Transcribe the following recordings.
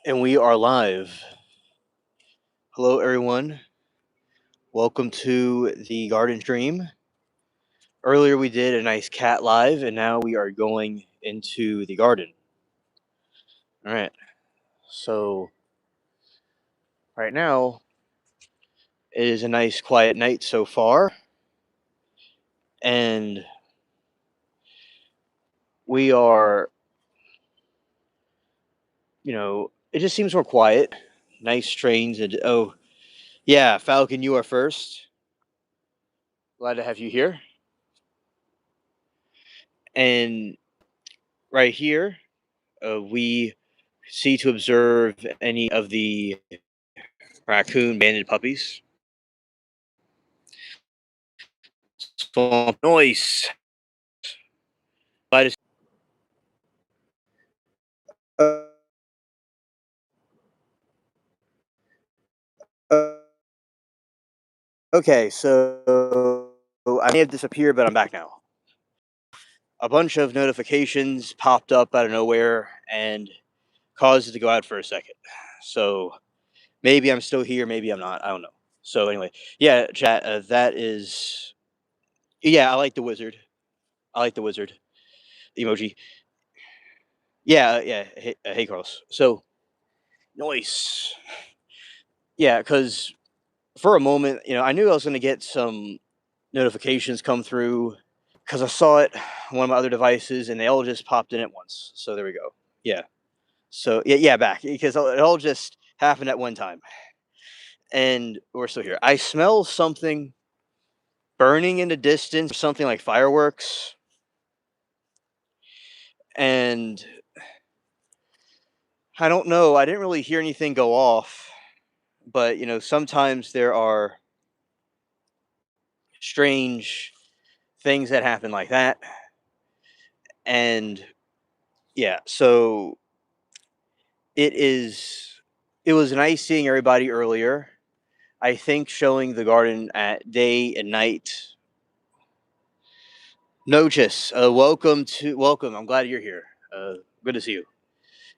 And we are live. Hello, everyone. Welcome to the garden stream. Earlier, we did a nice cat live, and now we are going into the garden. All right. So, right now, it is a nice quiet night so far. And we are, it just seems more quiet. Nice strains. And oh, yeah, Falcon, you are first. Glad to have you here. And right here, we see to observe any of the raccoon banded puppies. Swamp noise. Uh, okay, so I may have disappeared, but I'm back now. A bunch of notifications popped up out of nowhere and caused it to go out for a second. So maybe I'm still here, maybe I'm not. I don't know. So anyway, yeah, chat. That is, yeah. I like the wizard. I like the wizard emoji. Yeah, yeah. Hey, Carlos. So noise. Yeah, because for a moment, I knew I was going to get some notifications come through because I saw it on one of my other devices and they all just popped in at once. So there we go. Yeah. So yeah, back because it all just happened at one time, and we're still here. I smell something burning in the distance, something like fireworks, and I don't know. I didn't really hear anything go off, but sometimes there are strange things that happen like that, and yeah. So it is. It was nice seeing everybody earlier. I think showing the garden at day and night. Notice, welcome. I'm glad you're here. Good to see you.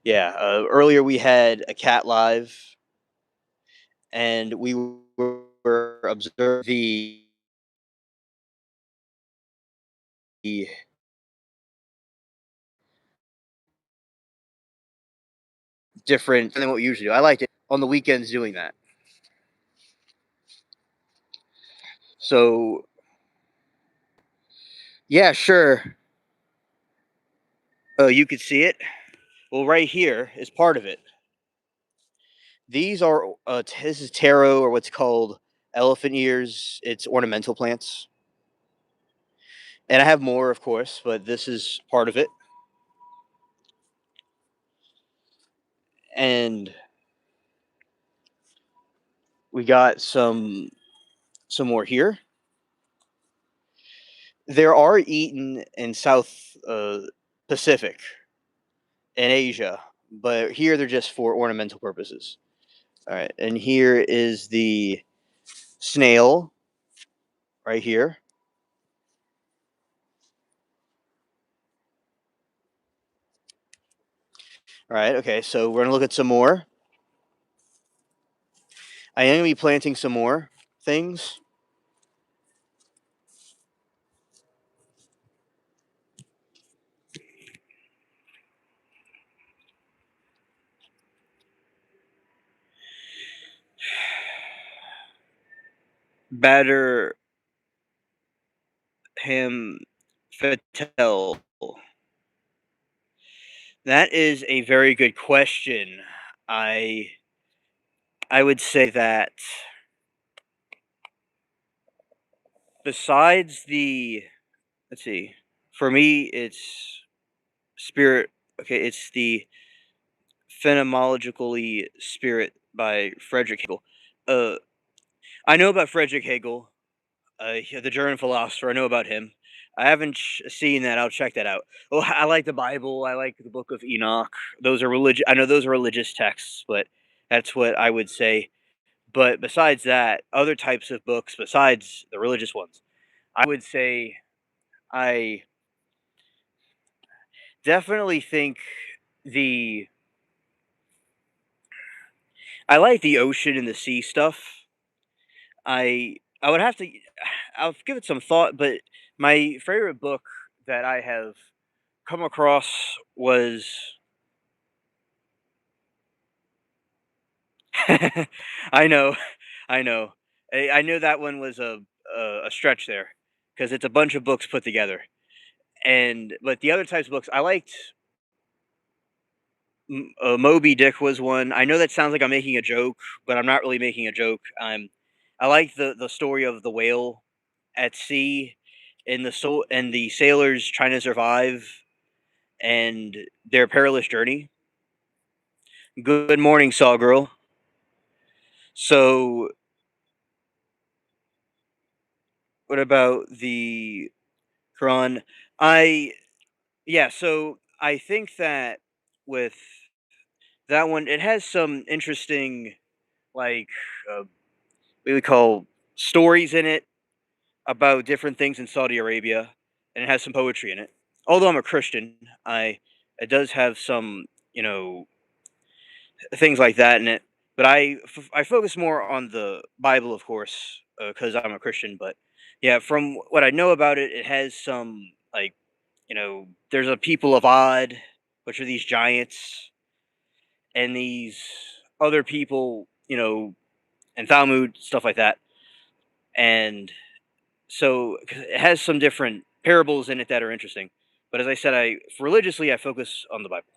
Yeah. Earlier we had a cat live, and we were observing the different than what we usually do. I liked it on the weekends doing that. So yeah, sure. You could see it. Well, right here is part of it. These are this is taro, or what's called elephant ears. It's ornamental plants, and I have more, of course, but this is part of it. And we got some more here. There are eaten in South Pacific and Asia, but here they're just for ornamental purposes. All right, and here is the snail right here. All right, okay, so we're gonna look at some more. I am gonna be planting some more things. Batter Ham Fatel. That is a very good question. I I would say that besides the let's see, for me it's spirit. Okay, it's the phenomenologically spirit by Frederick Hegel. Uh, I know about Frederick Hegel, the German philosopher. I know about him. I haven't seen that. I'll check that out. Oh, I like the Bible. I like the Book of Enoch. Those are religious. I know those are religious texts, but that's what I would say. But besides that, other types of books besides the religious ones, I would say I definitely think the I like the ocean and the sea stuff. I would have to I'll give it some thought, but my favorite book that I have come across was I know, I know. I knew that one was a stretch there because it's a bunch of books put together. And but the other types of books I liked, Moby Dick was one. I know that sounds like I'm making a joke, but I'm not really making a joke. I like the story of the whale at sea and the sailors trying to survive and their perilous journey. Good morning, Saw Girl. So, what about the Quran? I Yeah, so I think that with that one, it has some interesting, like, what we call stories in it about different things in Saudi Arabia, and it has some poetry in it. Although I'm a Christian, I it does have some, things like that in it. But I focus more on the Bible, of course, because I'm a Christian. But yeah, from what I know about it, it has some, like, there's a people of Odd, which are these giants, and these other people, and Thalmud, stuff like that. And so 'cause it has some different parables in it that are interesting. But as I said, religiously I focus on the Bible.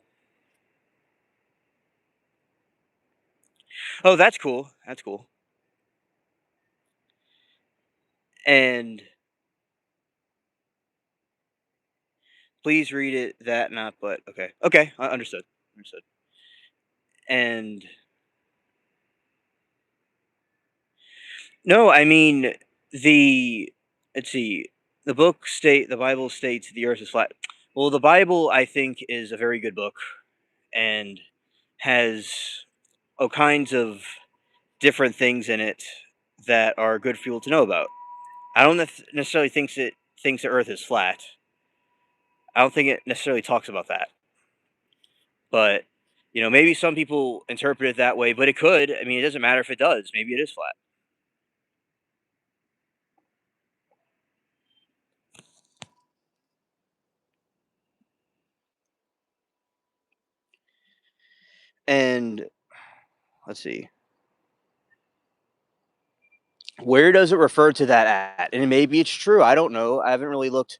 Oh, that's cool. That's cool. And please read it. That not, but okay. Okay, I understood. Understood. And no, I mean the let's see. The Bible states the earth is flat. Well, the Bible I think is a very good book and has all kinds of different things in it that are good for people to know about. I don't necessarily thinks the earth is flat. I don't think it necessarily talks about that. But maybe some people interpret it that way, but it could. I mean, it doesn't matter if it does. Maybe it is flat. And let's see. Where does it refer to that at? And maybe it's true. I don't know. I haven't really looked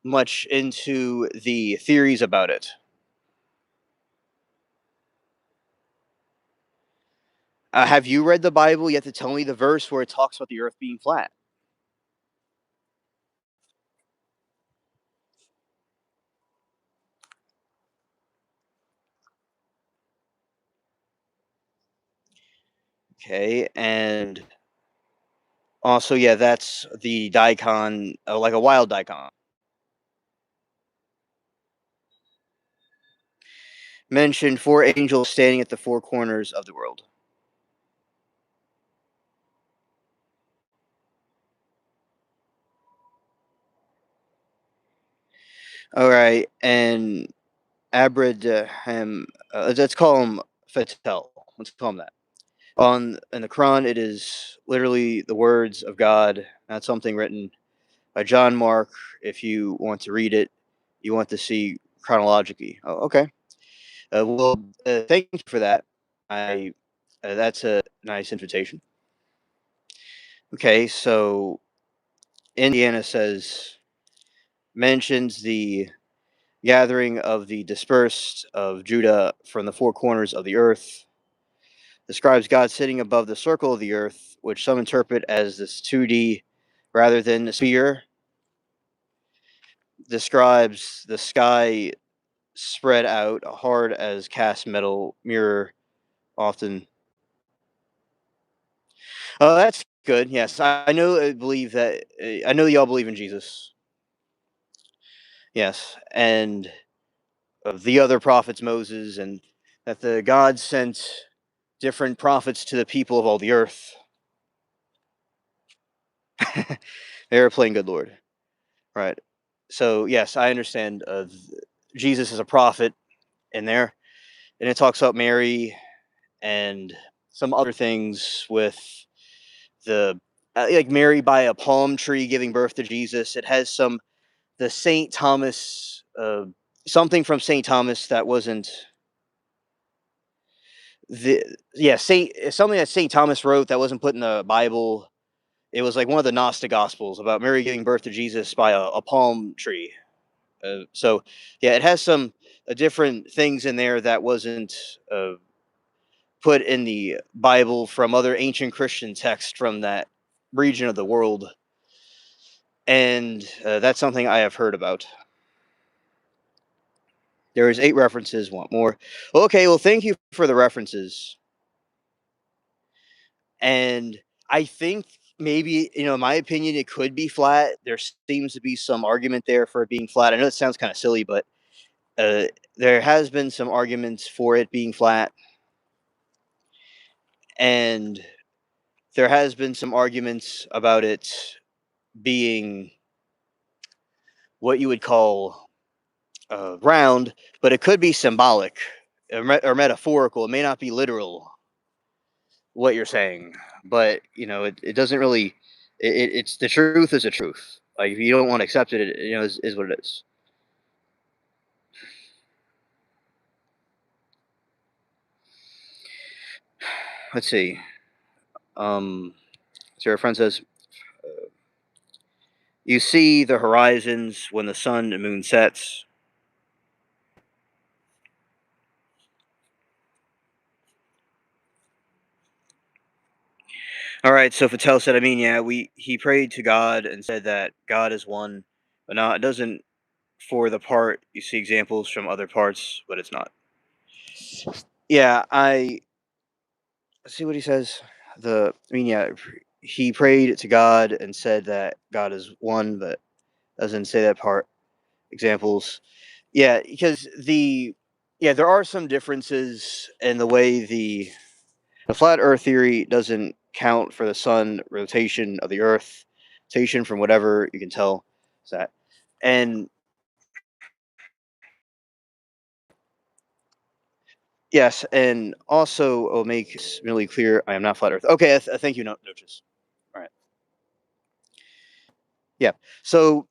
much into the theories about it. Have you read the Bible? You have to tell me the verse where it talks about the earth being flat. Okay. And also, yeah, that's the daikon, like a wild daikon. Mentioned four angels standing at the four corners of the world. All right. And Abraham, let's call him Fatel. Let's call him that. In the Quran, it is literally the words of God, not something written by John Mark. If you want to read it, you want to see chronologically. Oh, okay. Well, thank you for that. I That's a nice invitation. Okay, so Indiana says mentions the gathering of the dispersed of Judah from the four corners of the earth, describes God sitting above the circle of the earth, which some interpret as this 2D rather than a sphere, describes the sky spread out hard as cast metal mirror often. Oh, that's good. Yes, I know. I believe that. I know y'all believe in Jesus. Yes, and of the other prophets, Moses, and that the God sent different prophets to the people of all the earth. They were playing good Lord. Right. So yes, I understand. Jesus is a prophet in there, and it talks about Mary and some other things with the like Mary by a palm tree giving birth to Jesus. It has some the Saint Thomas something from Saint Thomas that wasn't the yeah Saint something that Saint Thomas wrote that wasn't put in the Bible. It was like one of the Gnostic Gospels about Mary giving birth to Jesus by a palm tree. So yeah, it has some different things in there that wasn't put in the Bible from other ancient Christian texts from that region of the world, and that's something I have heard about. There is 8 references. Want more? Okay, well, thank you for the references. And I think maybe, in my opinion, it could be flat. There seems to be some argument there for it being flat. I know it sounds kind of silly, but uh, there has been some arguments for it being flat, and there has been some arguments about it being what you would call round, but it could be symbolic or metaphorical. It may not be literal what you're saying, but it doesn't really. It's the truth is the truth. Like if you don't want to accept it, is what it is. Let's see. So our friend says, "You see the horizons when the sun and moon sets." All right. So Fattel said, "I mean, yeah, he prayed to God and said that God is one, but now it doesn't. For the part, you see examples from other parts, but it's not." Yeah, I see what he says. Yeah, he prayed to God and said that God is one, but doesn't say that part. Examples. Yeah, because there are some differences in the way the flat Earth theory doesn't count for the sun rotation of the Earth, rotation from whatever you can tell is that, and yes, and also it'll make it really clear I am not flat Earth. Okay, thank you, Noches. All right, yeah. So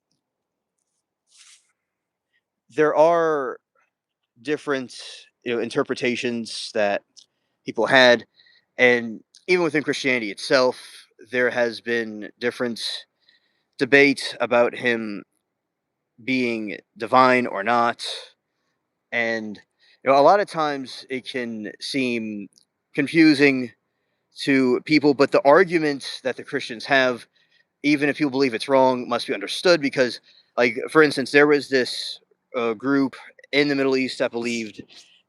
there are different interpretations that people had, and even within Christianity itself, there has been different debate about him being divine or not, and a lot of times it can seem confusing to people, but the argument that the Christians have, even if people believe it's wrong, must be understood because, like, for instance, there was this group in the Middle East that believed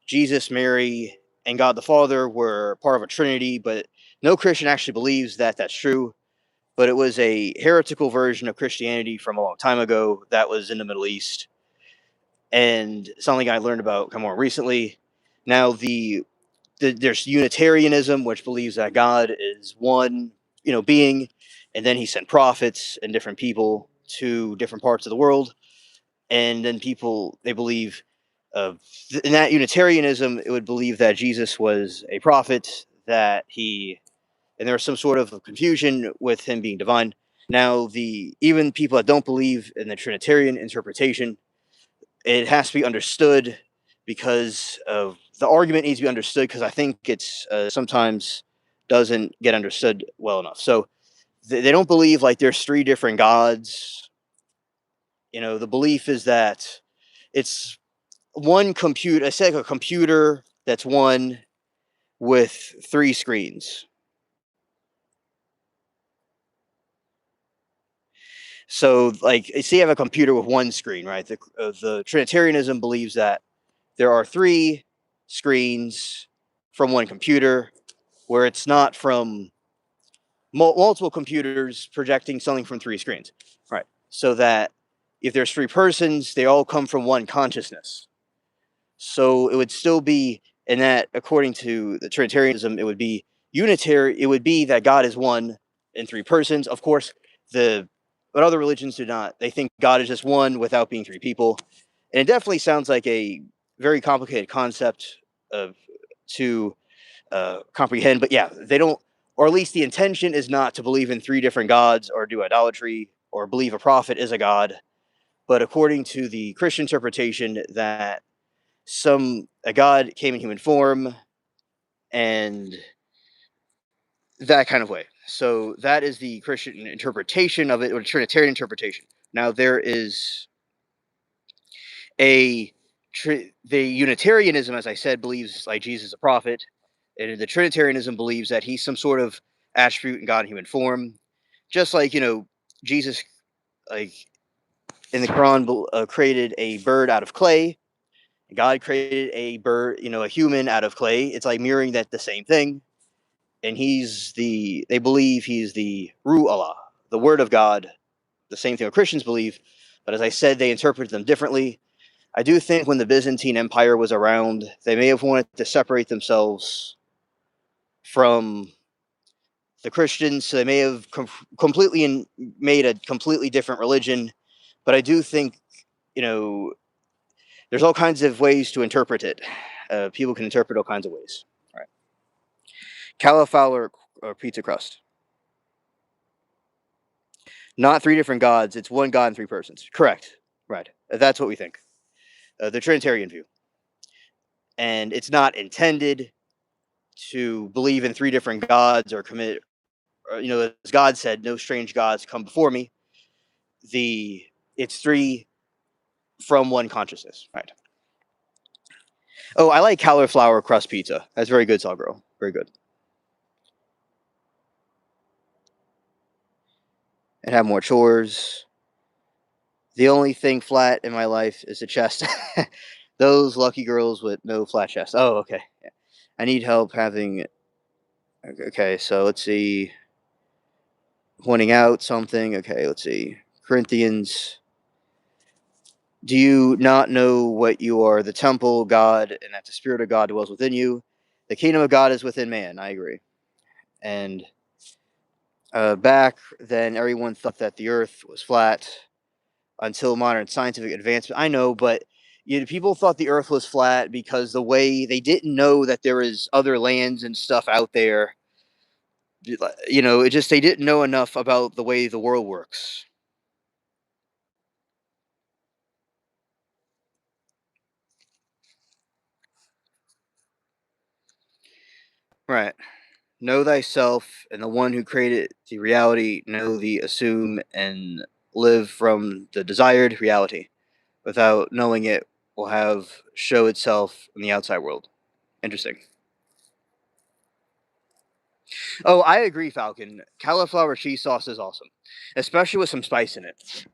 Jesus, Mary, and God the Father were part of a Trinity, but no Christian actually believes that that's true. But it was a heretical version of Christianity from a long time ago that was in the Middle East, and something I learned about kind of more recently. Now, there's Unitarianism, which believes that God is one, being, and then He sent prophets and different people to different parts of the world, and then people they believe, in that Unitarianism, it would believe that Jesus was a prophet, and there was some sort of confusion with him being divine. Now, the even people that don't believe in the Trinitarian interpretation, it has to be understood because of the argument needs to be understood because I think it's sometimes doesn't get understood well enough. So they don't believe like there's 3 different gods. The belief is that it's one computer. I say like a computer that's one with 3 screens. So like, say you have a computer with one screen, right? The Trinitarianism believes that there are 3 screens from one computer, where it's not from multiple computers projecting something from 3 screens, right? So that if there's 3 persons, they all come from one consciousness. So it would still be in that, according to the Trinitarianism, it would be unitary. It would be that God is one in 3 persons. Of course, but other religions do not. They think God is just one without being 3 people, and it definitely sounds like a very complicated concept of to comprehend. But yeah, they don't, or at least the intention is not to believe in three different gods or do idolatry or believe a prophet is a god. But according to the Christian interpretation, that a god came in human form and that kind of way. So that is the Christian interpretation of it, or Trinitarian interpretation. Now there is a the Unitarianism, as I said, believes like Jesus is a prophet, and the Trinitarianism believes that he's some sort of attribute in God in human form, just like Jesus, like in the Quran, created a bird out of clay. God created a bird, a human out of clay. It's like mirroring that the same thing. And they believe he's the Ruh Allah, the Word of God, the same thing what Christians believe. But as I said, they interpret them differently. I do think when the Byzantine Empire was around, they may have wanted to separate themselves from the Christians, so they may have completely made a completely different religion. But I do think, there's all kinds of ways to interpret it. People can interpret all kinds of ways. All right. Cauliflower or pizza crust. Not three different gods. It's one god and three persons. Correct. Right. That's what we think. The Trinitarian view. And it's not intended to believe in three different gods or commit, as God said, no strange gods come before me. It's three from one consciousness. Right. Oh, I like cauliflower crust pizza. That's very good, Salgro. Very good. And have more chores. The only thing flat in my life is a chest. Those lucky girls with no flat chest. Oh, okay. Yeah. I need help having. Okay, so let's see. Pointing out something. Okay, let's see. Corinthians. Do you not know what you are, the temple of God, and that the Spirit of God dwells within you? The kingdom of God is within man. I agree. And back then, everyone thought that the earth was flat until modern scientific advancement. I know, but people thought the earth was flat because the way they didn't know that there was other lands and stuff out there. It just they didn't know enough about the way the world works. Right. Know thyself, and the one who created the reality know the assume and live from the desired reality. Without knowing it, will have show itself in the outside world. Interesting. Oh, I agree, Falcon. Cauliflower cheese sauce is awesome, especially with some spice in it.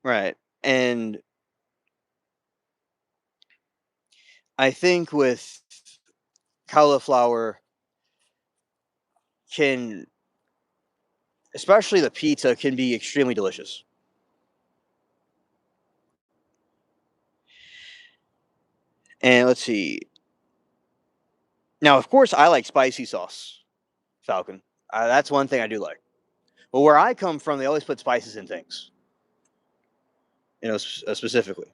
Right. And I think with cauliflower can, especially the pizza, can be extremely delicious. And let's see. Now, of course, I like spicy sauce, Falcon. That's one thing I do like. But where I come from, they always put spices in things, specifically.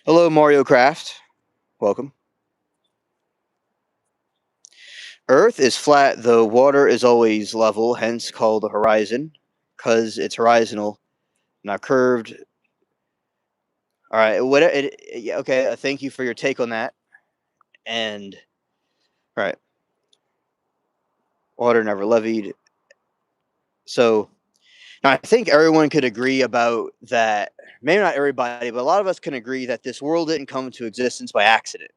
Hello, Mario Craft. Welcome. Earth is flat, though water is always level, hence called a horizon, because it's horizontal, not curved. All right. Yeah, okay. Thank you for your take on that. And right, water never levied. So now I think everyone could agree about that. Maybe not everybody, but a lot of us can agree that this world didn't come into existence by accident.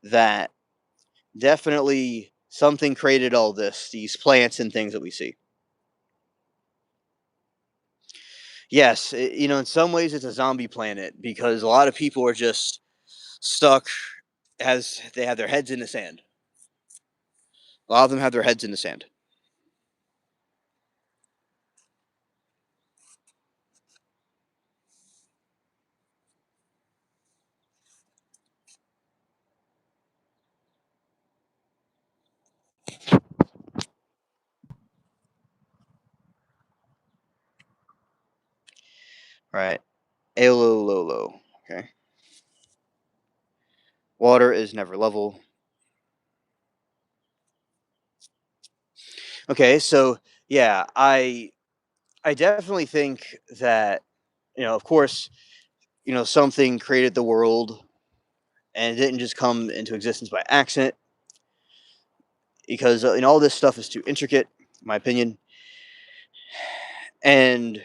That definitely something created all this, these plants and things that we see. Yes, in some ways it's a zombie planet because a lot of people are just stuck as they have their heads in the sand. A lot of them have their heads in the sand. Right. Alololo. Okay. Water is never level. Okay, so yeah, I definitely think that, of course, something created the world and it didn't just come into existence by accident because all this stuff is too intricate, in my opinion. And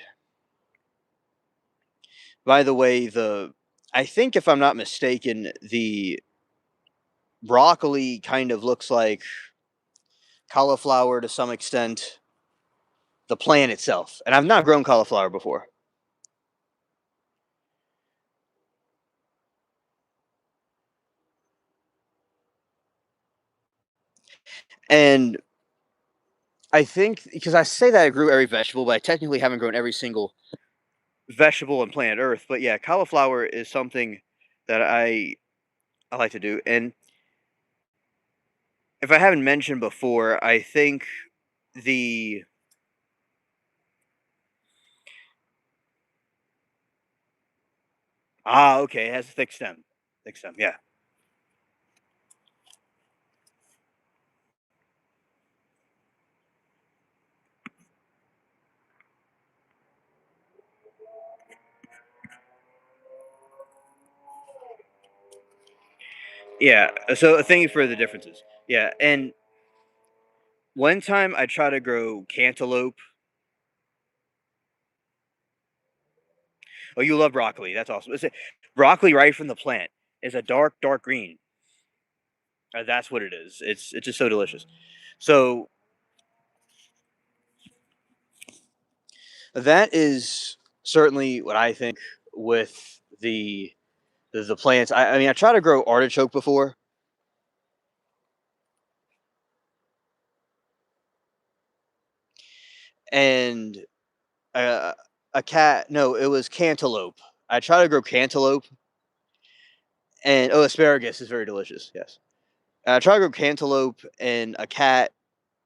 by the way, the I think if I'm not mistaken, the broccoli kind of looks like cauliflower to some extent, the plant itself. And I've not grown cauliflower before. And I think because I say that I grew every vegetable, but I technically haven't grown every single vegetable on planet Earth. But yeah, cauliflower is something that I like to do. And if I haven't mentioned before, I think the okay, it has a thick stem. Thick stem, yeah. Yeah. So thank you for the differences. Yeah, and one time I tried to grow cantaloupe. Oh, you love broccoli. That's awesome. Broccoli right from the plant is a dark, dark green. That's what it is. It's just so delicious. So that is certainly what I think with the plants. I mean, I tried to grow artichoke before, and uh, a cat. No, it was cantaloupe. I tried to grow cantaloupe, and asparagus is very delicious. Yes, I tried to grow cantaloupe, and a cat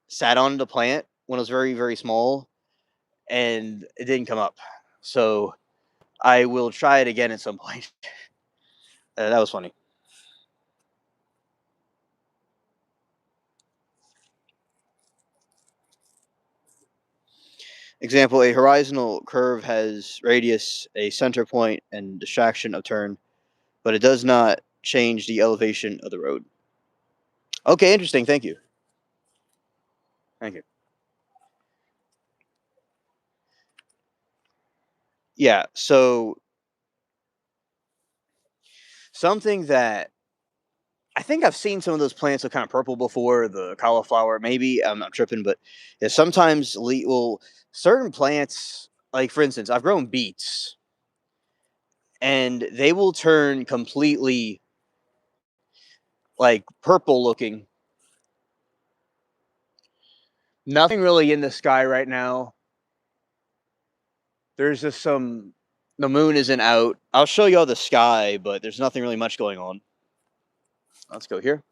sat on the plant when it was very very small, and it didn't come up. So I will try it again at some point. That was funny. Example: a horizontal curve has radius, a center point, and distraction of turn, but it does not change the elevation of the road. Okay, interesting. Thank you. Thank you. Yeah. So something that I think I've seen some of those plants look kind of purple before. The cauliflower, maybe I'm not tripping, but yeah, sometimes certain plants, like for instance, I've grown beets, and they will turn completely like purple looking. Nothing really in the sky right now. There's just some. The moon isn't out. I'll show you all the sky, but there's nothing really much going on. Let's go here.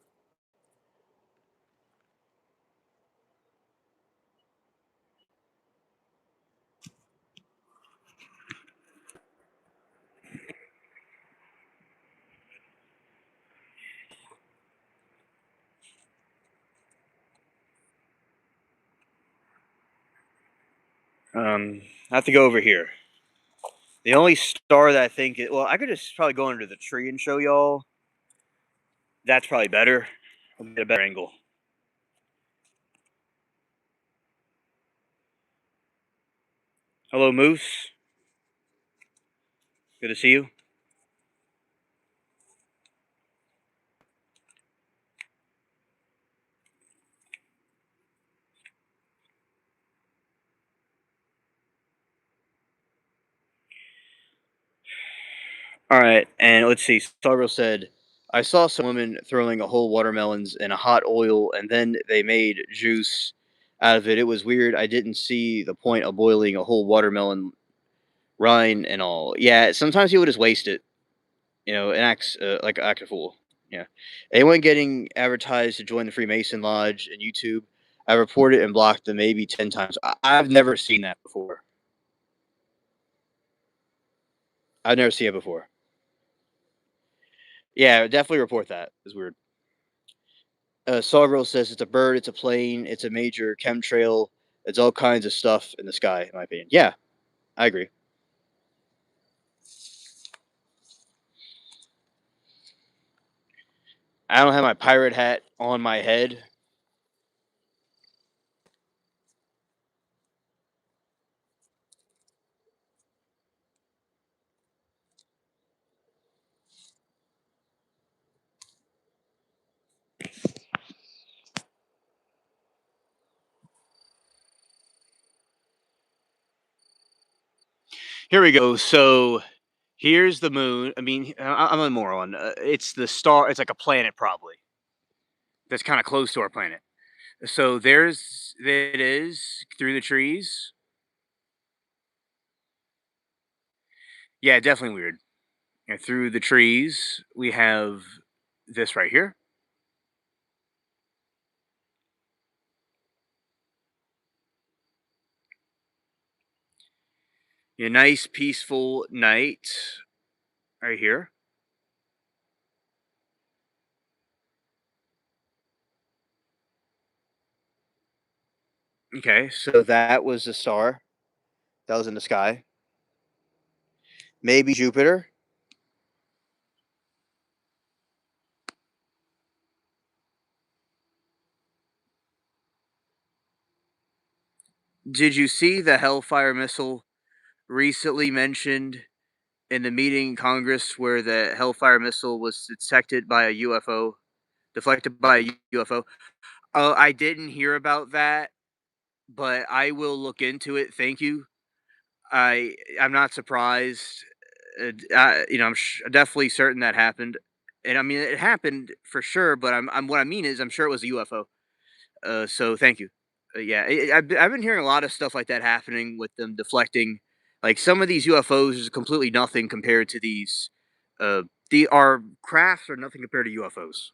I have to go over here. The only star that I think well, I could just probably go under the tree and show y'all. That's probably better. I'll get a better angle. Hello, Moose. Good to see you. All right, and let's see. Stargirl said, "I saw some women throwing a whole watermelons in a hot oil, and then they made juice out of it. It was weird. I didn't see the point of boiling a whole watermelon rind and all. Yeah, sometimes you would just waste it. And acts like act a fool. Yeah. Anyone getting advertised to join the Freemason Lodge and YouTube, I reported and blocked them maybe 10 times. I've never seen that before. I've never seen it before. Yeah, definitely report that. It's weird. Sawgirl says it's a bird, it's a plane, it's a major chemtrail. It's all kinds of stuff in the sky, in my opinion. Yeah, I agree. I don't have my pirate hat on my head. Here we go. So here's the moon. I mean, I'm a moron. It's the star. It's like a planet, probably that's kind of close to our planet. So there it is through the trees. Yeah, definitely weird. And through the trees, we have this right here. A nice, peaceful night right here. Okay, so that was the star that was in the sky. Maybe Jupiter. Did you see the Hellfire missile recently mentioned in the meeting in Congress where the Hellfire missile was detected by a UFO, deflected by a UFO? I didn't hear about that, but I will look into it. Thank you. I'm not surprised. I'm definitely certain that happened, and I mean it happened for sure. But I'm what I mean is I'm sure it was a UFO. So thank you. Yeah, I've been hearing a lot of stuff like that happening with them deflecting. Like some of these UFOs is completely nothing compared to these. The our crafts are nothing compared to UFOs.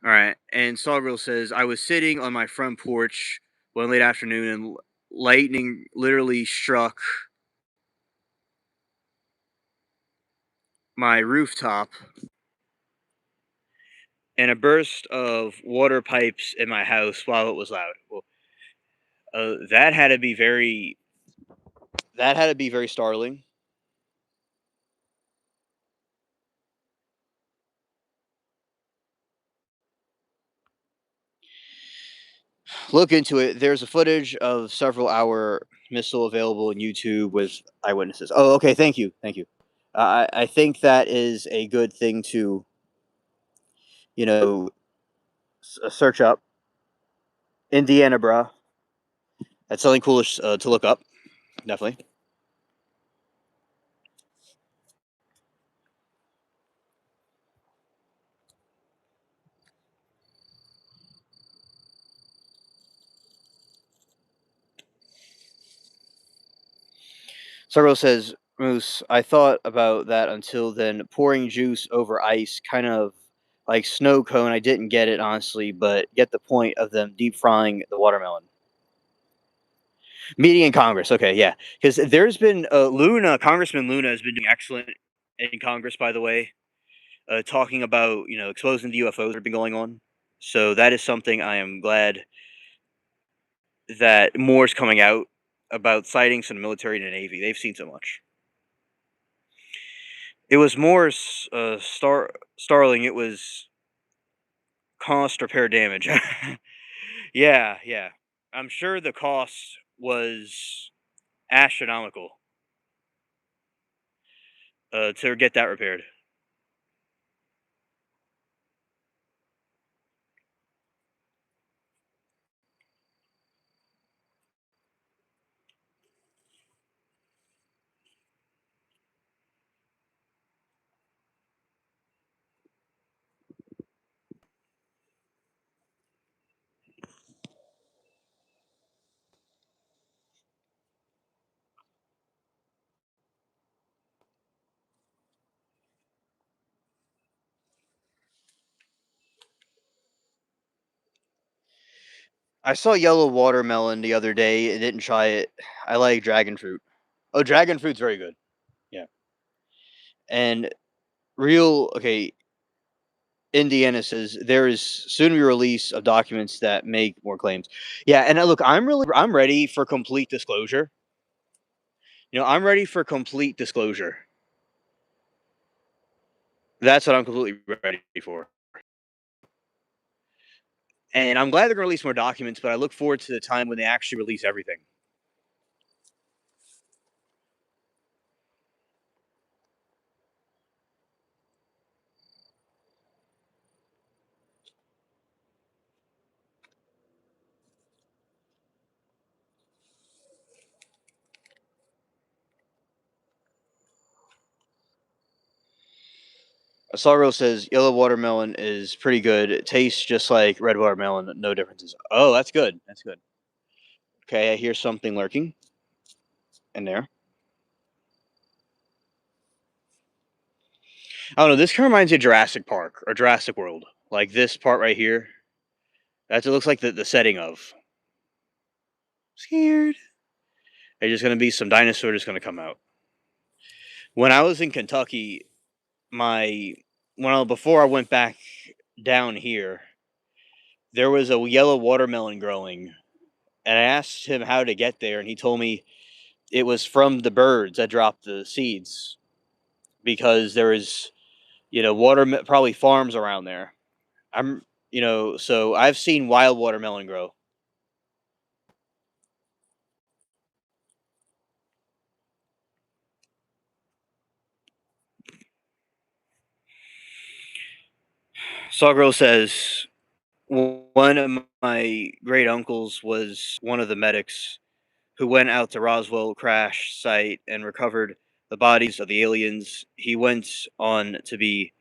All right, and Sawgirl says I was sitting on my front porch one late afternoon and lightning literally struck my rooftop and a burst of water pipes in my house while it was loud. Well, that had to be very startling. Look into it. There's a footage of several hour missile available on YouTube with eyewitnesses. Oh, okay. Thank you. Thank you. I think that is a good thing to, you know, search up. Indiana, bruh. That's something cool to look up. Definitely. Several says, Moose, I thought about that until then. Pouring juice over ice, kind of like snow cone. I didn't get it, honestly, but get the point of them deep frying the watermelon. Meeting in Congress. Okay, yeah, because there's been Luna, Congressman Luna has been doing excellent in Congress, by the way, talking about exposing the UFOs that have been going on. So that is something I am glad that more is coming out about sightings from the military and the Navy. They've seen so much. It was more starling. It was cost repair damage. Yeah, yeah. I'm sure the cost was astronomical to get that repaired. I saw yellow watermelon the other day. I didn't try it. I like dragon fruit. Oh, dragon fruit's very good. Yeah. And real okay, Indiana says there is soon be release of documents that make more claims. Yeah, and look, I'm ready for complete disclosure. I'm ready for complete disclosure. That's what I'm completely ready for. And I'm glad they're gonna release more documents, but I look forward to the time when they actually release everything. Sorrow says yellow watermelon is pretty good. It tastes just like red watermelon, no differences. Oh, that's good. That's good. Okay, I hear something lurking in there. I don't know. This kind of reminds me of Jurassic Park or Jurassic World. Like this part right here. That's it looks like the setting of. Scared. There's just gonna be some dinosaur just gonna come out. When I was in Kentucky, my before I went back down here, there was a yellow watermelon growing, and I asked him how to get there, and he told me it was from the birds that dropped the seeds because there is probably farms around there. So I've seen wild watermelon grow. Sawgirl says one of my great uncles was one of the medics who went out to Roswell crash site and recovered the bodies of the aliens. He went on to be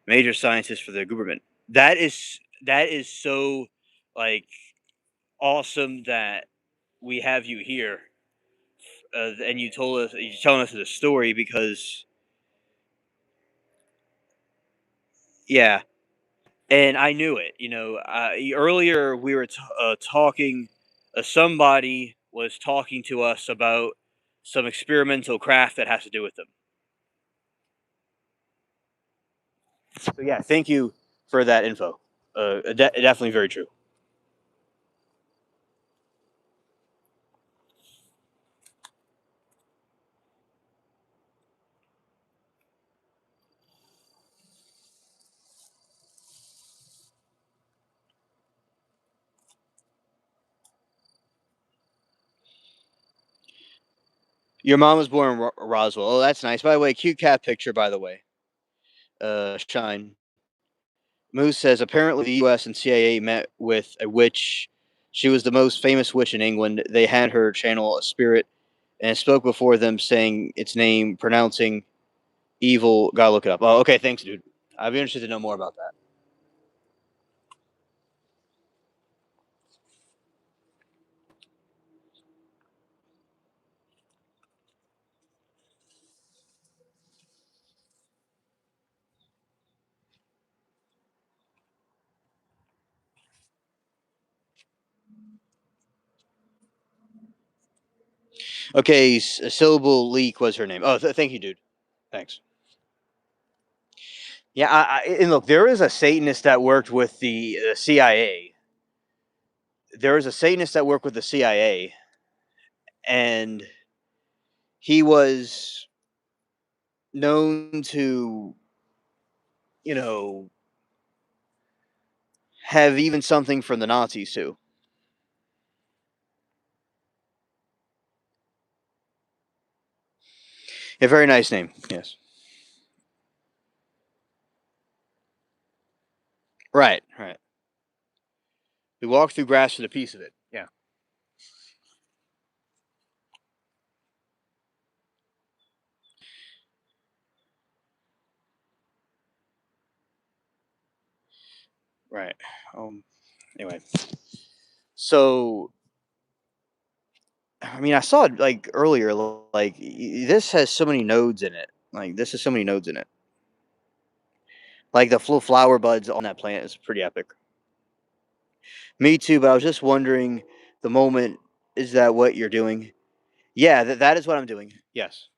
major scientist for the government. That is so like awesome that we have you here, and you're telling us the story because yeah, and I knew it. Earlier we were talking. Somebody was talking to us about some experimental craft that has to do with them. So yeah, thank you for that info. Definitely very true. Your mom was born in Roswell. Oh, that's nice. By the way, cute cat picture. By the way, Shine Moose says apparently the U.S. and CIA met with a witch. She was the most famous witch in England. They had her channel a spirit and spoke before them, saying its name, pronouncing evil. Gotta look it up. Oh, okay. Thanks, dude. I'd be interested to know more about that. Okay, syllable leak was her name. Oh, thank you, dude. Thanks. Yeah, and look, there is a Satanist that worked with the CIA. There is a Satanist that worked with the CIA, and he was known to, you know, have even something from the Nazis too. A very nice name. Yes. Right. Right. We walked through grass with a piece of it. Yeah. Right. Anyway, so I mean, I saw it like earlier. Like this has so many nodes in it. Like this has so many nodes in it. Like the flower buds on that plant is pretty epic. Me too, but I was just wondering, the moment, is that what you're doing? Yeah, that is what I'm doing. Yes.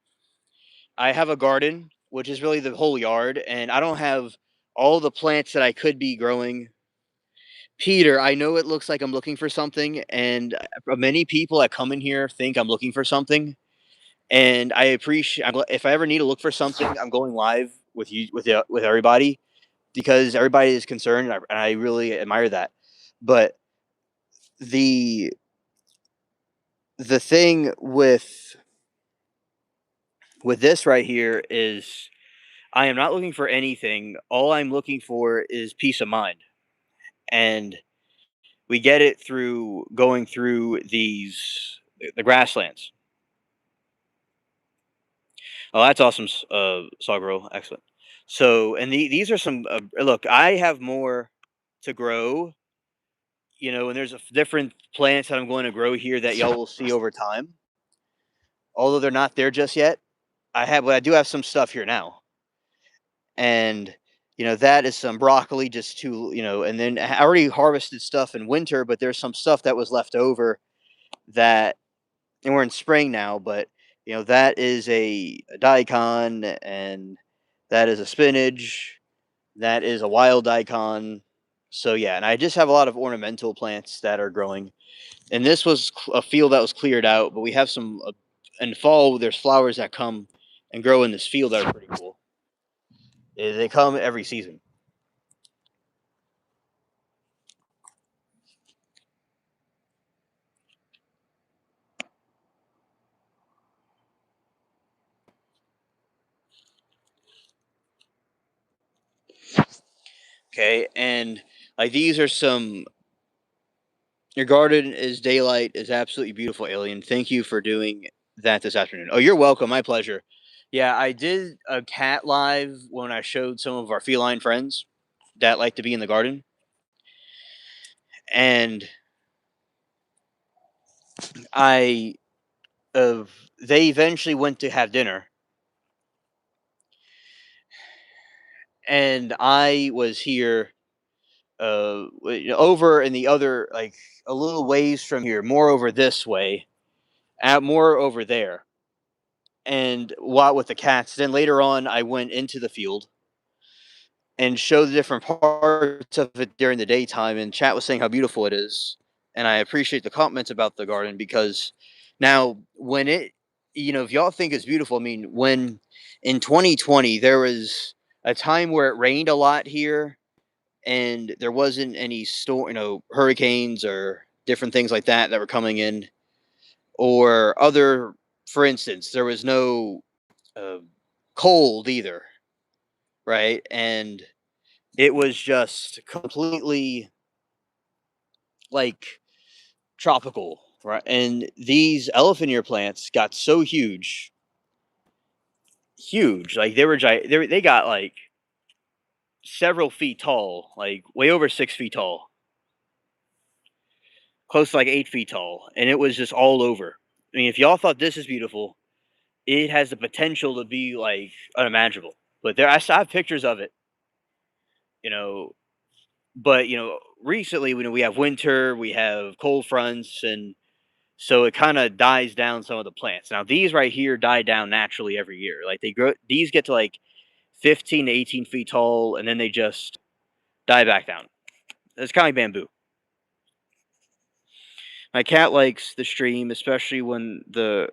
I have a garden, which is really the whole yard, and I don't have all the plants that I could be growing. Peter, I know it looks like I'm looking for something, and many people that come in here think I'm looking for something, and I appreciate. If I ever need to look for something, I'm going live with you with everybody because everybody is concerned, and I really admire that. But the the thing with this right here is I am not looking for anything. All I'm looking for is peace of mind. And we get it through going through the grasslands. Oh, that's awesome, Sawgirl. Excellent. So, and these are some. Look, I have more to grow. And there's different plants that I'm going to grow here that y'all will see over time. Although they're not there just yet, I do have some stuff here now, and that is some broccoli just to and then I already harvested stuff in winter, but there's some stuff that was left over that, and we're in spring now, but that is a daikon, and that is a spinach, that is a wild daikon. So yeah, and I just have a lot of ornamental plants that are growing, and this was a field that was cleared out, but we have some in fall there's flowers that come and grow in this field that are pretty cool. They come every season. Okay, and like these are some. Your garden is daylight is absolutely beautiful, alien. Thank you for doing that this afternoon. Oh, you're welcome. My pleasure. Yeah, I did a cat live when I showed some of our feline friends that like to be in the garden, and I they eventually went to have dinner, and I was here over in the other, like, a little ways from here, more over this way, more over there, and what with the cats. Then later on, I went into the field and showed the different parts of it during the daytime. And chat was saying how beautiful it is, and I appreciate the comments about the garden because now when if y'all think it's beautiful, I mean, when in 2020 there was a time where it rained a lot here and there wasn't any storm, hurricanes or different things like that were coming in, or other, for instance, there was no uh, cold either, right? And it was just completely like tropical, right? And these elephant ear plants got so huge, huge, like they got like several feet tall, like way over 6 feet tall, close to like 8 feet tall, and it was just all over. I mean, if y'all thought this is beautiful, it has the potential to be like unimaginable. But I have pictures of it, you know. But recently, we have winter, we have cold fronts, and so it kind of dies down some of the plants. Now these right here die down naturally every year. Like they grow, these get to like 15 to 18 feet tall, and then they just die back down. It's kind of like bamboo. My cat likes the stream, especially when the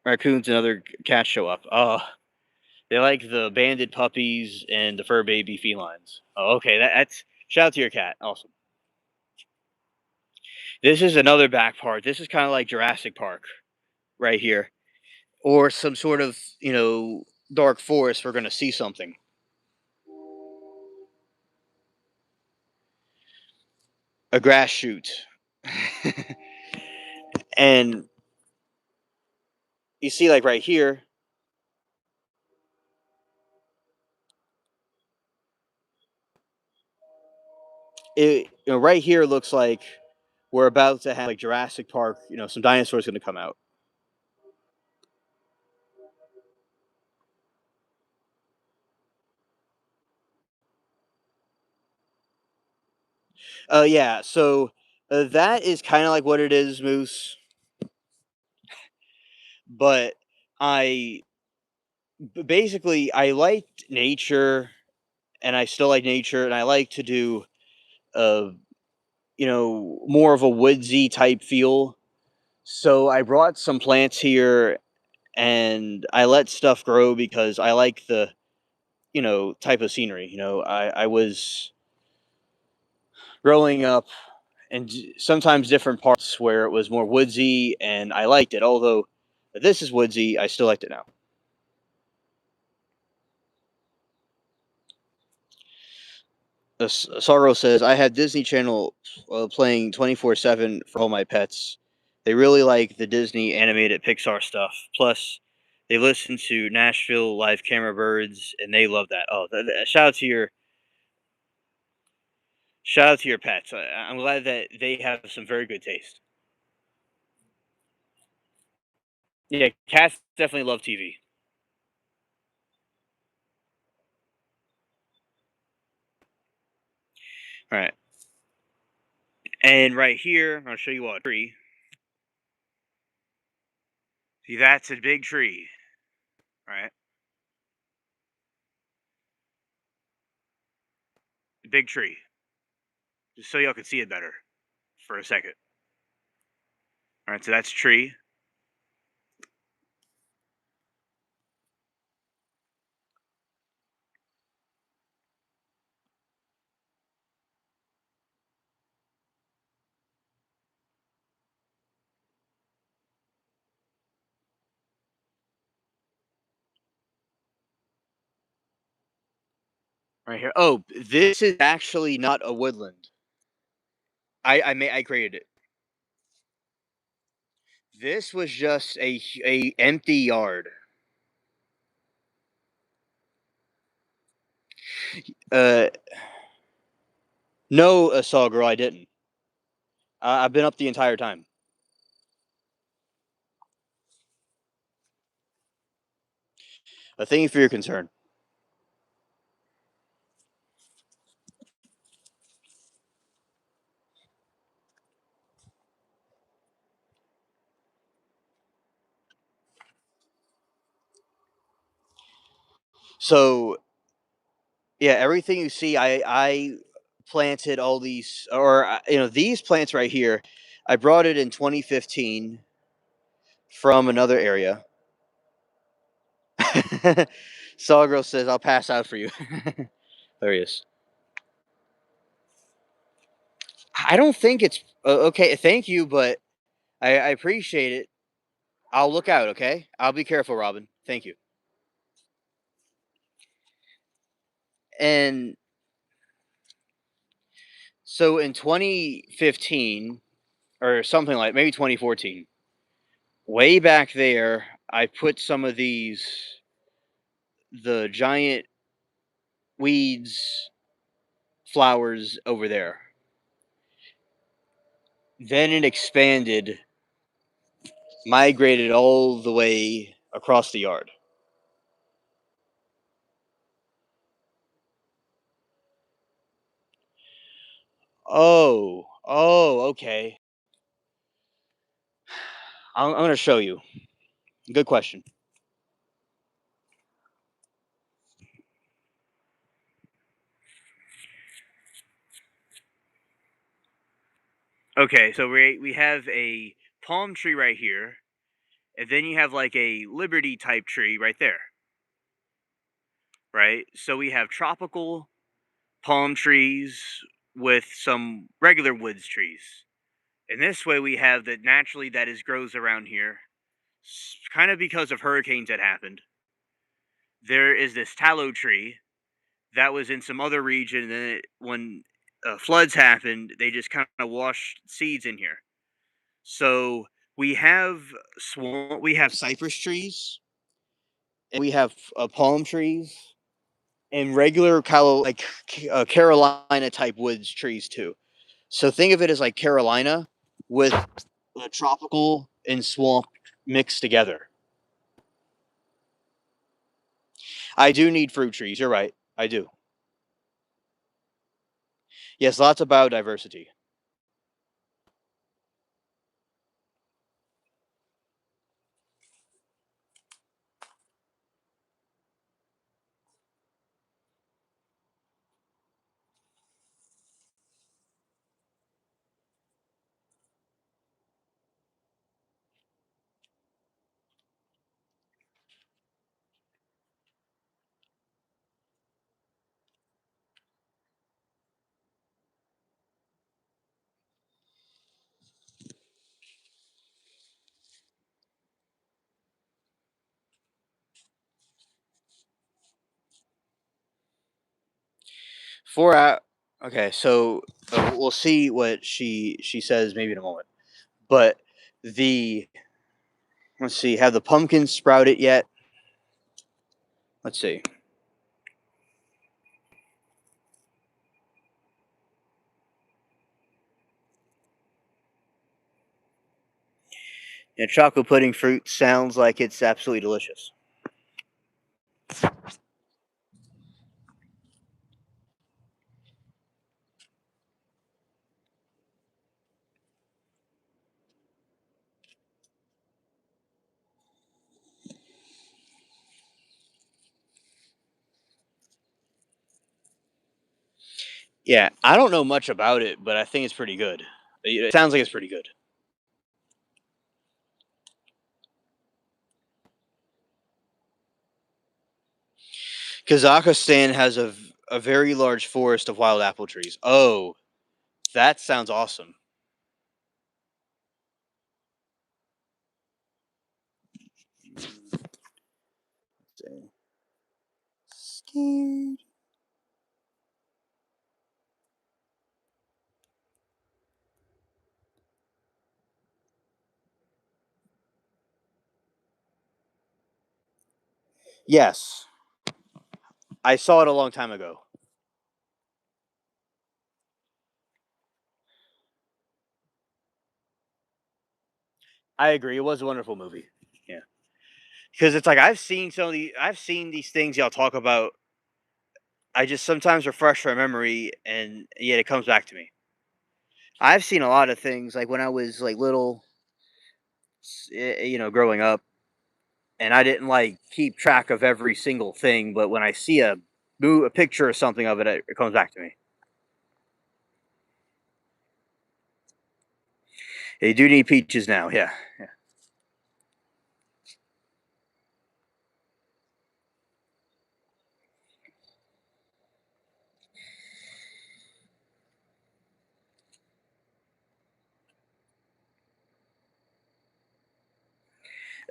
raccoons and other cats show up. Oh, they like the banded puppies and the fur baby felines. Oh, okay, that's shout out to your cat. Awesome. This is another back part. This is kind of like Jurassic Park right here, or some sort of dark forest. We're gonna see something. A grass shoot. And you see, like right here, right here looks like we're about to have like Jurassic Park. Some dinosaurs going to come out. Yeah. So that is kind of like what it is, Moose. But I basically I liked nature, and I still like nature, and I like to do uh more of a woodsy type feel. So I brought some plants here, and I let stuff grow because I like the type of scenery. I was growing up and sometimes different parts where it was more woodsy, and I liked it. Although this is woodsy, I still liked it now. Sorrow says, I had Disney Channel playing 24/7 for all my pets. They really like the Disney animated Pixar stuff. Plus, they listen to Nashville live camera birds, and they love that. Oh, shout out to your pets. I'm glad that they have some very good taste. Yeah, cats definitely love TV. All right, and right here, I'll show you what tree. See, that's a big tree, right? Big tree. Just so y'all can see it better for a second. All right, so that's tree. Right here. Oh, this is actually not a woodland. I created it. This was just a empty yard. Uh, no, Saw Girl, I didn't. I've been up the entire time. Thank you for your concern. So yeah, everything you see, I planted all these, or these plants right here. I brought it in 2015 from another area. Saw Girl says, "I'll pass out for you." There he is. I don't think it's okay. Thank you, but I appreciate it. I'll look out. Okay, I'll be careful, Robin. Thank you. And so in 2015 or something like maybe 2014, way back there, I put some of the giant weeds flowers over there. Then it expanded, migrated all the way across the yard. Oh, okay. I'm going to show you. Good question. Okay, so we have a palm tree right here, and then you have like a liberty type tree right there, right? So we have tropical palm trees with some regular woods trees. And this way we have that naturally that is grows around here, kind of because of hurricanes that happened. There is this tallow tree that was in some other region, and then when floods happened, they just kind of washed seeds in here. So we have we have cypress trees, and we have palm trees, and regular Carolina type woods trees too. So think of it as like Carolina with the tropical and swamp mixed together. I do need fruit trees. You're right. I do. Yes, lots of biodiversity. Four out. Okay, so we'll see what she says maybe in a moment. But the let's see, have the pumpkins sprouted yet? Let's see. Yeah, chocolate pudding fruit sounds like it's absolutely delicious. Yeah, I don't know much about it, but I think it's pretty good. It sounds like it's pretty good. Kazakhstan has a very large forest of wild apple trees. Oh, that sounds awesome. Scared. Yes, I saw it a long time ago. I agree. It was a wonderful movie. Yeah, because it's like I've seen these things y'all talk about. I just sometimes refresh my memory, and yet it comes back to me. I've seen a lot of things like when I was like little, growing up, and I didn't like keep track of every single thing. But when I see a picture or something of it, it comes back to me. They do need peaches now. Yeah.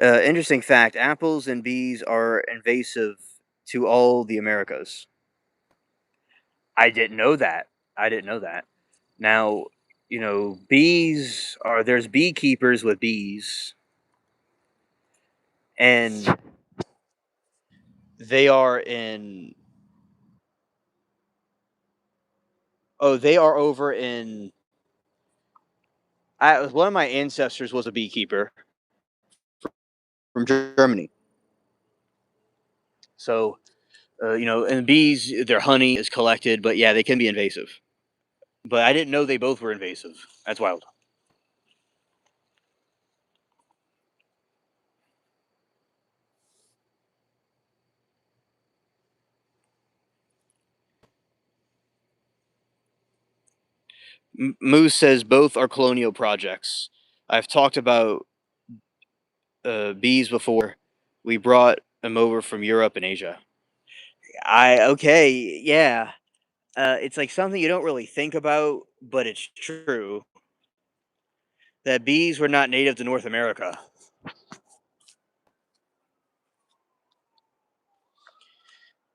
Interesting fact: apples and bees are invasive to all the Americas. I didn't know that. I didn't know that. Now, bees are there's beekeepers with bees, and they are in. Oh, they are over in. One of my ancestors was a beekeeper from Germany. So, and bees, their honey is collected, but yeah, they can be invasive. But I didn't know they both were invasive. That's wild. Moose says both are colonial projects. I've talked about bees before. We brought them over from Europe and Asia. I okay, yeah. It's like something you don't really think about, but it's true that bees were not native to North America.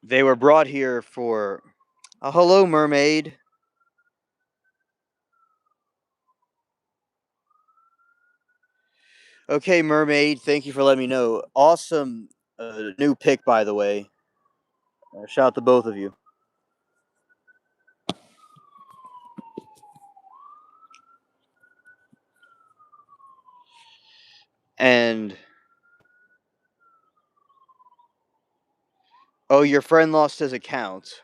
They were brought here for. Hello, mermaid. Okay, mermaid. Thank you for letting me know. Awesome new pick, by the way. Shout out to both of you. And oh, your friend lost his account.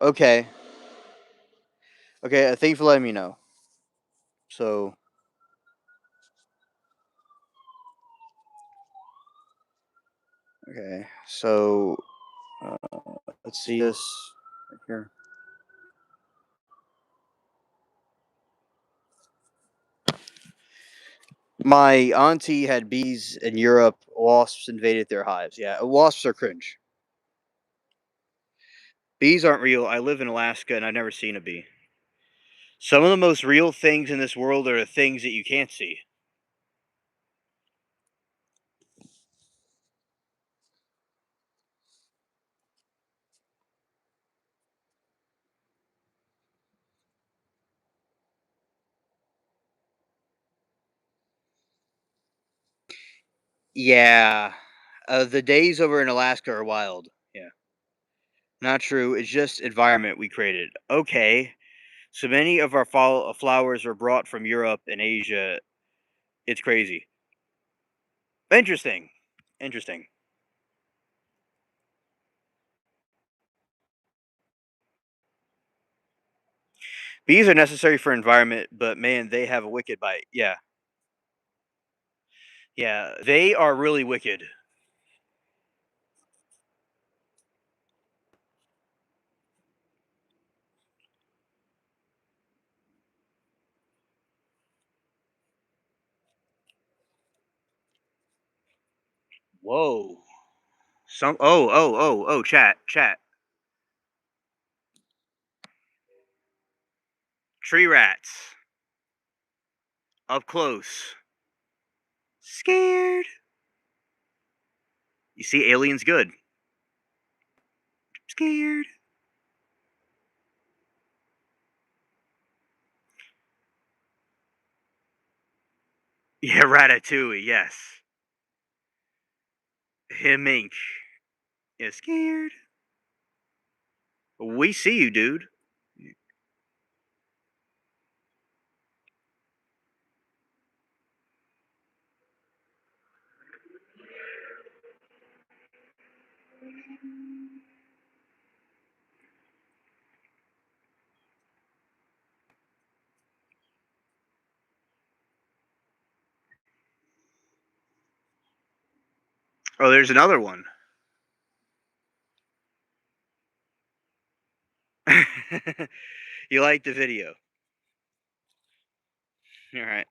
Okay. Okay. Thank you for letting me know. So, okay. So, uh, let's see this right here. My auntie had bees in Europe. Wasps invaded their hives. Yeah, wasps are cringe. Bees aren't real. I live in Alaska and I've never seen a bee. Some of the most real things in this world are the things that you can't see. Yeah. The days over in Alaska are wild. Yeah. Not true. It's just environment we created. Okay. So many of our flowers were brought from Europe and Asia. It's crazy. Interesting. Interesting. Bees are necessary for environment, but man, they have a wicked bite. Yeah. Yeah. They are really wicked. Whoa. Chat. Tree rats. Up close. Scared. You see aliens good. Scared. Yeah, Ratatouille, yes. Him Inc. Yeah, scared. We see you, dude. Oh, there's another one. You like the video. All right.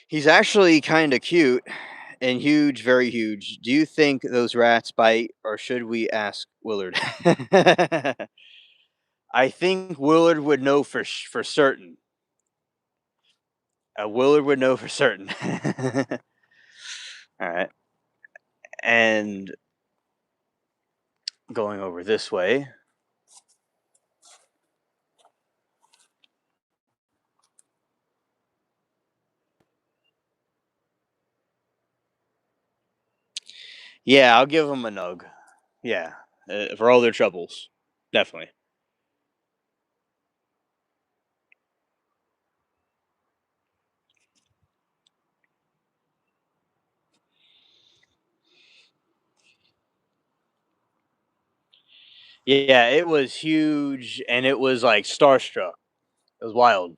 He's actually kind of cute and huge, very huge. Do you think those rats bite, or should we ask Willard? I think Willard would know for certain. Willard would know for certain. All right. And going over this way. Yeah, I'll give them a nug. Yeah, for all their troubles, definitely. Yeah, it was huge, and it was like starstruck. It was wild.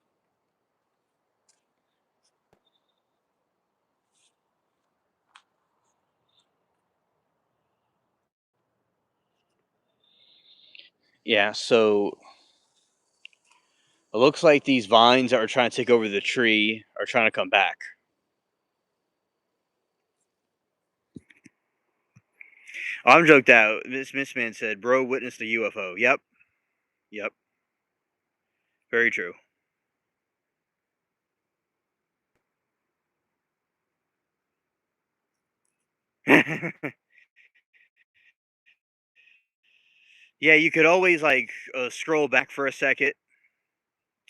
Yeah, so it looks like these vines that are trying to take over the tree are trying to come back. Oh, I'm joked out. Miss Man said, "Bro witnessed a UFO." Yep, yep, very true. Yeah, you could always like scroll back for a second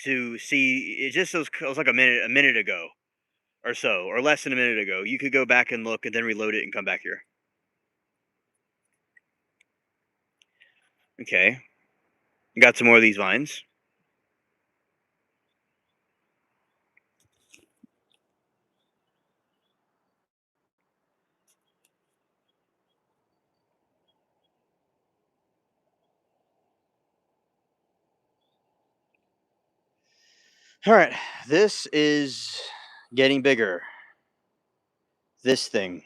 to see. It was like a minute ago or so, or less than a minute ago. You could go back and look, and then reload it and come back here. Okay, got some more of these vines. All right, this is getting bigger. This thing.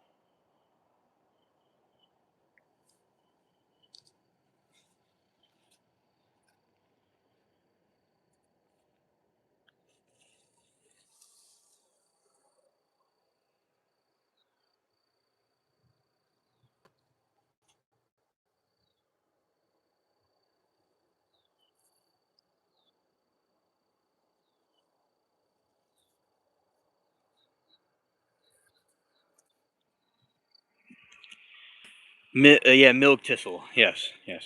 Yeah, milk thistle. Yes, yes.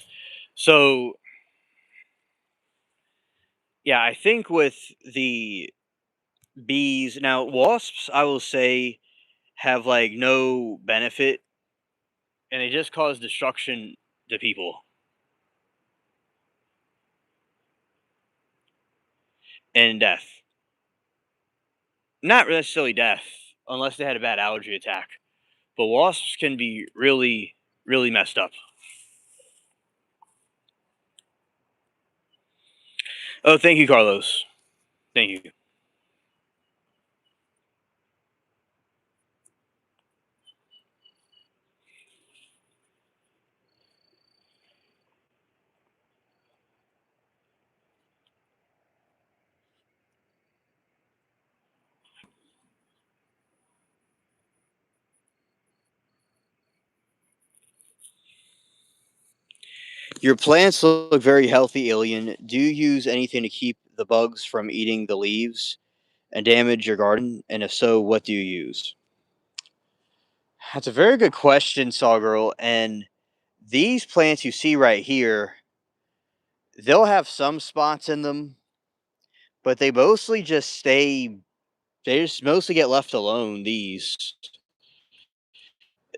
So, yeah, I think with the bees now, wasps, I will say, have like no benefit, and they just cause destruction to people and death. Not necessarily death, unless they had a bad allergy attack. But wasps can be really, really messed up. Oh, thank you, Carlos. Thank you. Your plants look very healthy, Alien. Do you use anything to keep the bugs from eating the leaves and damage your garden? And if so, what do you use? That's a very good question, Sawgirl. And these plants you see right here, they'll have some spots in them, but they mostly just stay. They just mostly get left alone. These,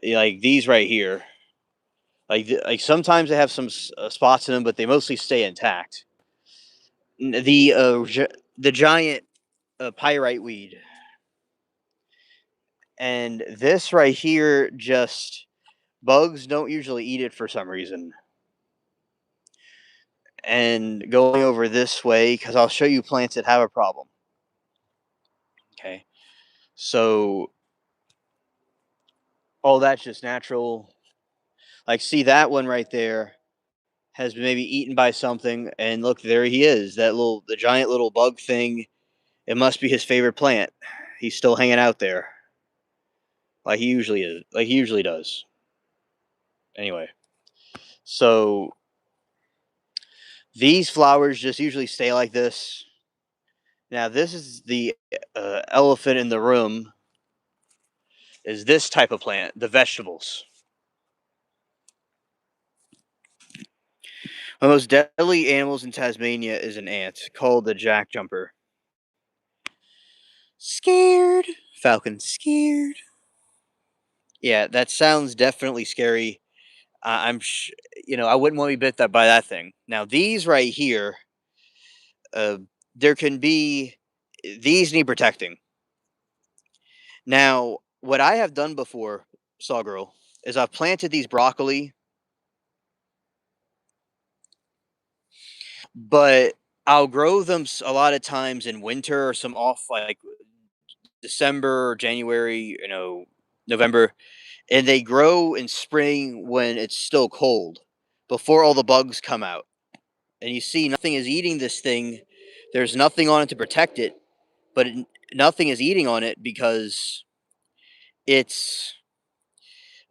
like these right here, like sometimes they have some spots in them, but they mostly stay intact. The giant pyrite weed, and this right here, just bugs don't usually eat it for some reason. And going over this way, because I'll show you plants that have a problem. Okay, so all that's just natural. Like, see that one right there has been maybe eaten by something, and look, there he is. The giant little bug thing. It must be his favorite plant. He's still hanging out there, like he usually is, like he usually does. Anyway, so these flowers just usually stay like this. Now, this is the elephant in the room. Is this type of plant, the vegetables? One of the most deadly animals in Tasmania is an ant called the jackjumper. Scared. Falcon scared. Yeah, that sounds definitely scary. I wouldn't want to be bit that by that thing. Now, these right here, uh, there can be these need protecting. Now, what I have done before, Sawgirl, is I've planted these broccoli, but I'll grow them a lot of times in winter or some off like December or January, November, and they grow in spring when it's still cold, before all the bugs come out. And you see, nothing is eating this thing. There's nothing on it to protect it, but nothing is eating on it because it's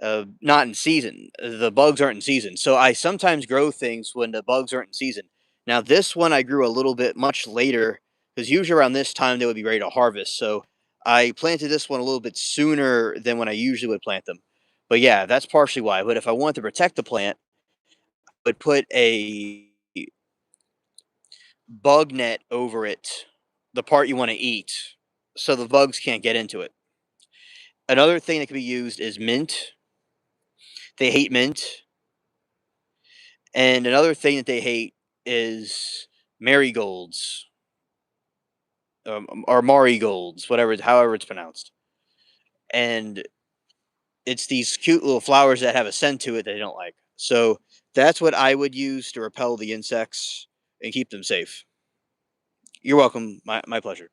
not in season. The bugs aren't in season. So I sometimes grow things when the bugs aren't in season. Now, this one I grew a little bit much later because usually around this time they would be ready to harvest. So I planted this one a little bit sooner than when I usually would plant them. But yeah, that's partially why. But if I wanted to protect the plant, I would put a bug net over it, the part you want to eat, so the bugs can't get into it. Another thing that can be used is mint. They hate mint. And another thing that they hate is marigolds, or marigolds, however it's pronounced. And it's these cute little flowers that have a scent to it that they don't like. So that's what I would use to repel the insects and keep them safe. You're welcome. My pleasure.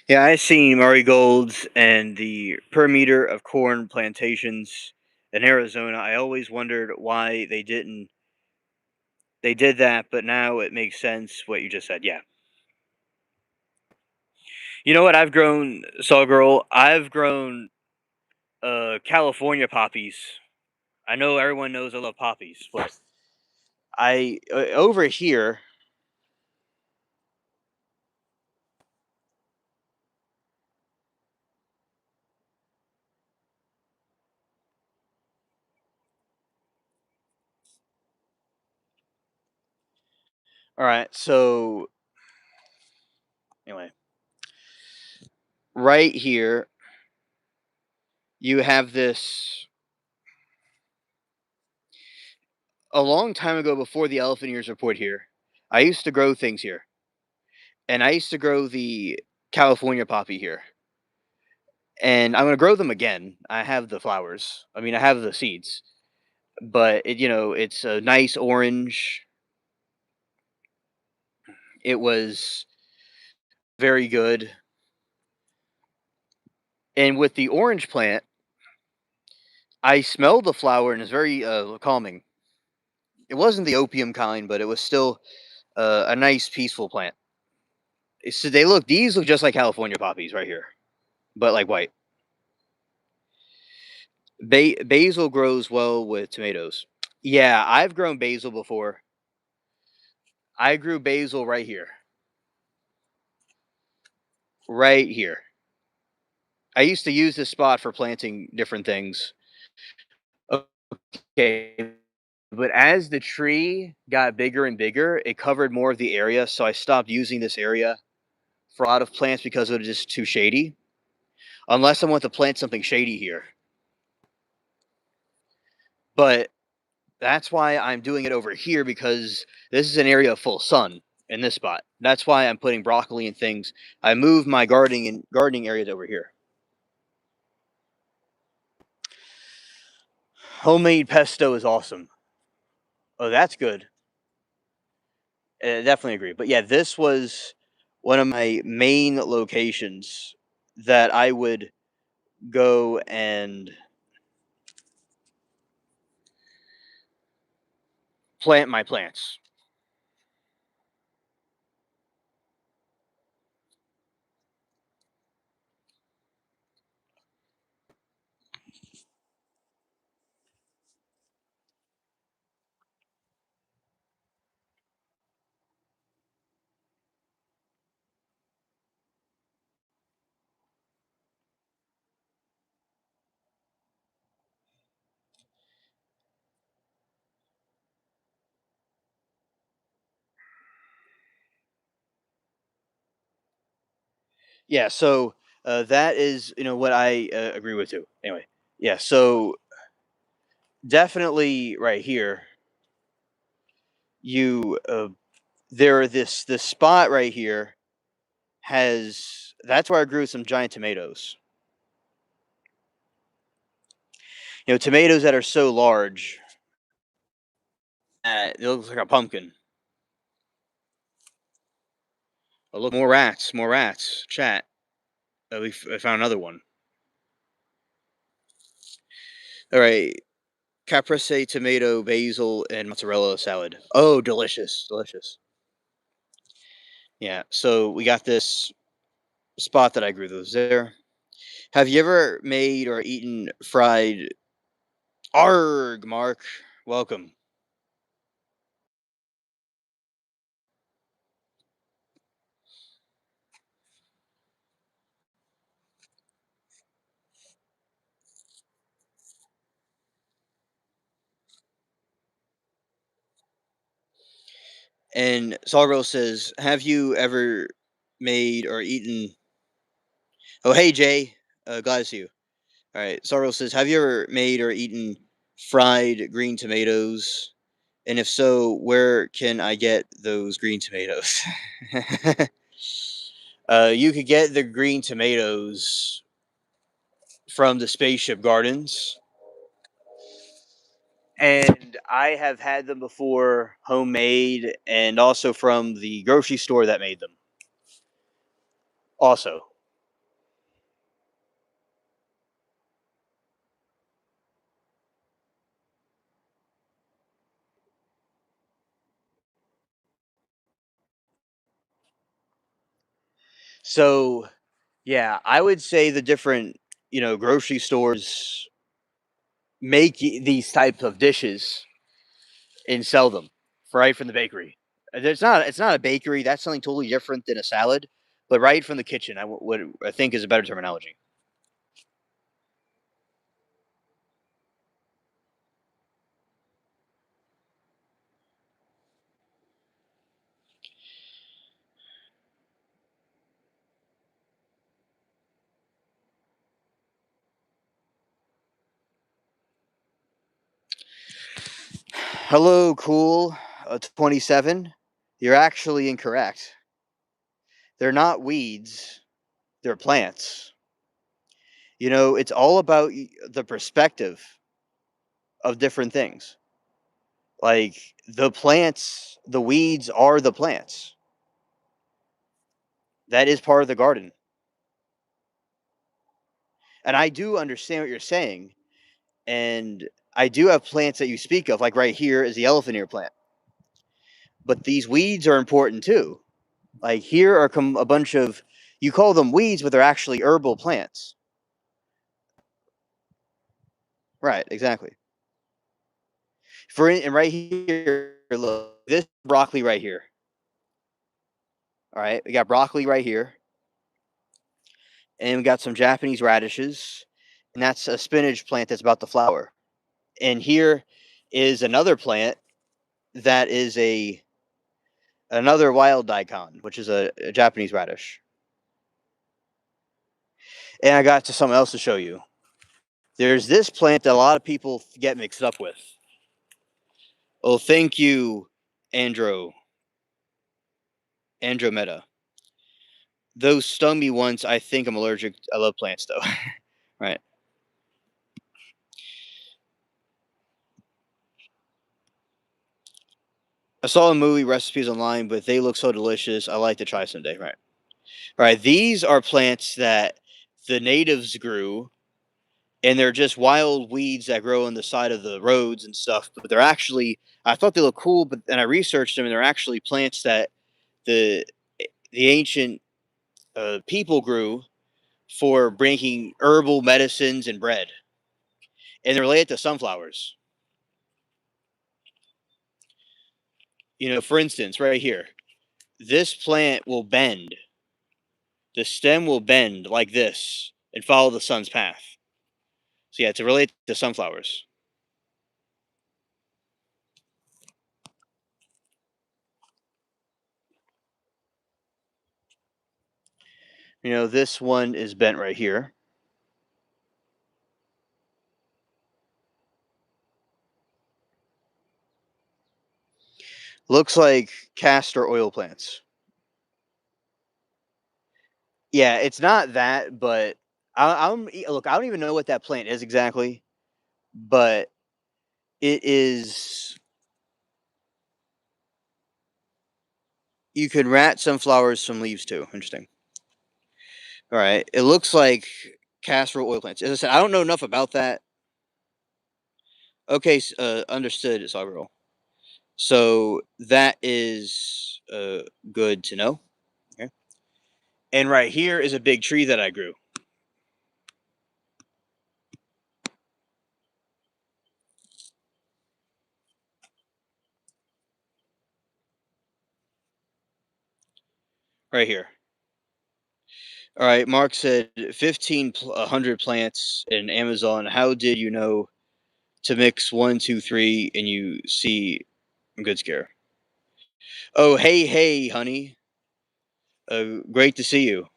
Yeah, I seen marigolds and the per meter of corn plantations in Arizona. I always wondered why they did that, but now it makes sense what you just said. Yeah. You know what? I've grown Saw Girl. I've grown California poppies. I know everyone knows I love poppies, but I over here. All right, so anyway, right here you have this a long time ago before the elephant ears were put here. I used to grow things here, and I used to grow the California poppy here, and I'm gonna grow them again. I have the flowers. I mean, I have the seeds, but it's a nice orange. It was very good, and with the orange plant, I smelled the flower, and it's very calming. It wasn't the opium kind, but it was still a nice, peaceful plant. So these look just like California poppies right here, but like white. Basil grows well with tomatoes. Yeah, I've grown basil before. I grew basil right here. Right here. I used to use this spot for planting different things. Okay. But as the tree got bigger and bigger, it covered more of the area. So I stopped using this area for a lot of plants because it was just too shady. Unless I want to plant something shady here. But that's why I'm doing it over here because this is an area of full sun in this spot. That's why I'm putting broccoli and things. I moved my gardening areas over here. Homemade pesto is awesome. Oh, that's good. Definitely agree. But yeah, this was one of my main locations that I would go and plant my plants. Yeah, so that is what I agree with too. Anyway, yeah, so definitely right here, you there this spot right here has that's where I grew some giant tomatoes. Tomatoes that are so large that it looks like a pumpkin. Oh, look, more rats. Chat. I found another one. All right, caprese, tomato, basil, and mozzarella salad. Oh, delicious, delicious. Yeah. So we got this spot that I grew those there. Have you ever made or eaten fried arg, Mark? Welcome. And Sorrel says, "Have you ever made or eaten?" Oh, hey Jay, glad to see you. All right, Sorrel says, "Have you ever made or eaten fried green tomatoes? And if so, where can I get those green tomatoes?" You could get the green tomatoes from the spaceship gardens, and I have had them before, homemade, and also from the grocery store that made them. Also, so yeah, I would say the different grocery stores make these types of dishes and sell them right from the bakery. It's not a bakery. That's something totally different than a salad, but right from the kitchen. What I think is a better terminology. Hello, cool. 27. You're actually incorrect. They're not weeds. They're plants. It's all about the perspective of different things. Like the plants, the weeds are the plants. That is part of the garden. And I do understand what you're saying. And I do have plants that you speak of, like right here is the elephant ear plant. But these weeds are important too. Like here are a bunch of, you call them weeds, but they're actually herbal plants. Right, exactly. And right here, look, this broccoli right here. All right, we got broccoli right here, and we got some Japanese radishes, and that's a spinach plant that's about to flower. And here is another plant that is another wild daikon, which is a Japanese radish. And I got to something else to show you. There's this plant that a lot of people get mixed up with. Oh, thank you, Andromeda. Those stung me once. I think I'm allergic. I love plants though. Right. I saw the movie recipes online, but they look so delicious. I like to try someday. Right. All right. These are plants that the natives grew, and they're just wild weeds that grow on the side of the roads and stuff. But they're actually, I thought they looked cool, but then I researched them, and they're actually plants that the the ancient people grew for making herbal medicines and bread, and they're related to sunflowers. For instance, right here, this plant will bend. The stem will bend like this and follow the sun's path. So yeah, it's related to sunflowers. This one is bent right here. Looks like castor oil plants. Yeah, it's not that, but look. I don't even know what that plant is exactly, but it is. You can rat sunflowers from leaves too. Interesting. All right. It looks like castor oil plants. As I said, I don't know enough about that. Okay, understood, Sagro. So that is good to know. Okay. And right here is a big tree that I grew. Right here. All right. Mark said 1,500 plants in Amazon. How did you know to mix one, two, three, and you see a good scare? Oh, hey, hey, honey. Great to see you.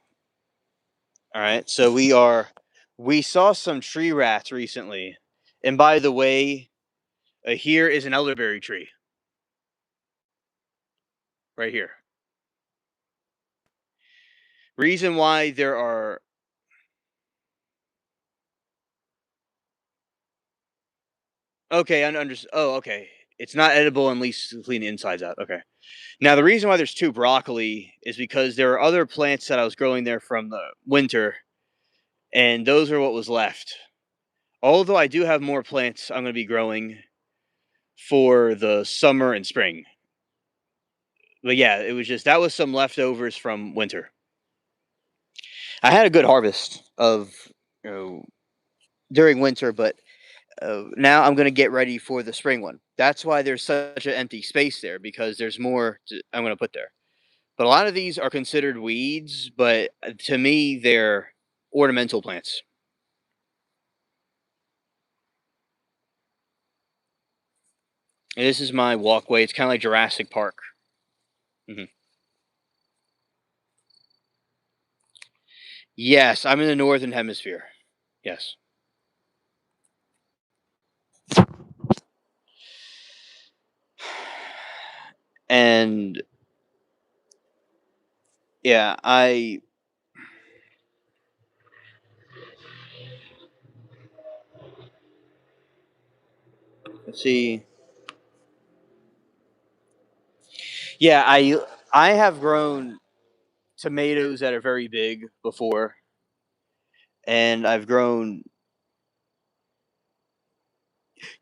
All right. So we saw some tree rats recently. And by the way, here is an elderberry tree right here. Reason why there are okay, oh, okay. It's not edible unless you clean the insides out. Okay. Now the reason why there's two broccoli is because there are other plants that I was growing there from the winter, and those are what was left. Although I do have more plants I'm going to be growing for the summer and spring. But yeah, it was just that was some leftovers from winter. I had a good harvest of you know during winter, but now I'm going to get ready for the spring one. That's why there's such an empty space there because there's more I'm going to put there. But a lot of these are considered weeds, but to me they're ornamental plants. And this is my walkway. It's kind of like Jurassic Park. hmm Yes, I'm in the northern hemisphere. Yes, and yeah, I let's see. Yeah, I have grown tomatoes that are very big before, and I've grown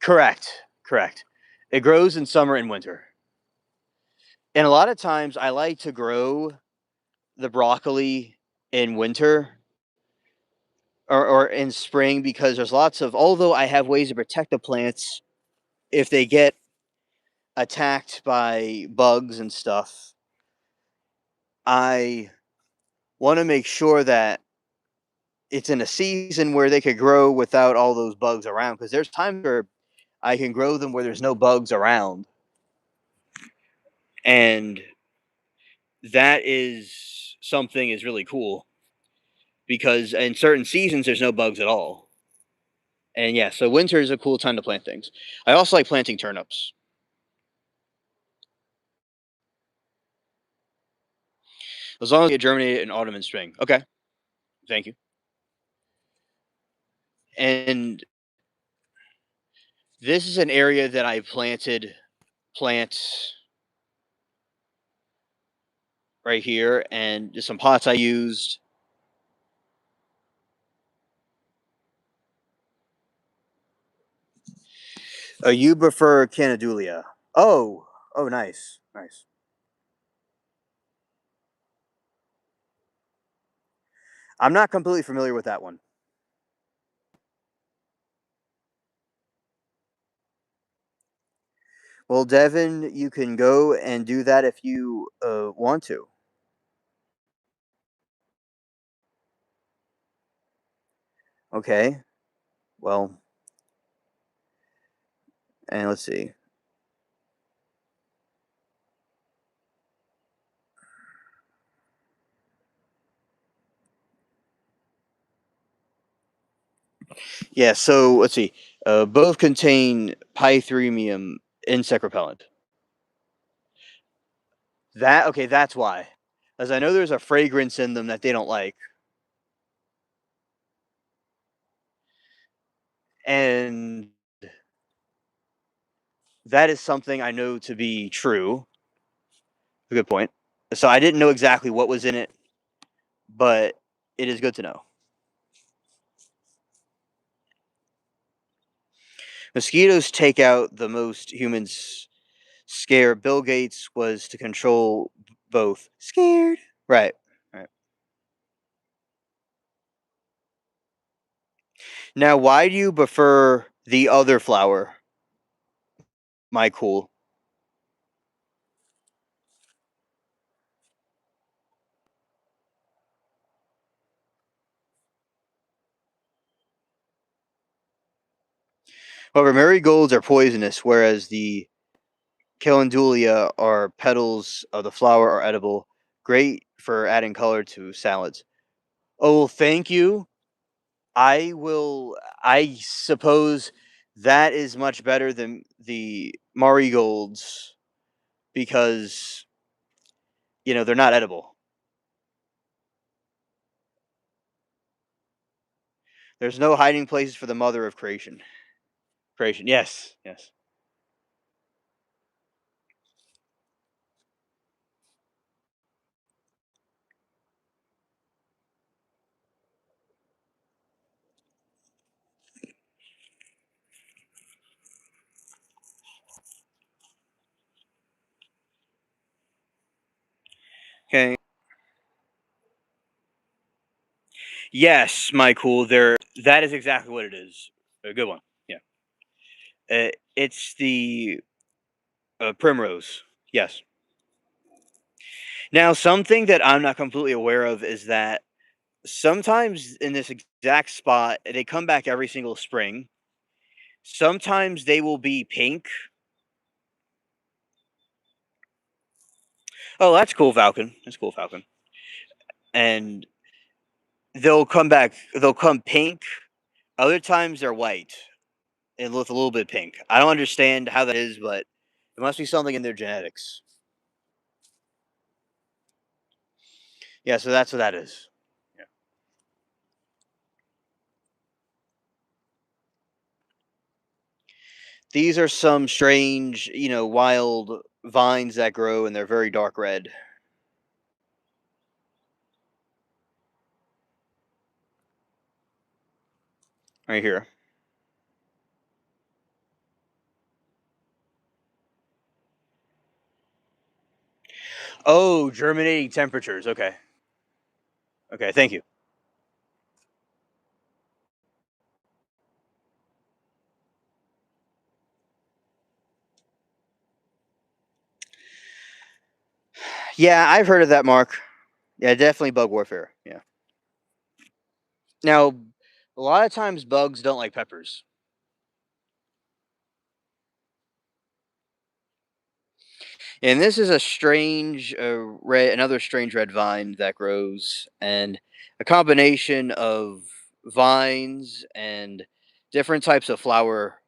correct, correct. It grows in summer and winter. And a lot of times I like to grow the broccoli in winter or in spring because there's lots of although I have ways to protect the plants if they get attacked by bugs and stuff, I want to make sure that it's in a season where they could grow without all those bugs around because there's times where I can grow them where there's no bugs around. And that is something is really cool because in certain seasons there's no bugs at all. And yeah, so winter is a cool time to plant things. I also like planting turnips. As long as they germinate in autumn and spring. Okay, thank you. And this is an area that I planted plants right here, and just some pots I used. You prefer Canadulia? Oh, oh, nice, nice. I'm not completely familiar with that one. Well, Devin, you can go and do that if you want to. Okay. Well, and let's see. Yeah. So let's see. Both contain pythremium insect repellent. That okay? That's why, as I know there's a fragrance in them that they don't like, and that is something I know to be true. A good point. So I didn't know exactly what was in it, but it is good to know. Mosquitoes take out the most humans scare. Bill Gates was to control both. Scared. Right. Right. Now, why do you prefer the other flower? My cool. However, marigolds are poisonous, whereas the Calendula are petals of the flower are edible, great for adding color to salads. Oh, well, thank you. I suppose that is much better than the marigolds because, they're not edible. There's no hiding places for the mother of creation. Creation. Yes. Yes. Okay. Yes, my cool. That is exactly what it is. A good one. Yeah. It's the primrose. Yes. Now, something that I'm not completely aware of is that sometimes in this exact spot, they come back every single spring. Sometimes they will be pink. Oh, that's cool, Falcon. That's cool, Falcon. And they'll come back. They'll come pink. Other times they're white and look a little bit pink. I don't understand how that is, but it must be something in their genetics. Yeah, so that's what that is. Yeah. These are some strange, wild vines that grow and they're very dark red. Right here. Oh, germinating temperatures. Okay. Okay, thank you. Yeah, I've heard of that, Mark. Yeah, definitely bug warfare. Yeah. Now, a lot of times bugs don't like peppers. And this is a strange another strange red vine that grows, and a combination of vines and different types of flower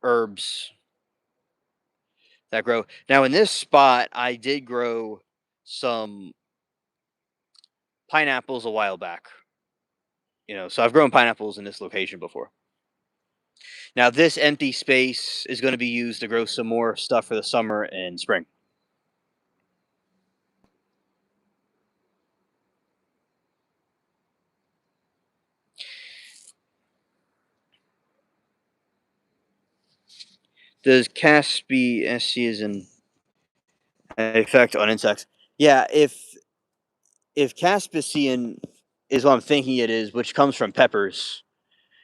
herbs that grow. Now, in this spot, I did grow some pineapples a while back. So I've grown pineapples in this location before. Now, this empty space is going to be used to grow some more stuff for the summer and spring. Does Caspian effect on insects? Yeah, if Caspisian is what I'm thinking it is, which comes from peppers,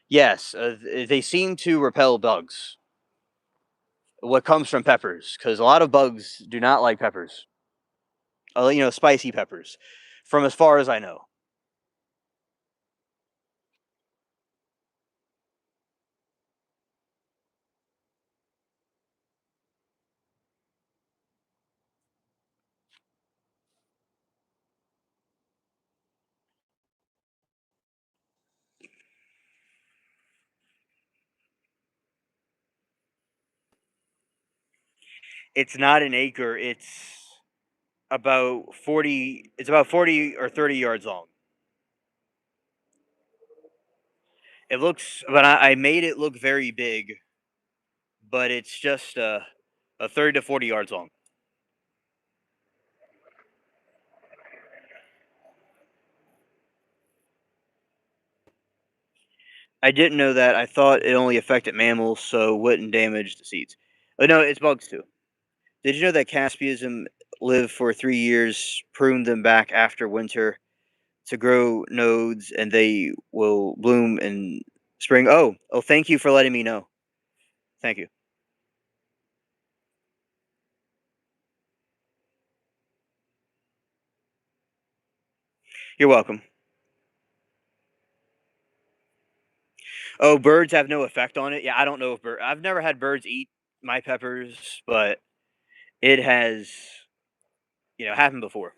yes, they seem to repel bugs. What comes from peppers, because a lot of bugs do not like peppers. Spicy peppers, from as far as I know. It's not an acre. It's about 40 or 30 yards long. But I made it look very big, but it's just a 30 to 40 yards long. I didn't know that. I thought it only affected mammals, so wouldn't damage the seeds. Oh no, it's bugs too. Did you know that Caspianism live for 3 years, prune them back after winter to grow nodes, and they will bloom in spring? Oh, thank you for letting me know. Thank you. You're welcome. Oh, birds have no effect on it. Yeah, I don't know if I've never had birds eat my peppers, but it has, happened before.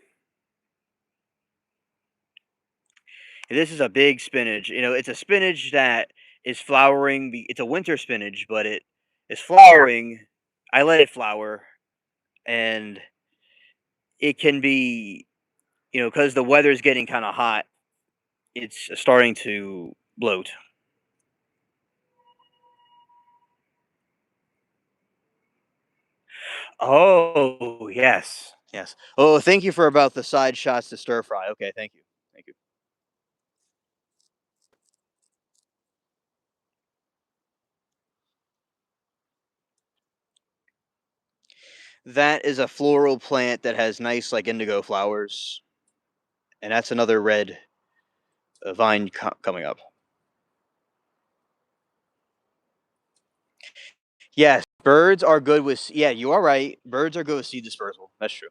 And this is a big spinach. It's a spinach that is flowering. It's a winter spinach, but it is flowering. I let it flower, and it can be, because the weather's getting kind of hot, it's starting to bloat. Oh, yes. Yes. Oh, thank you for about the side shots to stir fry. Okay, thank you. Thank you. That is a floral plant that has nice, like, indigo flowers, and that's another red vine coming up. Yes, birds are good with. Yeah, you are right. Birds are good with seed dispersal. That's true.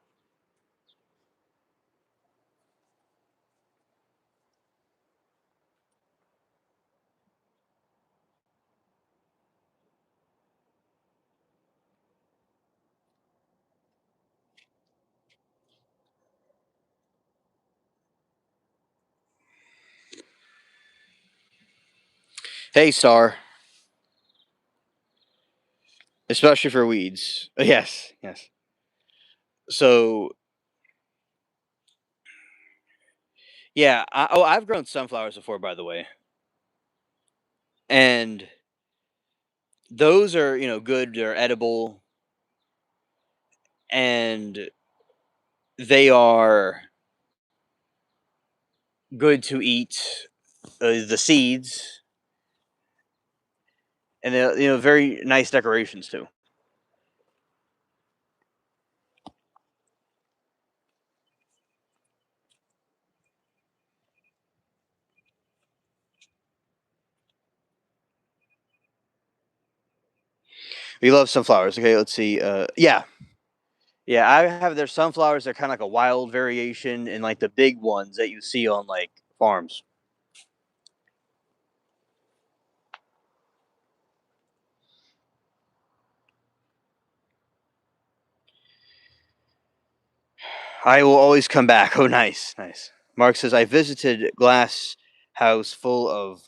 Hey, Star, especially for weeds. Yes, yes. So, yeah. I've grown sunflowers before, by the way, and those are good. They're edible, and they are good to eat. The seeds, and they're very nice decorations too. We love sunflowers. Okay, let's see. Yeah, yeah. I have their sunflowers. They're kind of like a wild variation, and like the big ones that you see on like farms. I will always come back. Oh, nice, nice. Mark says I visited glass house full of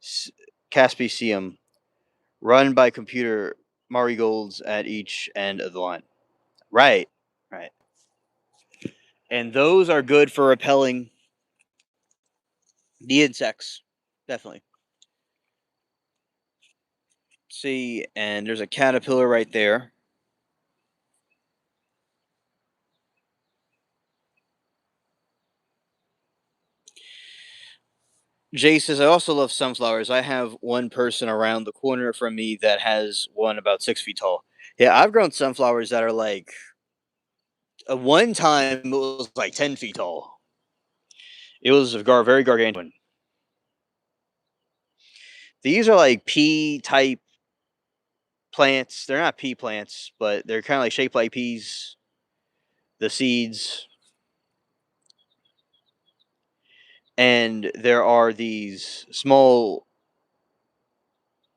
s- Caspicium, run by computer marigolds at each end of the line. Right, right. And those are good for repelling the insects. Definitely. See, and there's a caterpillar right there. Jay says, I also love sunflowers. I have one person around the corner from me that has one about 6 feet tall. Yeah, I've grown sunflowers that are like, one time it was like 10 feet tall. It was very gargantuan. These are like pea type plants. They're not pea plants, but they're kind of like shaped like peas. The seeds, and there are these small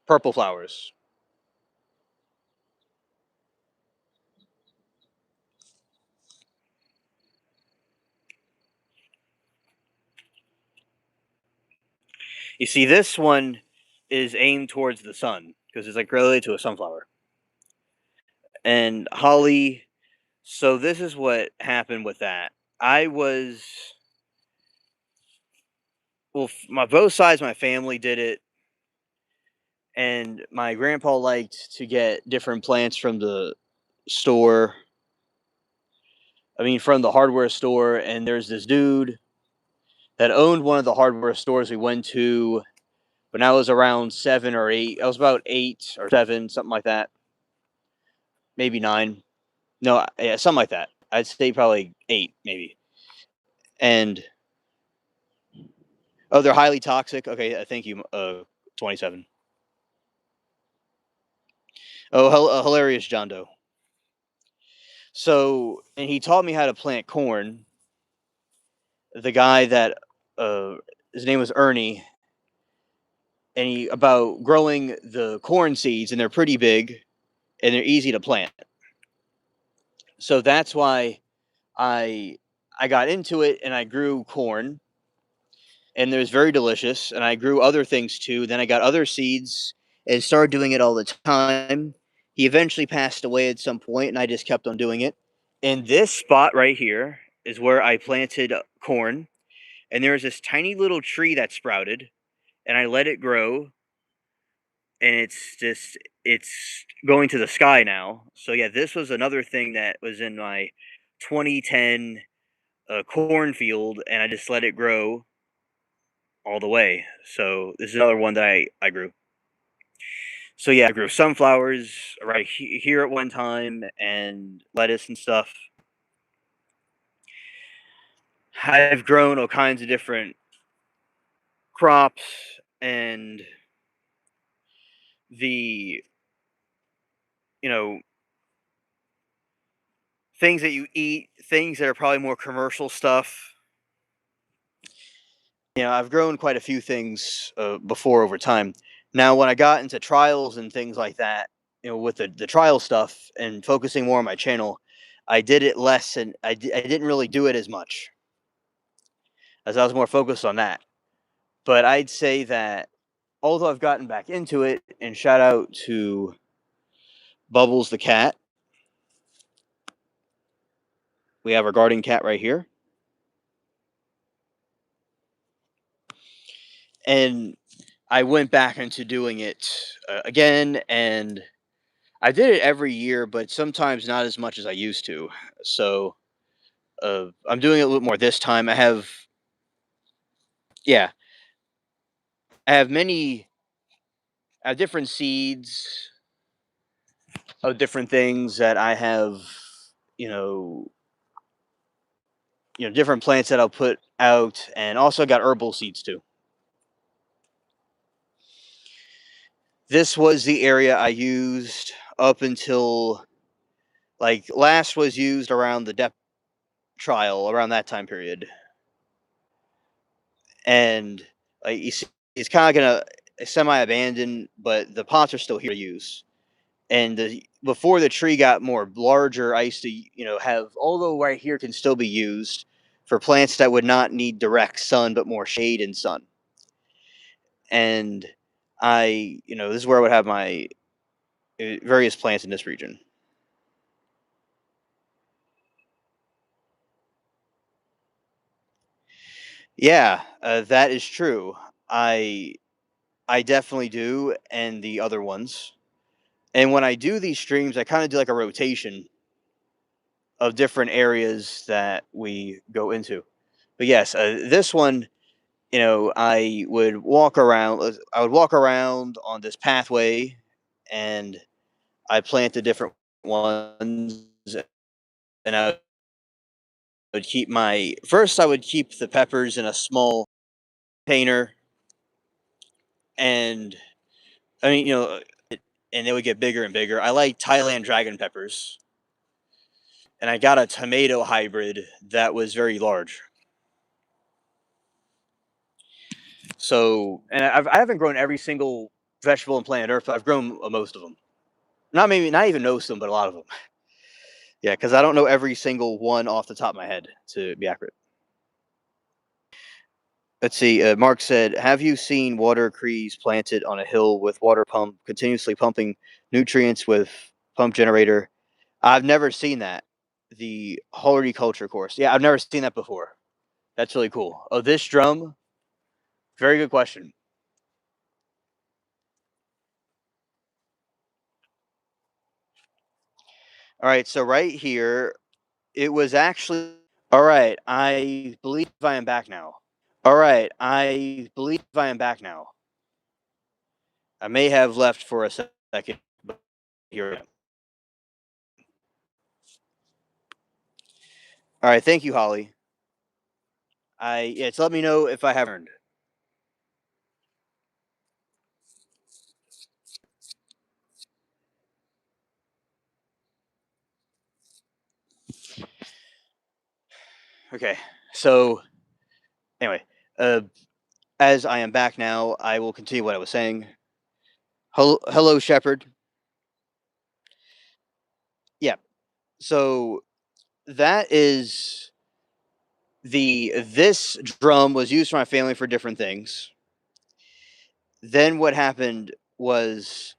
purple flowers. You see, this one is aimed towards the sun because it's like related to a sunflower. And holly. So this is what happened with that. I was well, my both sides of my family did it, and my grandpa liked to get different plants from the store. I mean, from the hardware store. And there's this dude that owned one of the hardware stores we went to when I was around 7 or 8. I was about 8 or 7, something like that, maybe 9. No, yeah, something like that. I'd say probably 8, maybe. And oh, they're highly toxic. Okay, thank you. 27. Oh, hilarious, John Doe. So, and he taught me how to plant corn. The guy that, uh, his name was Ernie, about growing the corn seeds, and they're pretty big and they're easy to plant. So that's why I I got into it and I grew corn, and it was very delicious. And I grew other things too. Then I got other seeds and started doing it all the time. He eventually passed away at some point, and I just kept on doing it. And this spot right here is where I planted corn, and there was this tiny little tree that sprouted, and I let it grow, and it's going to the sky now. So yeah, this was another thing that was in my 2010 cornfield, and I just let it grow all the way. So this is another one that I grew. So yeah, I grew sunflowers right here at one time, and lettuce and stuff. I've grown all kinds of different crops and the you know things that you eat, things that are probably more commercial stuff. I've grown quite a few things before over time. Now, when I got into trials and things like that, with the trial stuff and focusing more on my channel, I did it less, and I didn't really do it as much as I was more focused on that. But I'd say that although I've gotten back into it, and shout out to Bubbles the cat, we have our guardian cat right here, and I went back into doing it again, and I did it every year, but sometimes not as much as I used to. So I'm doing it a little more this time. Yeah, I have I have different seeds of different things that I have, you know, different plants that I'll put out, and also got herbal seeds too. This was the area I used up until, like, last was used around the depth trial around that time period, and like you see, it's kind of gonna semi abandoned, but the pots are still here to use. And before the tree got more larger, I used to have, although right here can still be used for plants that would not need direct sun but more shade and sun. And this is where I would have my various plants in this region. Yeah, that is true. I I definitely do, and the other ones. And when I do these streams, I kind of do like a rotation of different areas that we go into. But yes, this one, I would walk around on this pathway, and I planted different ones, and I would keep the peppers in a small container, and I mean, and they would get bigger and bigger. I like Thailand dragon peppers, and I got a tomato hybrid that was very large. So, and I haven't grown every single vegetable on planet Earth, but I've grown most of them. Not even most of them, but a lot of them. Yeah, because I don't know every single one off the top of my head to be accurate. Let's see. Mark said, "Have you seen water crees planted on a hill with water pump continuously pumping nutrients with pump generator?" I've never seen that. The horticulture course. Yeah, I've never seen that before. That's really cool. Oh, this drum. Very good question. All right, so right here, it was actually. All right, I believe I am back now. All right, I believe I am back now. I may have left for a second, but here I am. All right, thank you, Holly. Yeah, it's let me know if I have earned. Okay, so anyway, uh, As I am back now, I will continue what I was saying. Hello, Shepherd. Yeah. So that is this drum was used for my family for different things. Then what happened was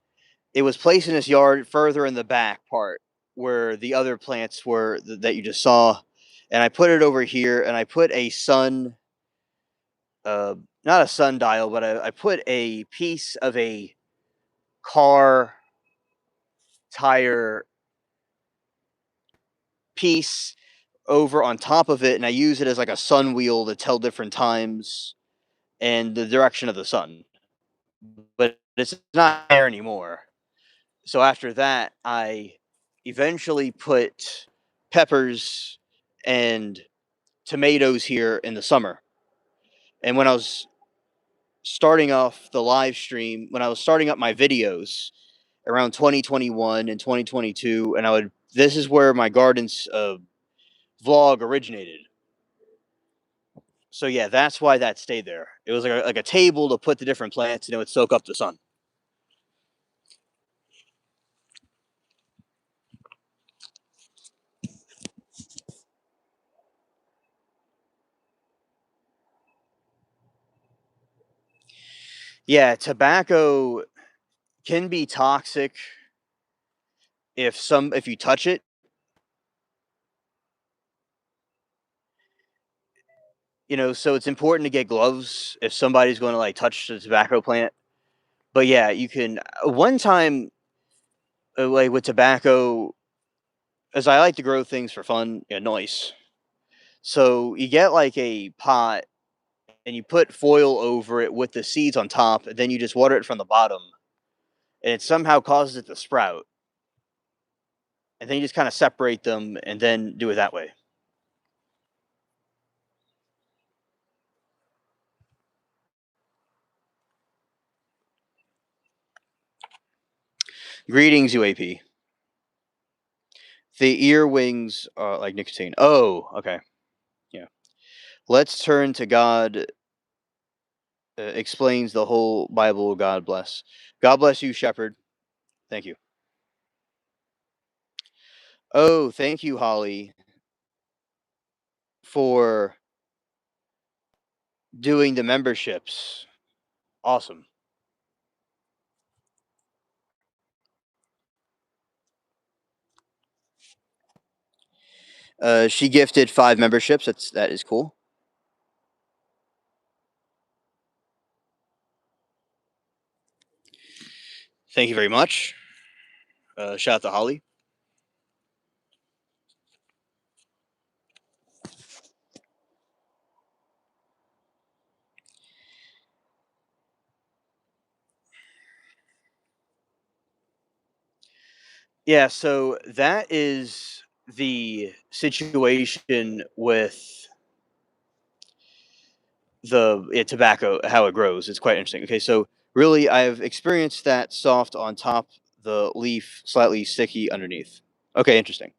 it was placed in this yard further in the back part where the other plants were that you just saw, and I put it over here, and I put a sun, uh, not a sundial, but I put a piece of a car tire piece over on top of it, and I use it as like a sun wheel to tell different times and the direction of the sun. But it's not there anymore. So after that, I eventually put peppers and tomatoes here in the summer. And when I was starting off the live stream, when I was starting up my videos around 2021 and 2022, and this is where my gardens vlog originated. So yeah, that's why that stayed there. It was like a table to put the different plants, and it would soak up the sun. Yeah, tobacco can be toxic if you touch it. So it's important to get gloves if somebody's going to like touch the tobacco plant. But yeah, you can. One time, like with tobacco, as I like to grow things for fun, yeah, nice. So you get like a pot and you put foil over it with the seeds on top, and then you just water it from the bottom, and it somehow causes it to sprout. And then you just kind of separate them and then do it that way. Greetings, UAP. The ear wings are like nicotine. Oh, okay. Yeah. Let's turn to God. Explains the whole Bible. God bless. God bless you, Shepherd. Thank you. Oh, thank you, Holly, for doing the memberships. Awesome. She gifted 5 memberships. That is cool. Thank you very much. Shout out to Holly. Yeah, so that is the situation with tobacco, how it grows. It's quite interesting. Okay, so really, I've experienced that soft on top, the leaf slightly sticky underneath. Okay, interesting.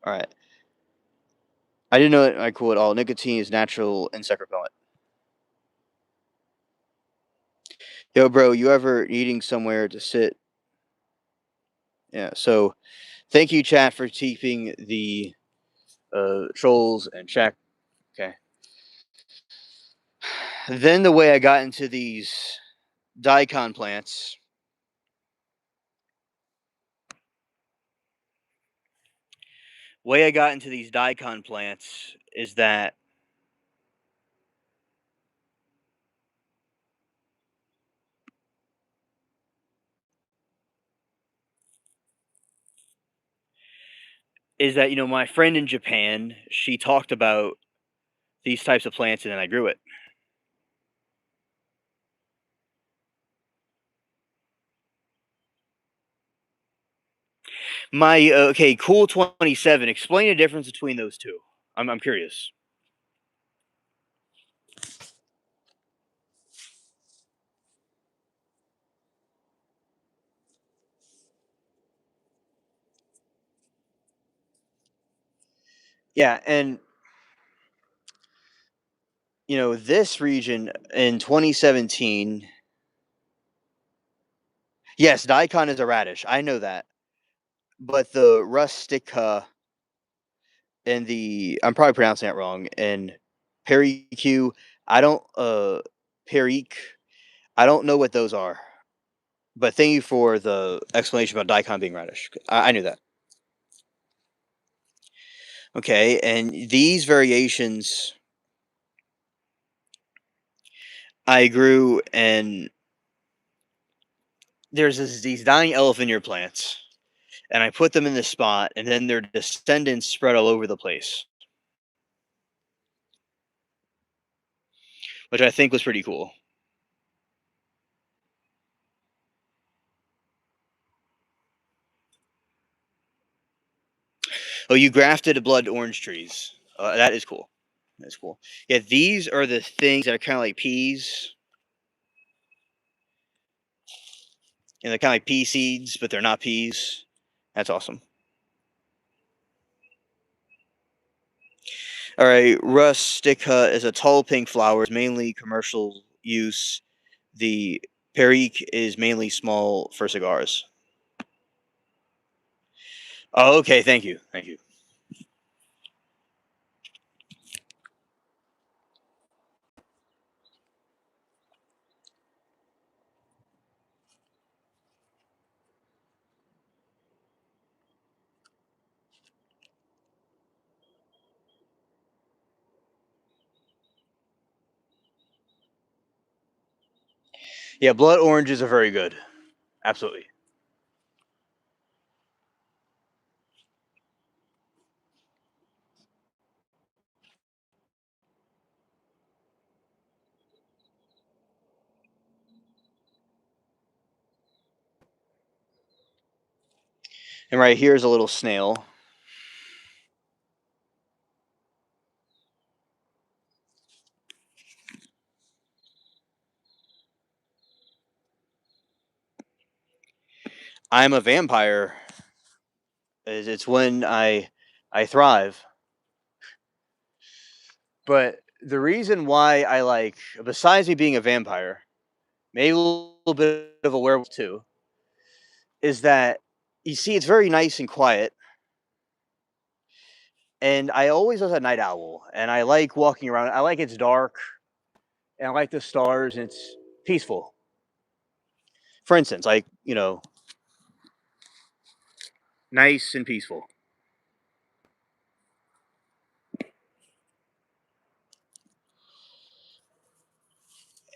All right, I didn't know that. Cool at all. Nicotine is natural insect repellent. Yo, bro, you ever needing somewhere to sit? Yeah. So, thank you, chat, for keeping the trolls in check. Okay. Then the way I got into these daikon plants, is that my friend in Japan, she talked about these types of plants, and then I grew it. My okay, cool 27. Explain the difference between those two. I'm curious. Yeah, and this region in 2017. Yes, daikon is a radish. I know that, but the rustica and the I'm probably pronouncing that wrong. And perique, I don't perique. I don't know what those are. But thank you for the explanation about daikon being radish. I knew that. Okay, and these variations I grew, and these dying elephant ear plants, and I put them in this spot, and then their descendants spread all over the place, which I think was pretty cool. Oh, you grafted blood orange trees. That is cool. That's cool. Yeah, these are the things that are kind of like peas, and they're kind of like pea seeds, but they're not peas. That's awesome. All right, rustica is a tall pink flower, mainly commercial use. The perique is mainly small for cigars. Oh, okay. Thank you. Thank you. Yeah, blood oranges are very good. Absolutely. And right here's a little snail. I'm a vampire. It's when I thrive. But the reason why I like, besides me being a vampire, maybe a little bit of a werewolf too, is that you see, it's very nice and quiet. And I always was a night owl, and I like walking around. I like it's dark, and I like the stars, and it's peaceful. For instance, like nice and peaceful.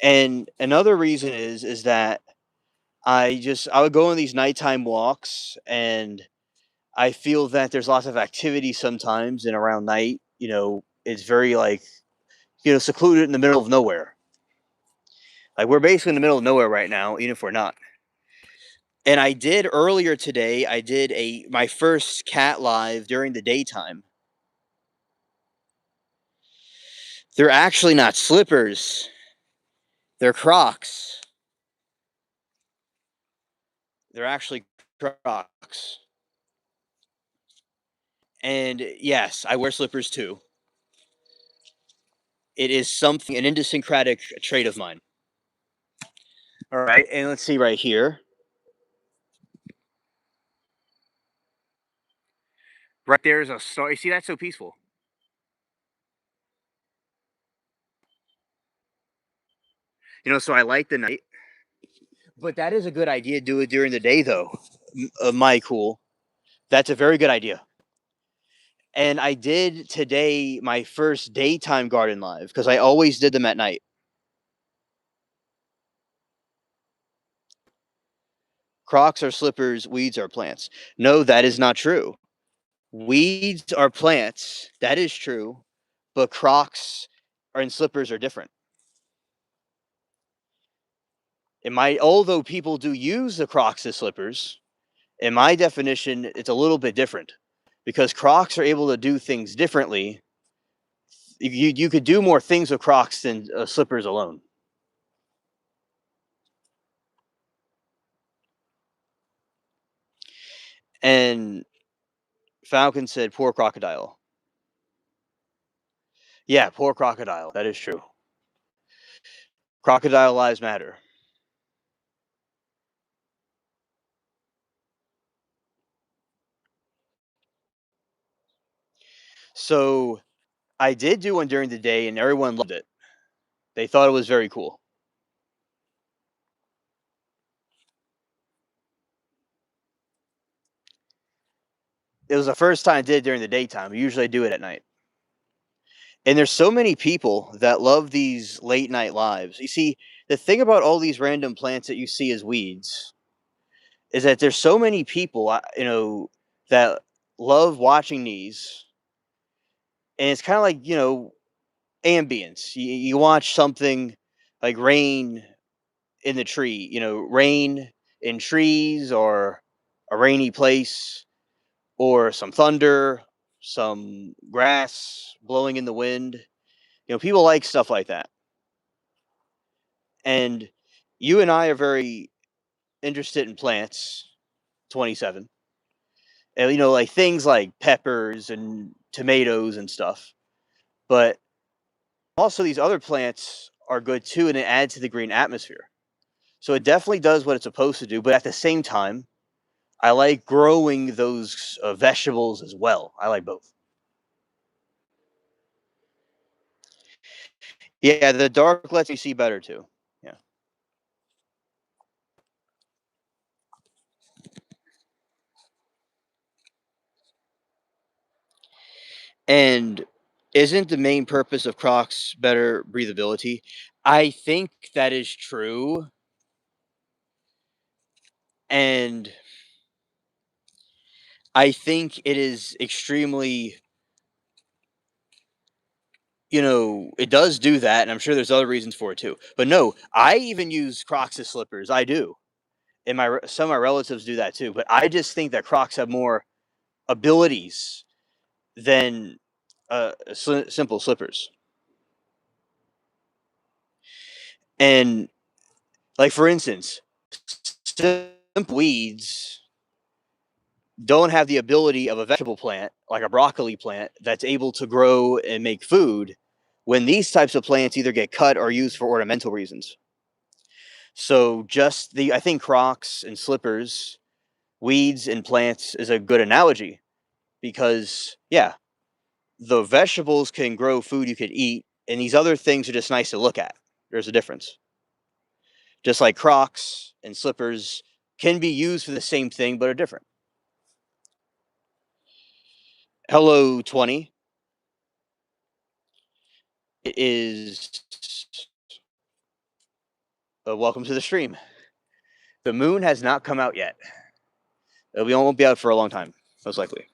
And another reason is that I would go on these nighttime walks, and I feel that there's lots of activity sometimes, and around night, it's very like secluded in the middle of nowhere. Like we're basically in the middle of nowhere right now, even if we're not. And I did earlier today. I did a my first cat live during the daytime. They're actually not slippers. They're Crocs. They're actually Crocs. And yes, I wear slippers too. It is something, an idiosyncratic trait of mine. All right, and let's see right here. Right there's a star. You see, that's so peaceful. So I like the night, but that is a good idea. Do it during the day, though. My cool. That's a very good idea. And I did today my first daytime garden live because I always did them at night. Crocs are slippers, weeds are plants. No, that is not true. Weeds are plants. That is true, but Crocs and slippers are different. Although people do use the Crocs as slippers, in my definition, it's a little bit different because Crocs are able to do things differently. You could do more things with Crocs than slippers alone. And Falcon said, "Poor crocodile." Yeah, poor crocodile. That is true. Crocodile lives matter. So I did do one during the day, and everyone loved it. They thought it was very cool. It was the first time I did it during the daytime. Usually I do it at night. And there's so many people that love these late night lives. You see, the thing about all these random plants that you see as weeds is that there's so many people, that love watching these, and it's kind of like ambience. You watch something like rain in the tree, rain in trees or a rainy place or some thunder, some grass blowing in the wind. People like stuff like that. And you and I are very interested in plants, 27. And like things like peppers and tomatoes and stuff. But also these other plants are good too, and it adds to the green atmosphere. So it definitely does what it's supposed to do, but at the same time, I like growing those vegetables as well. I like both. Yeah, the dark lets me see better too. Yeah. And isn't the main purpose of Crocs better breathability? I think that is true. And I think it is extremely, it does do that. And I'm sure there's other reasons for it too. But no, I even use Crocs as slippers. I do. And some of my relatives do that too. But I just think that Crocs have more abilities than simple slippers. And like for instance, simple weeds don't have the ability of a vegetable plant like a broccoli plant that's able to grow and make food when these types of plants either get cut or used for ornamental reasons. So I think Crocs and slippers, weeds and plants is a good analogy because yeah, the vegetables can grow food you could eat and these other things are just nice to look at. There's a difference. Just like Crocs and slippers can be used for the same thing but are different. Hello 20 is welcome to the stream. The moon has not come out yet. Won't be out for a long time, most likely.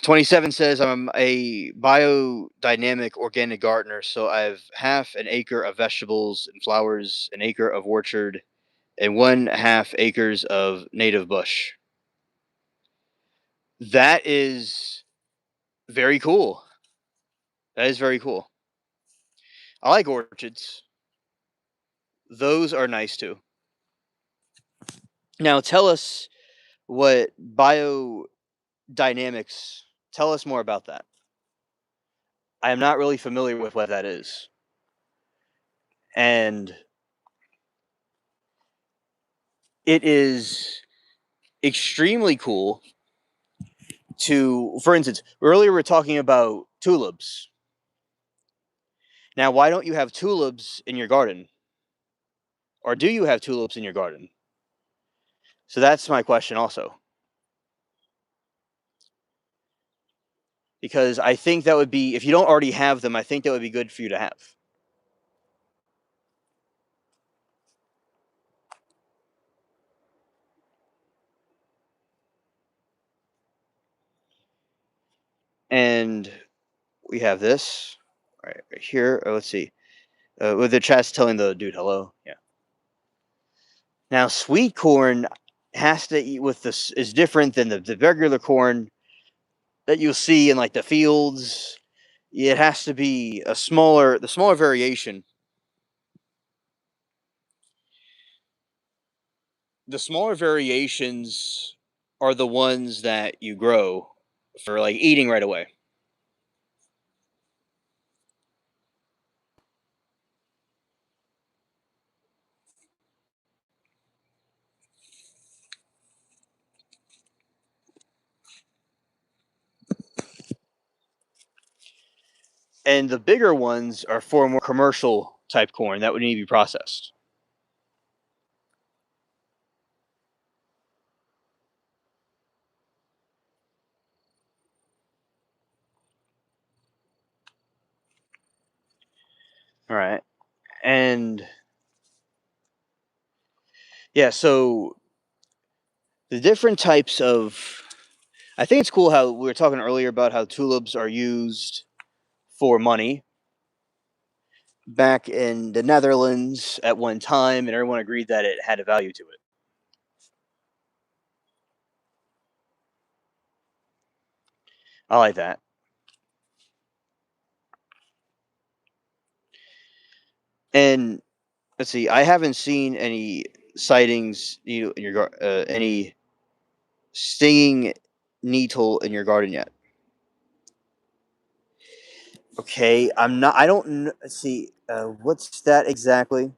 27 says I'm a biodynamic organic gardener, so I have half an acre of vegetables and flowers, an acre of orchard, and 1/2 acres of native bush. That is very cool. That is very cool. I like orchards. Those are nice too. Now tell us what biodynamics. Tell us more about that. I am not really familiar with what that is. And it is extremely cool for instance, earlier we were talking about tulips. Now, why don't you have tulips in your garden? Or do you have tulips in your garden? So that's my question also. Because I think that would be, if you don't already have them, I think that would be good for you to have. And we have this right here. Let's see. With the chat's telling the dude hello. Yeah. Now, sweet corn has to eat with this is different than the regular corn that you'll see in like the fields. It has to be the smaller variation. The smaller variations are the ones that you grow for like eating right away. and the bigger ones are for more commercial type corn that would need to be processed. All right, and yeah, so the different types of I think it's cool how we were talking earlier about how tulips are used for money back in the Netherlands at one time, and everyone agreed that it had a value to it. I like that. And let's see, I haven't seen any sightings, in your any stinging needle in your garden yet. Okay, I'm not. I don't see. What's that exactly?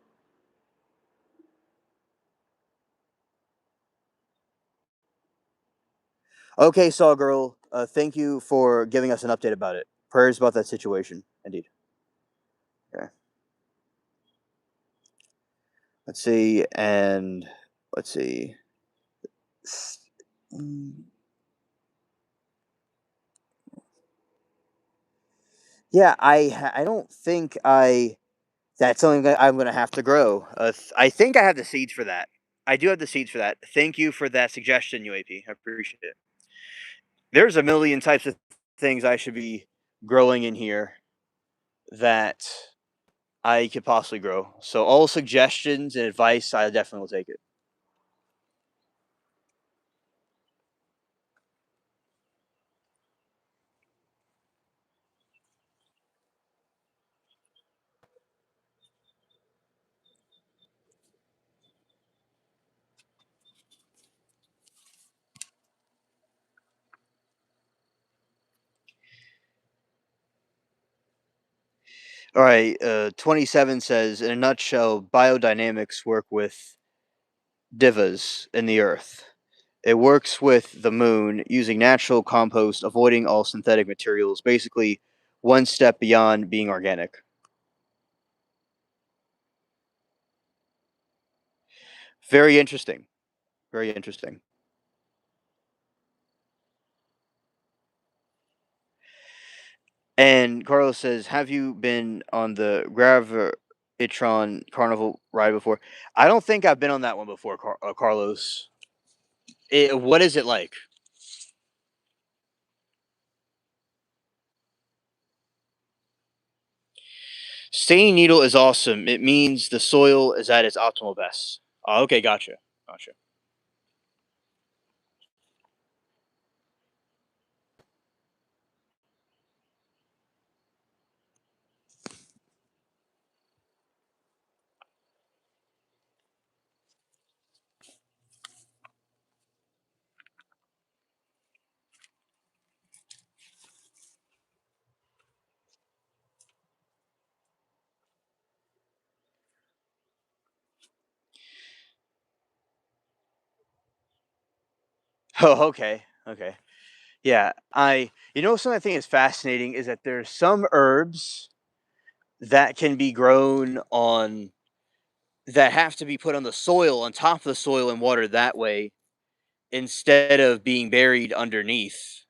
Okay, Saw Girl. Thank you for giving us an update about it. Prayers about that situation. Indeed. Okay. Let's see, and let's see. S- mm, Yeah, I don't think I that's something that I'm gonna have to grow. I think I have the seeds for that. I do have the seeds for that. Thank you for that suggestion, UAP. I appreciate it. There's a million types of things I should be growing in here that I could possibly grow. So all suggestions and advice, I definitely will take it. All right, 27 says, in a nutshell, biodynamics work with divas in the earth. It works with the moon using natural compost, avoiding all synthetic materials, basically one step beyond being organic. Very interesting. Very interesting. And Carlos says, have you been on the Gravitron Carnival ride before? I don't think I've been on that one before, Carlos. What is it like? Staining needle is awesome. It means the soil is at its optimal best. Oh, okay, gotcha. Gotcha. Oh, okay. Okay. Yeah, something I think is fascinating is that there's some herbs that can be grown on that have to be put on the soil, on top of the soil and watered that way instead of being buried underneath,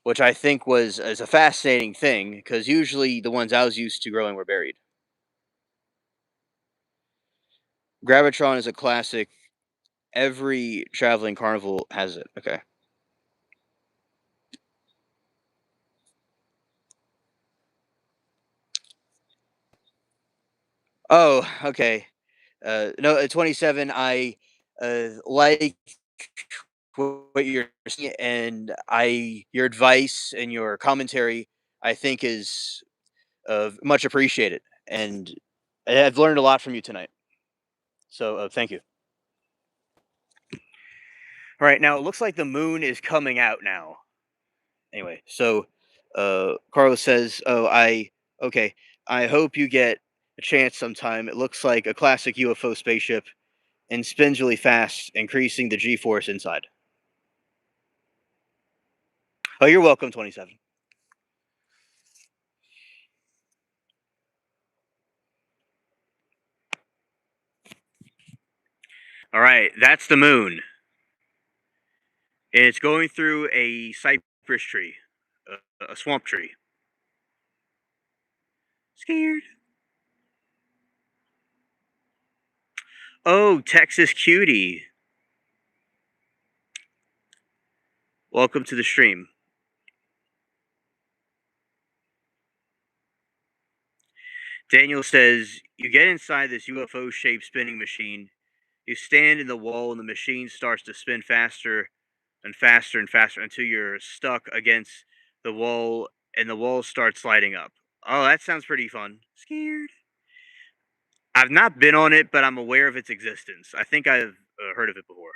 which I think was is a fascinating thing because usually the ones I was used to growing were buried. Gravitron is a classic. Every traveling carnival has it. Okay. Oh, okay. No, 27. I like what you're saying, and I your advice and your commentary, I think, is much appreciated. And I've learned a lot from you tonight. So thank you. All right, now it looks like the moon is coming out now. Anyway, so Carlos says, "Oh, I okay. I hope you get a chance sometime. It looks like a classic UFO spaceship and spins really fast, increasing the G-force inside." Oh, you're welcome, 27. All right, that's the moon. And it's going through a cypress tree, a swamp tree. Scared. Oh, Texas cutie. Welcome to the stream. Daniel says, you get inside this UFO shaped spinning machine, you stand in the wall, and the machine starts to spin faster and faster and faster until you're stuck against the wall and the wall starts sliding up. Oh, that sounds pretty fun. Scared. I've not been on it, but I'm aware of its existence. I think I've heard of it before.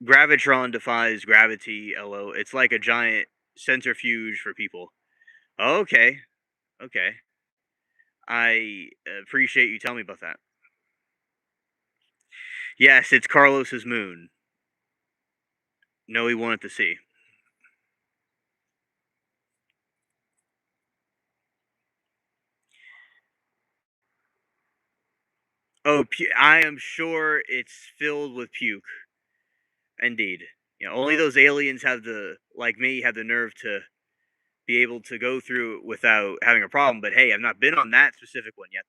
Gravitron defies gravity, LO. It's like a giant centrifuge for people. Okay, okay. I appreciate you telling me about that. Yes, it's Carlos's moon. No, he wanted to see. Oh, I am sure it's filled with puke. Indeed. You know, only those aliens have the, like me, have the nerve to be able to go through it without having a problem. But hey, I've not been on that specific one yet,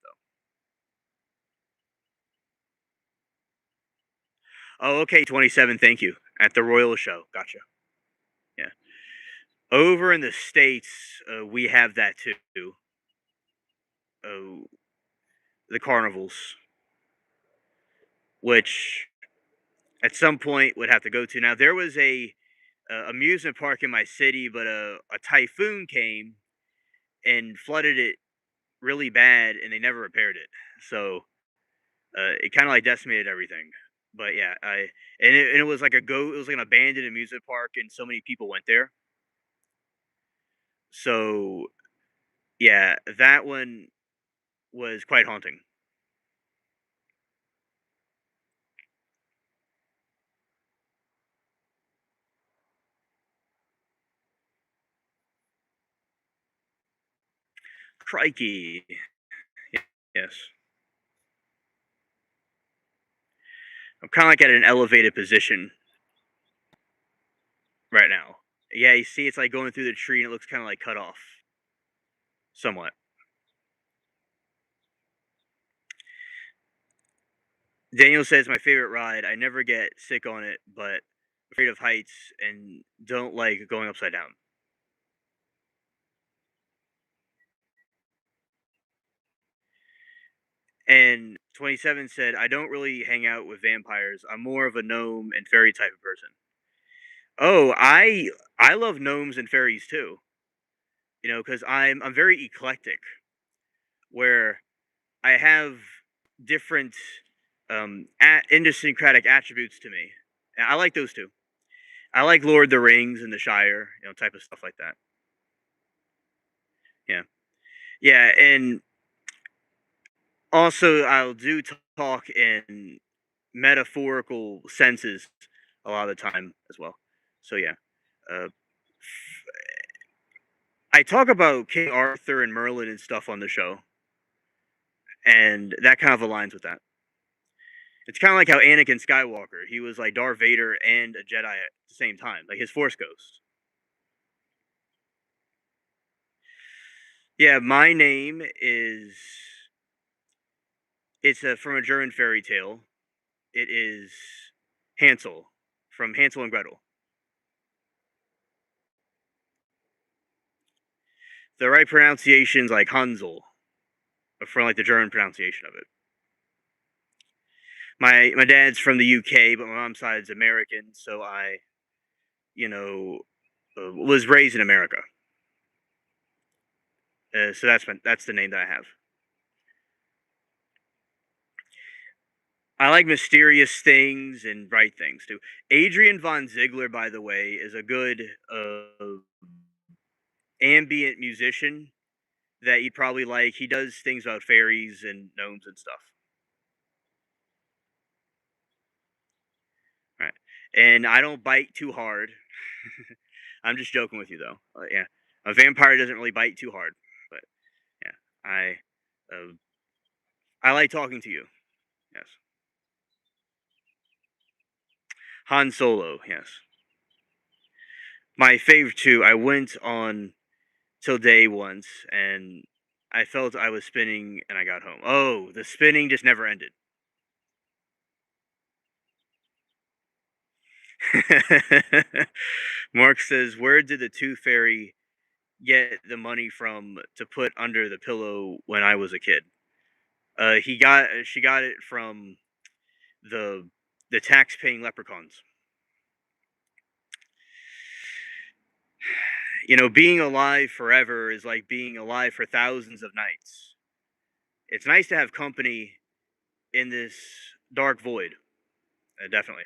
though. Oh, okay, 27. Thank you. At the Royal Show. Gotcha. Yeah. Over in the States, we have that too. Oh, the carnivals, which at some point would have to go to. Now, there was a amusement park in my city, but a typhoon came and flooded it really bad, and they never repaired it. So it kind of like decimated everything. But yeah, and it was like it was like an abandoned amusement park, and so many people went there. So yeah, that one was quite haunting. Crikey. Yes. I'm kind of like at an elevated position right now. Yeah, you see, it's like going through the tree, and it looks kind of like cut off, somewhat. Daniel says my favorite ride. I never get sick on it, but afraid of heights and don't like going upside down. And 27 said, I don't really hang out with vampires. I'm more of a gnome and fairy type of person. Oh, I love gnomes and fairies too. You know, because I'm very eclectic, where I have different idiosyncratic attributes to me. And I like those too. I like Lord of the Rings and the Shire, you know, type of stuff like that. Yeah, yeah, and also I'll do talk in metaphorical senses a lot of the time as well. So yeah, uh, I talk about King Arthur and Merlin and stuff on the show, and that kind of aligns with that. It's kind of like how Anakin Skywalker, he was like Darth Vader and a Jedi at the same time, like his Force Ghost. Yeah, my name is it's from a German fairy tale. It is Hansel from Hansel and Gretel. The right pronunciation's like Hansel, from like the German pronunciation of it. My dad's from the UK, but my mom's side is American, so I, you know, was raised in America. So that's the name that I have. I like mysterious things and bright things too. Adrian von Ziegler, by the way, is a good ambient musician that you'd probably like. He does things about fairies and gnomes and stuff. Right. And I don't bite too hard. I'm just joking with you though. Yeah. A vampire doesn't really bite too hard, but yeah. I uh, I like talking to you. Yes. Han Solo. Yes. My favorite too. I went on till day once, and I felt I was spinning, and I got home. Oh, the spinning just never ended. Mark says, "Where did the tooth fairy get the money from to put under the pillow when I was a kid?" She got it from the the tax-paying leprechauns. You know, being alive forever is like being alive for thousands of nights. It's nice to have company in this dark void, definitely.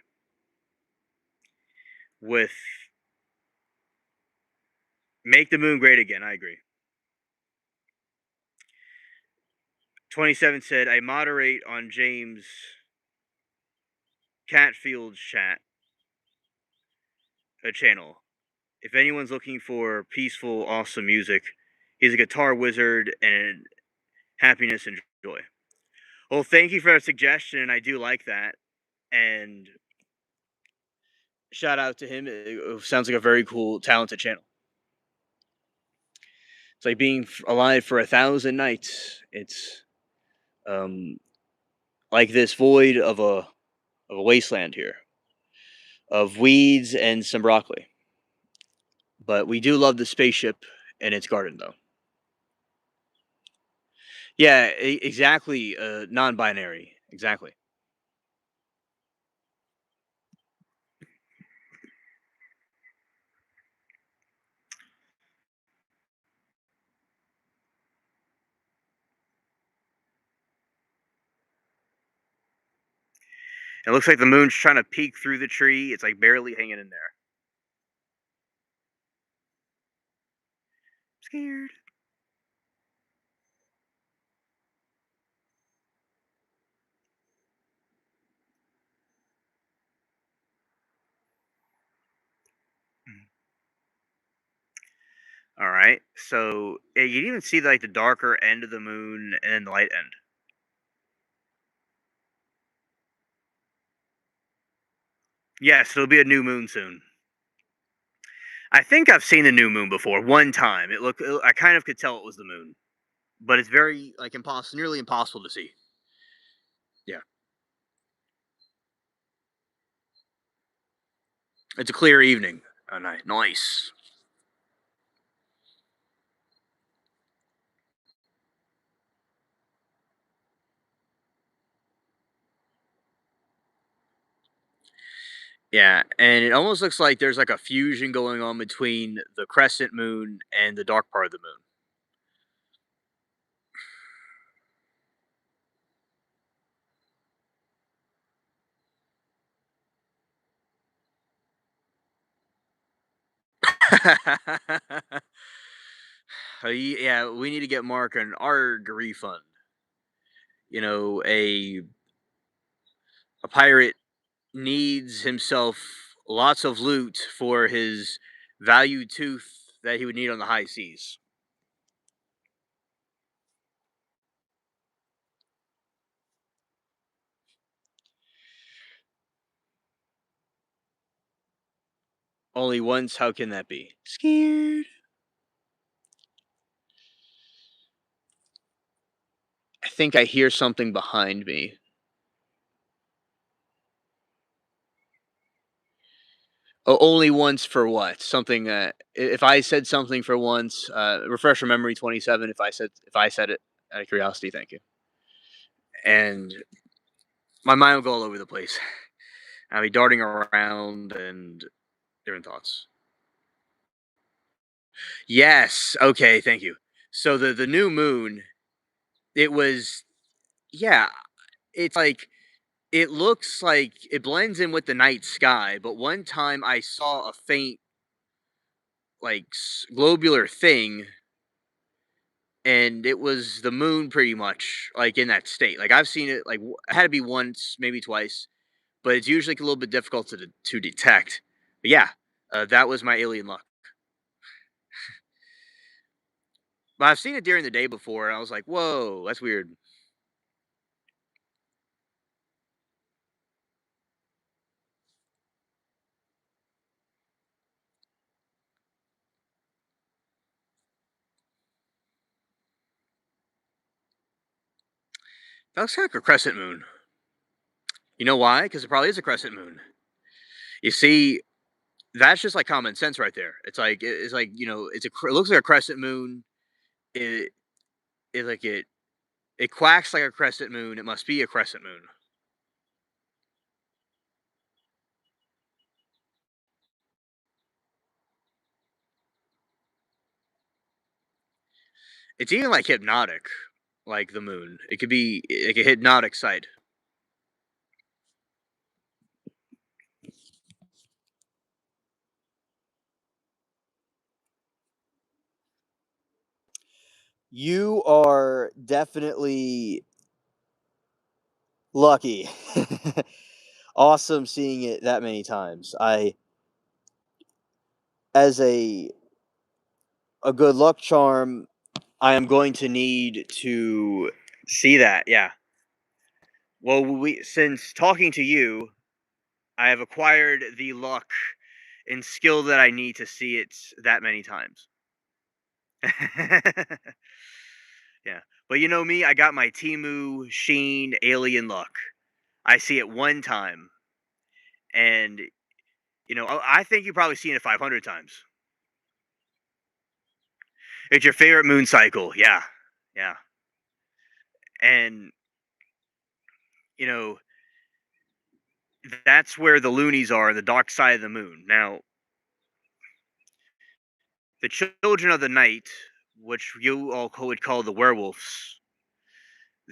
With make the moon great again, I agree. 27 said, I moderate on James Catfield's channel. If anyone's looking for peaceful, awesome music, he's a guitar wizard and happiness and joy. Well, thank you for that suggestion. I do like that. And shout out to him. It sounds like a very cool, talented channel. It's like being alive for 1,000 nights. It's um, like this void of a wasteland here of weeds and some broccoli. But we do love the spaceship and its garden, though. Yeah, exactly. Non-binary. Exactly. It looks like the moon's trying to peek through the tree. It's like barely hanging in there. Scared. Mhm. All right. So you can even see like the darker end of the moon and then the light end. Yes, it'll be a new moon soon. I think I've seen the new moon before one time. I kind of could tell it was the moon, but it's very like impossible, nearly impossible to see. Yeah, it's a clear evening. Oh, nice, nice. Yeah, and it almost looks like there's like a fusion going on between the crescent moon and the dark part of the moon. Yeah, we need to get Mark an ARG refund. You know, a pirate needs himself lots of loot for his valued tooth that he would need on the high seas. Only once, how can that be? Scared. I think I hear something behind me. Only once for what? Something that if I said something for once, refresh your memory 27 if I said it out of curiosity, thank you. And my mind will go all over the place. I'll be darting around and different thoughts. Yes. Okay, thank you. So the new moon, it was yeah, it's like it looks like it blends in with the night sky, but one time I saw a faint like globular thing and it was the moon pretty much like in that state. Like I've seen it like it had to be once, maybe twice, but it's usually a little bit difficult to detect. But yeah, that was my alien luck. But I've seen it during the day before, and I was like, "Whoa, that's weird." That looks like a crescent moon. You know why? Because it probably is a crescent moon. You see, that's just like common sense right there. It's like it looks like a crescent moon. It it like it quacks like a crescent moon. It must be a crescent moon. It's even like hypnotic, like the moon. It could be like a hypnotic sight. You are definitely lucky. Awesome seeing it that many times. As a good luck charm, I am going to need to see that. Yeah. Well, since talking to you, I have acquired the luck and skill that I need to see it that many times. Yeah. But you know me, I got my Timu Sheen alien luck. I see it one time, and I think you've probably seen it 500 times. It's your favorite moon cycle, yeah, yeah. And you know that's where the loonies are, the dark side of the moon. Now, the children of the night, which you all would call the werewolves,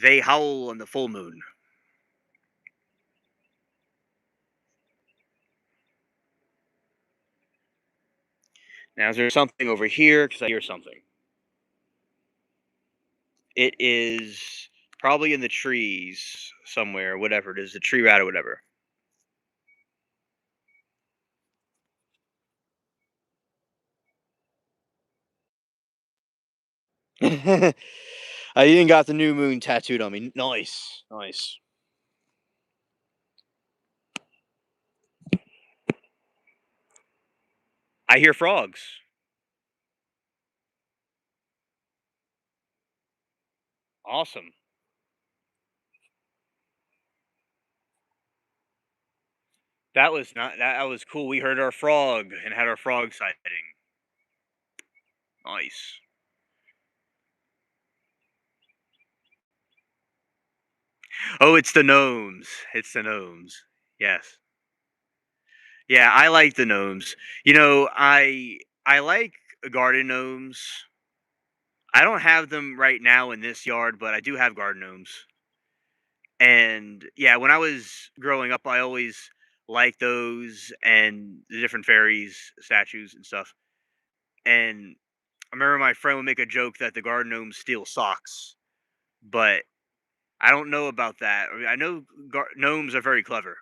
they howl on the full moon. Now, is there something over here? Because I hear something. It is probably in the trees somewhere, whatever it is, the tree rat or whatever. I even got the new moon tattooed on me. Nice, nice. I hear frogs. Awesome. That was not that was cool. We heard our frog and had our frog sighting. Nice. Oh, it's the gnomes. It's the gnomes. Yes. Yeah, I like the gnomes. I like garden gnomes. I don't have them right now in this yard, but I do have garden gnomes. And yeah, when I was growing up, I always liked those and the different fairies statues and stuff. And I remember my friend would make a joke that the garden gnomes steal socks, but I don't know about that. I know gnomes are very clever,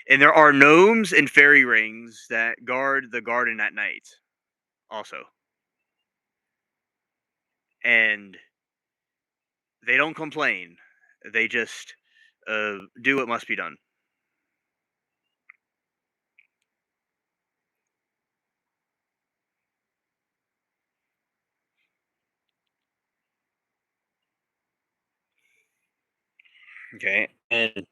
and there are gnomes and fairy rings that guard the garden at night, also, and they don't complain. They just do what must be done. Okay, and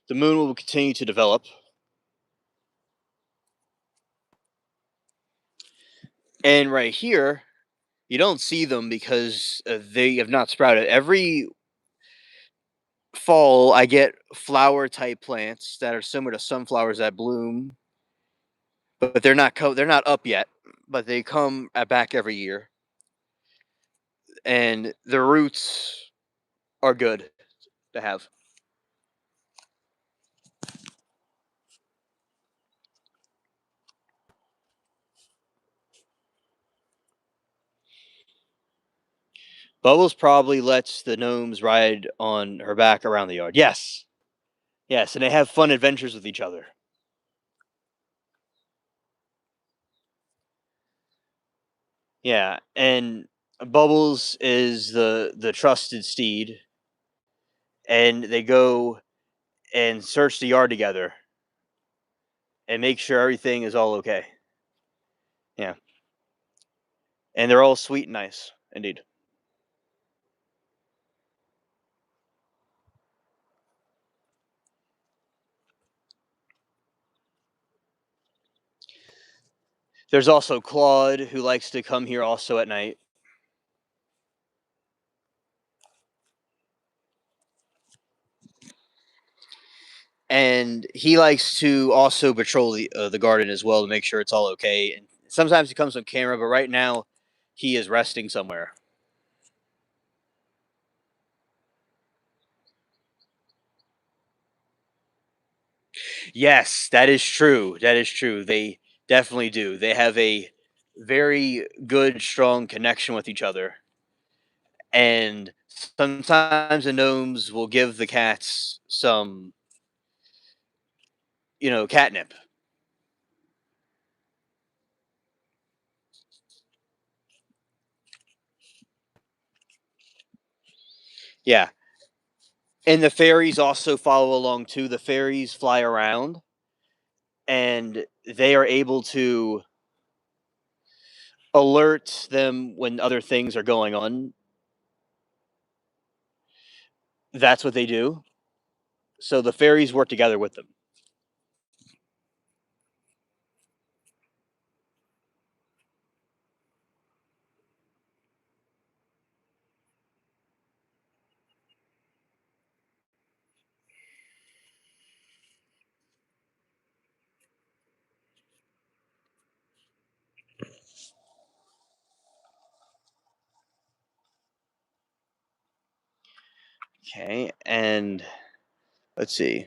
the moon will continue to develop. And right here, you don't see them because they have not sprouted. Every fall, I get flower type plants that are similar to sunflowers that bloom, but they're not up yet. But they come back every year, and the roots are good to have. Bubbles probably lets the gnomes ride on her back around the yard. Yes, yes, and they have fun adventures with each other. Yeah, and Bubbles is the trusted steed, and they go and search the yard together and make sure everything is all okay. Yeah, and they're all sweet and nice. Indeed. There's also Claude, who likes to come here also at night. And he likes to also patrol the garden as well to make sure it's all okay. And sometimes he comes on camera, but right now he is resting somewhere. Yes, that is true. That is true. They definitely do. They have a very good, strong connection with each other. And sometimes the gnomes will give the cats some, catnip. Yeah. And the fairies also follow along too. The fairies fly around and they are able to alert them when other things are going on. That's what they do. So the fairies work together with them. Okay, and let's see.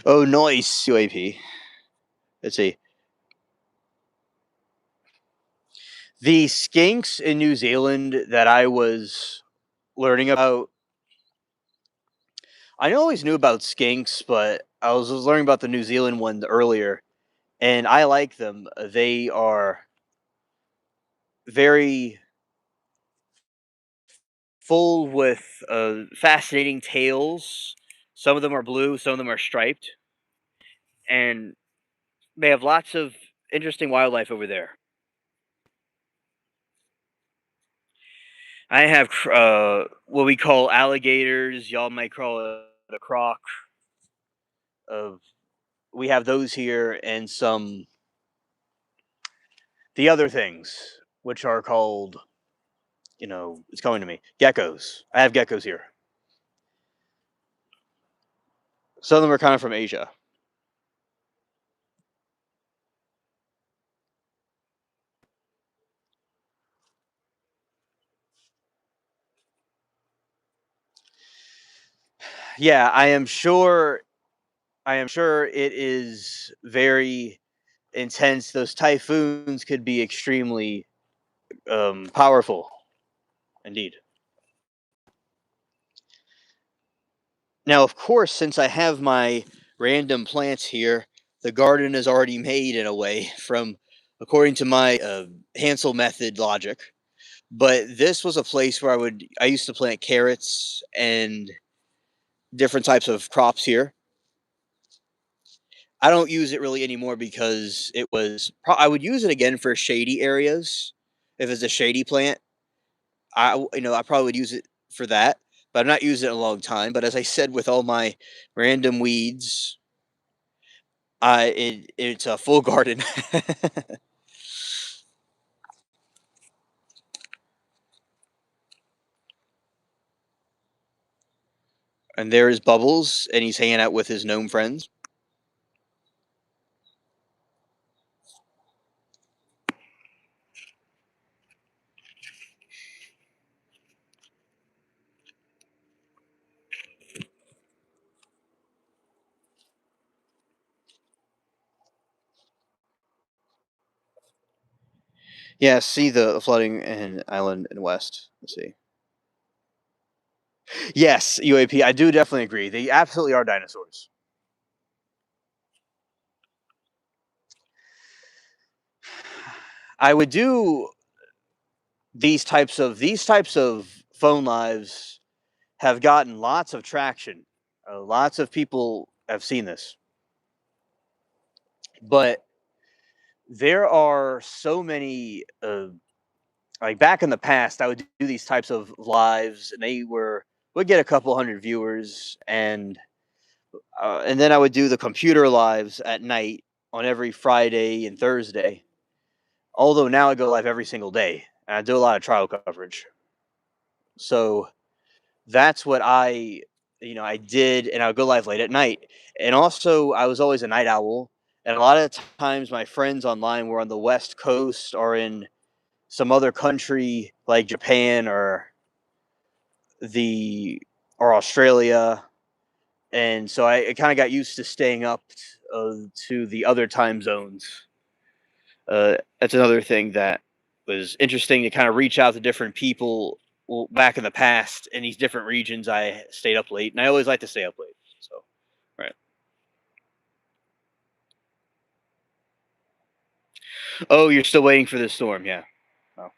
Oh, nice UAP. Let's see. The skinks in New Zealand that I was learning about. I always knew about skinks, but I was learning about the New Zealand one earlier, and I like them. They are very full with fascinating tails. Some of them are blue, some of them are striped, and they have lots of interesting wildlife over there. I have what we call alligators. Y'all might call it a croc. Of we have those here, and some the other things, which are called, it's coming to me, geckos. I have geckos here. Some of them are kind of from Asia. Yeah, I am sure. I am sure it is very intense. Those typhoons could be extremely powerful, indeed. Now, of course, since I have my random plants here, the garden is already made in a way from according to my Hansel method logic. But this was a place where I used to plant carrots and different types of crops here. I don't use it really anymore because I would use it again for shady areas. If it's a shady plant, I probably would use it for that, but I'm not using it in a long time. But as I said, with all my random weeds, it's a full garden. And there is Bubbles, and he's hanging out with his gnome friends. Yeah, see the flooding in island in west. Let's see. Yes, UAP. I do definitely agree. They absolutely are dinosaurs. I would do these types of phone lives have gotten lots of traction. Lots of people have seen this. But there are so many, like back in the past, I would do these types of lives, and would get a couple hundred viewers, and then I would do the computer lives at night on every Friday and Thursday. Although now I go live every single day, and I do a lot of trial coverage. So that's what I did, and I would go live late at night. And also, I was always a night owl, and a lot of times my friends online were on the West Coast or in some other country like Japan the or Australia, and so I kind of got used to staying up to the other time zones. That's another thing that was interesting to kind of reach out to different people. Well, back in the past, in these different regions, I stayed up late, and I always like to stay up late. So, right. Oh, you're still waiting for the storm, yeah. Oh.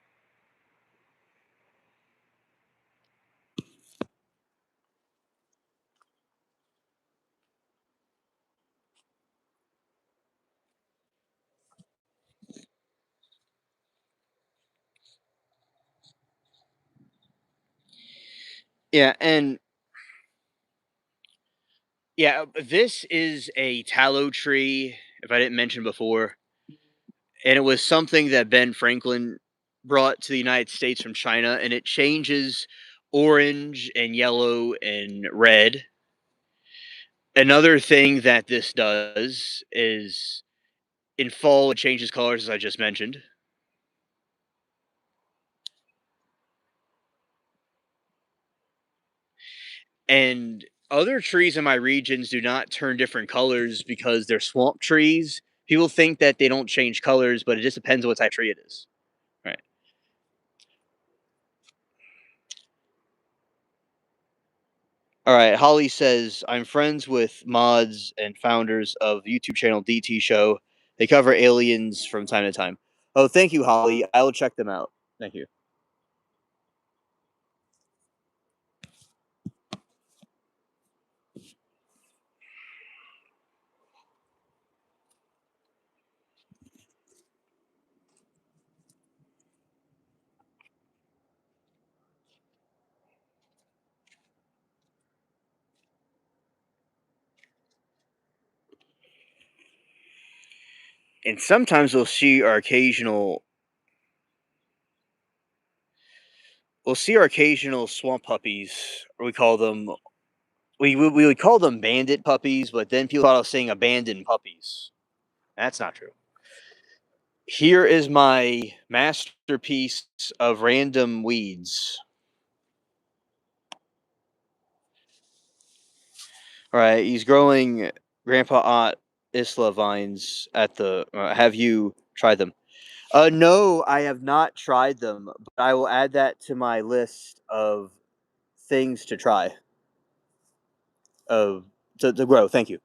Yeah, and yeah, this is a tallow tree. If I didn't mention before, and it was something that Ben Franklin brought to the United States from China, and it changes orange and yellow and red. Another thing that this does is in fall it changes colors, as I just mentioned. And other trees in my regions do not turn different colors because they're swamp trees. People think that they don't change colors, but it just depends on what type of tree it is. Right. All right. Holly says, I'm friends with mods and founders of the YouTube channel DT Show. They cover aliens from time to time. Oh, thank you, Holly. I will check them out. Thank you. And sometimes we'll see our occasional swamp puppies, or we call them we would call them bandit puppies, but then people thought I was saying abandoned puppies. That's not true. Here is my masterpiece of random weeds. All right, he's growing Grandpa Ott Isla vines at the. Have you tried them? No, I have not tried them, but I will add that to my list of things to try. Of to grow. Thank you.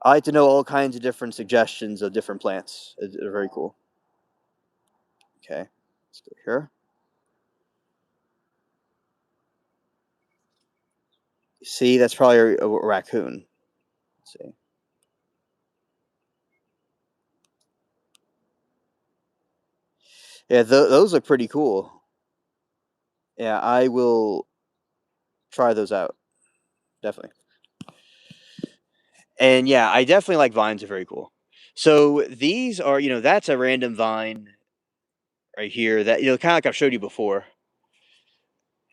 I like to know all kinds of different suggestions of different plants. They're very cool. Okay, let's go here. See, that's probably a raccoon. Let's see. Yeah, those look pretty cool. Yeah, I will try those out. Definitely. And yeah, I definitely like vines are very cool. So these are, that's a random vine right here that, kind of like I've showed you before.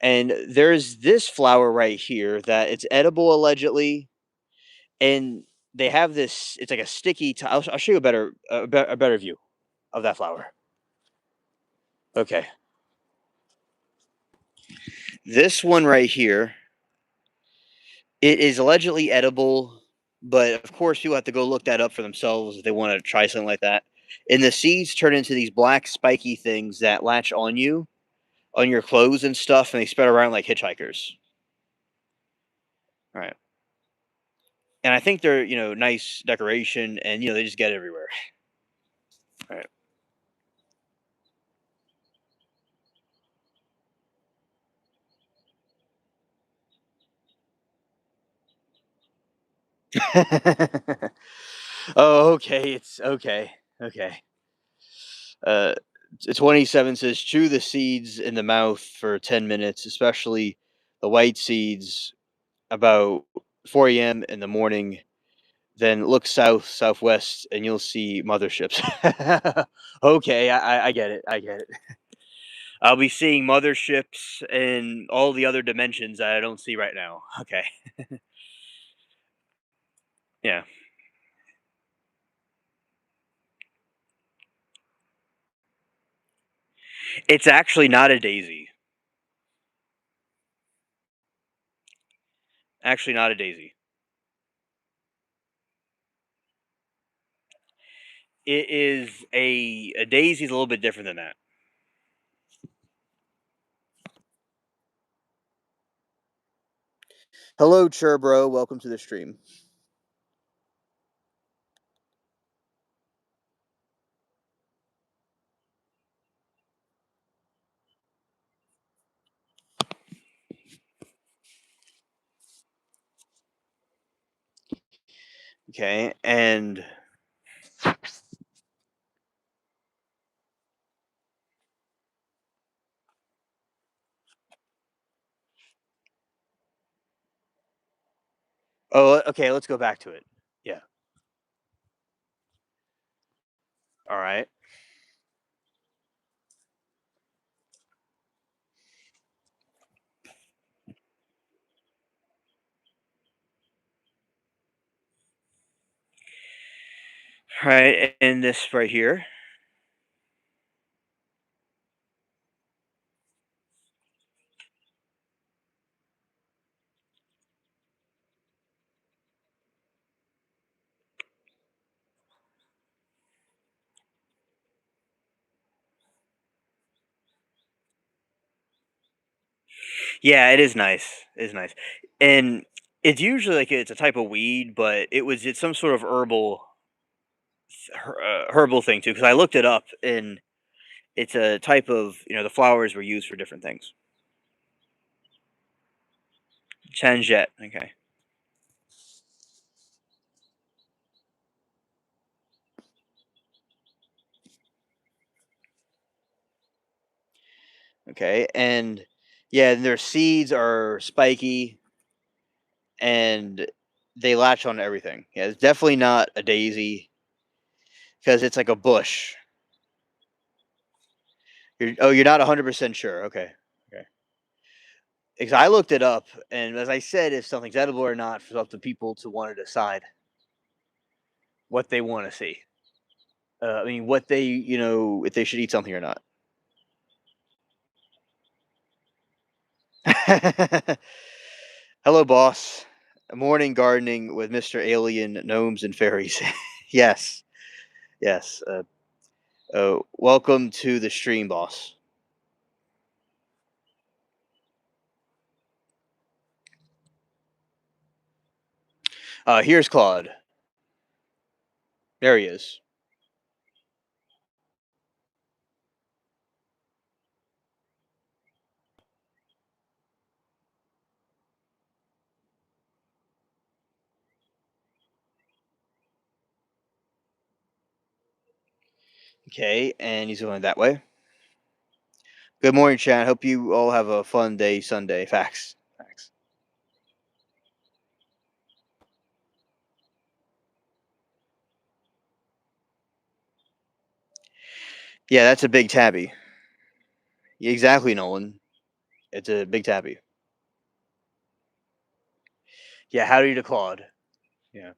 And there's this flower right here that it's edible allegedly. And they have this, it's like a sticky, I'll show you a better view of that flower. Okay. This one right here, it is allegedly edible, but of course people have to go look that up for themselves if they want to try something like that. And the seeds turn into these black spiky things that latch on you, on your clothes and stuff, and they spread around like hitchhikers. All right. And I think they're, nice decoration and they just get everywhere. All right. Oh, okay. It's okay. Okay. Uh, 27 says chew the seeds in the mouth for 10 minutes, especially the white seeds about 4 a.m. in the morning. Then look south, southwest, and you'll see motherships. Okay, I get it. I get it. I'll be seeing motherships and all the other dimensions that I don't see right now. Okay. Yeah. It's actually not a daisy. Actually, not a daisy. It is a daisy is a little bit different than that. Hello, Cherbro. Welcome to the stream. Okay, and oh, okay. Let's go back to it. Yeah. All right. All right, and this right here. Yeah, it is nice. It is nice, and it's usually like it's a type of weed, but it's some sort of herbal thing too. Because I looked it up, and it's a type of the flowers were used for different things. Changet. Okay. Okay, and yeah, their seeds are spiky and they latch on to everything. Yeah, it's definitely not a daisy because it's like a bush. You're not 100% sure. Okay. Okay. Because I looked it up, and as I said, if something's edible or not, it's up to people to want to decide what they want to see. I mean, what they, if they should eat something or not. Hello, boss. Morning gardening with Mr. Alien, gnomes, and fairies. Yes, yes. Welcome to the stream, boss. Here's Claude. There he is. Okay, and he's going that way. Good morning, chat. Hope you all have a fun day Sunday. Facts. Facts. Yeah, that's a big tabby. Yeah, exactly, Nolan. It's a big tabby. Yeah, howdy to Claude. Yeah.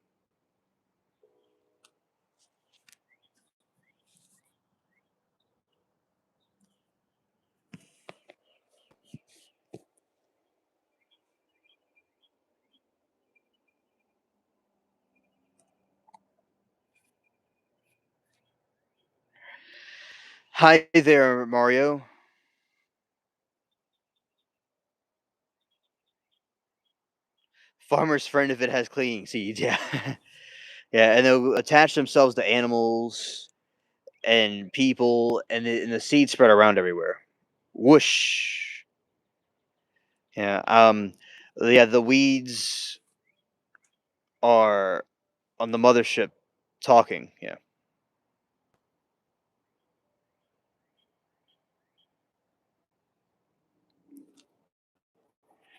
Hi there, Mario. Farmer's friend if it has clinging seeds. Yeah. Yeah, and they'll attach themselves to animals and people, and the seeds spread around everywhere. Whoosh. Yeah. Yeah. The weeds are on the mothership. talking. Yeah.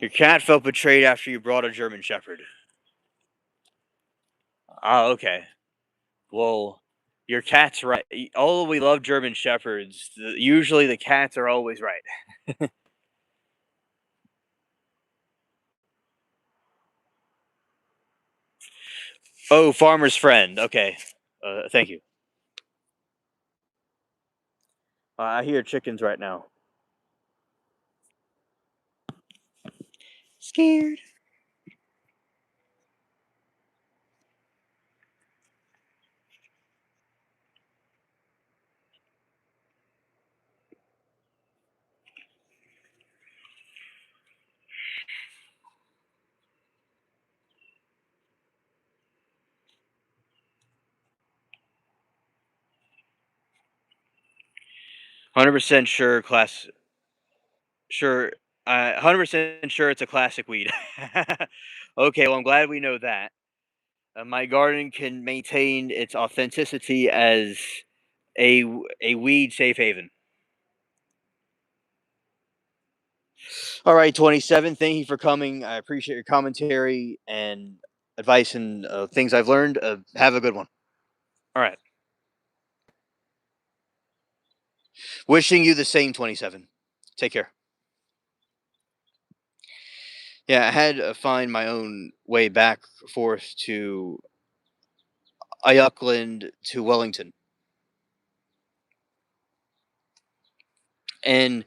Your cat felt betrayed after you brought a German Shepherd. Oh, okay. Well, your cat's right. Although we love German Shepherds, usually the cats are always right. Oh, farmer's friend. Okay. Thank you. I hear chickens right now. Scared. 100% sure. Sure. 100% sure it's a classic weed. Okay. Well, I'm glad we know that. My garden can maintain its authenticity as a weed safe haven. All right, 27. Thank you for coming. I appreciate your commentary and advice and things I've learned. Have a good one. All right. Wishing you the same, 27. Take care. Yeah, I had to find my own way back forth to Auckland to Wellington. And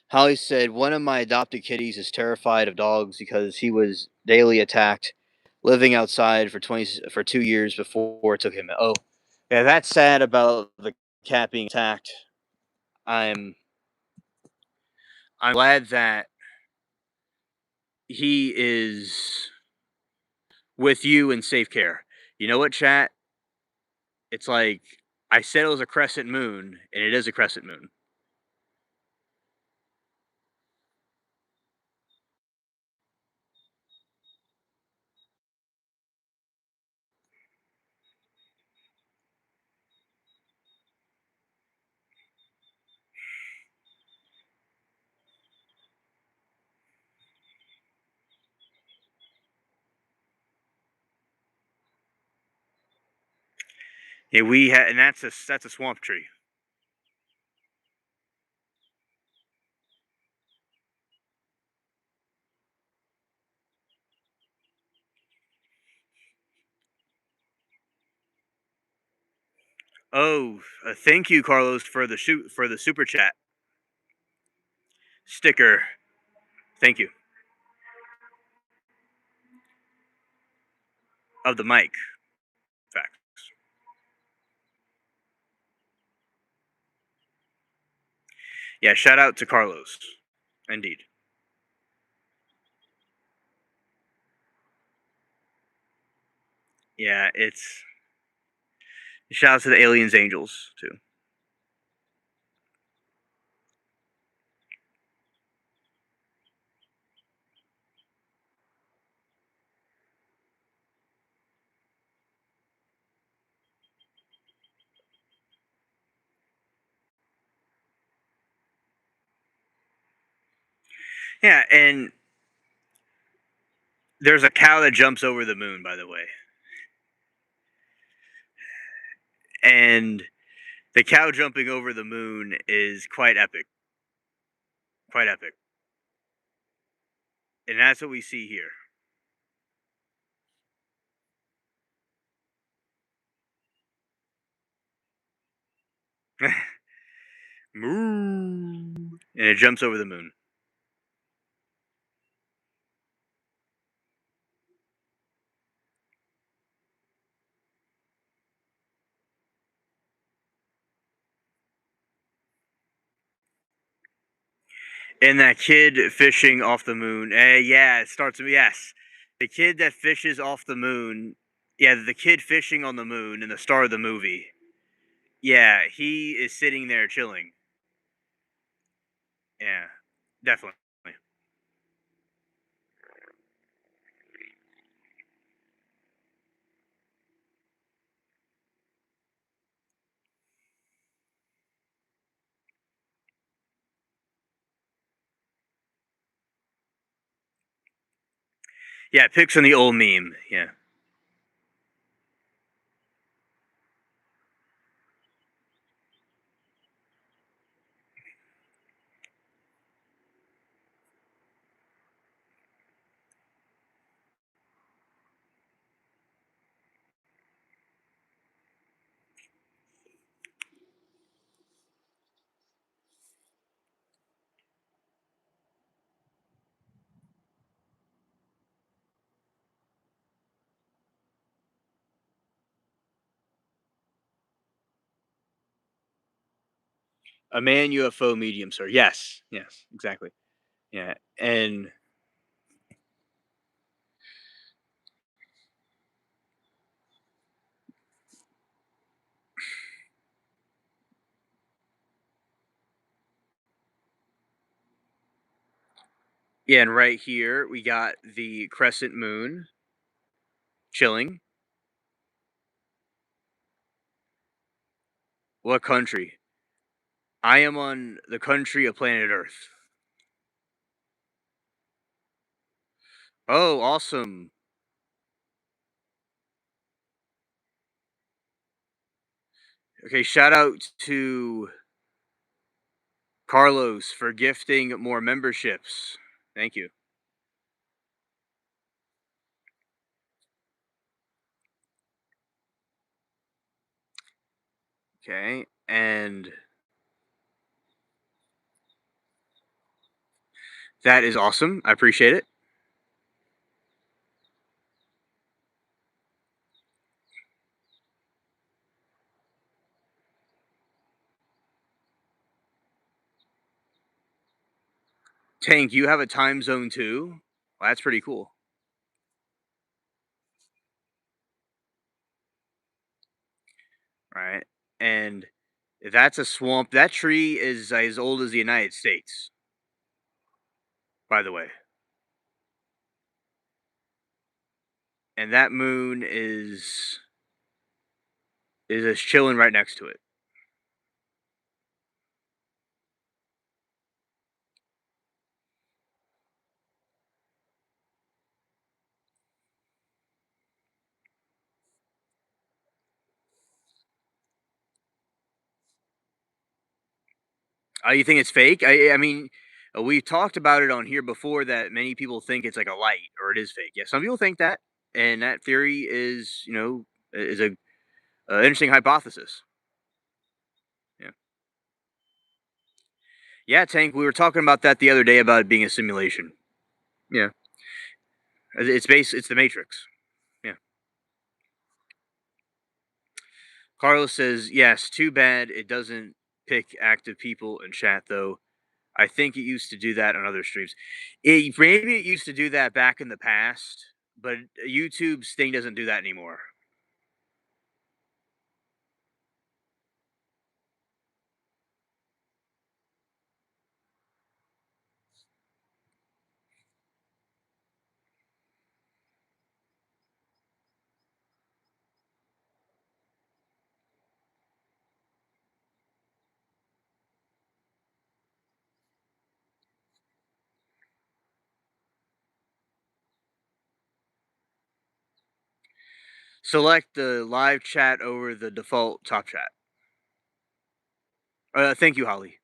Holly said one of my adopted kitties is terrified of dogs because he was daily attacked, living outside for 2 years before it took him. Oh, yeah, that's sad about the cat being attacked. I'm I'm glad that he is with you in safe care. You know what, chat? It's like I said it was a crescent moon, and it is a crescent moon. Yeah, and that's a swamp tree. Oh, thank you, Carlos, for the super chat sticker. Thank you of the mic. Facts. Yeah, shout out to Carlos. Indeed. Yeah, it's shout out to the aliens, angels too. Yeah, and there's a cow that jumps over the moon, by the way, and the cow jumping over the moon is quite epic. Quite epic, and that's what we see here. Moo, and it jumps over the moon. And that kid fishing off the moon. Yeah, it starts with yes. The kid that fishes off the moon. Yeah, the kid fishing on the moon in the start of the movie. Yeah, he is sitting there chilling. Yeah, definitely. Yeah, pics on the old meme. Yeah. A man UFO medium, sir. Yes. Yes. Exactly. Yeah. And right here we got the crescent moon chilling. What country? I am on the country of planet Earth. Oh, awesome. Okay, shout out to Carlos for gifting more memberships. Thank you. Okay, and that is awesome. I appreciate it. Tank, you have a time zone too? Well, that's pretty cool. Right? And that's a swamp. That tree is as old as the United States, by the way. And that moon is just chilling right next to it. You think it's fake? I mean, we've talked about it on here before that many people think it's like a light or it is fake. Yeah, some people think that, and that theory is, is a interesting hypothesis. Yeah, yeah, Tank. We were talking about that the other day about it being a simulation. Yeah, it's the Matrix. Yeah. Carlos says yes. Too bad it doesn't pick active people in chat though. I think it used to do that on other streams. Maybe it used to do that back in the past, but YouTube's thing doesn't do that anymore. Select the live chat over the default top chat. Thank you, Holly.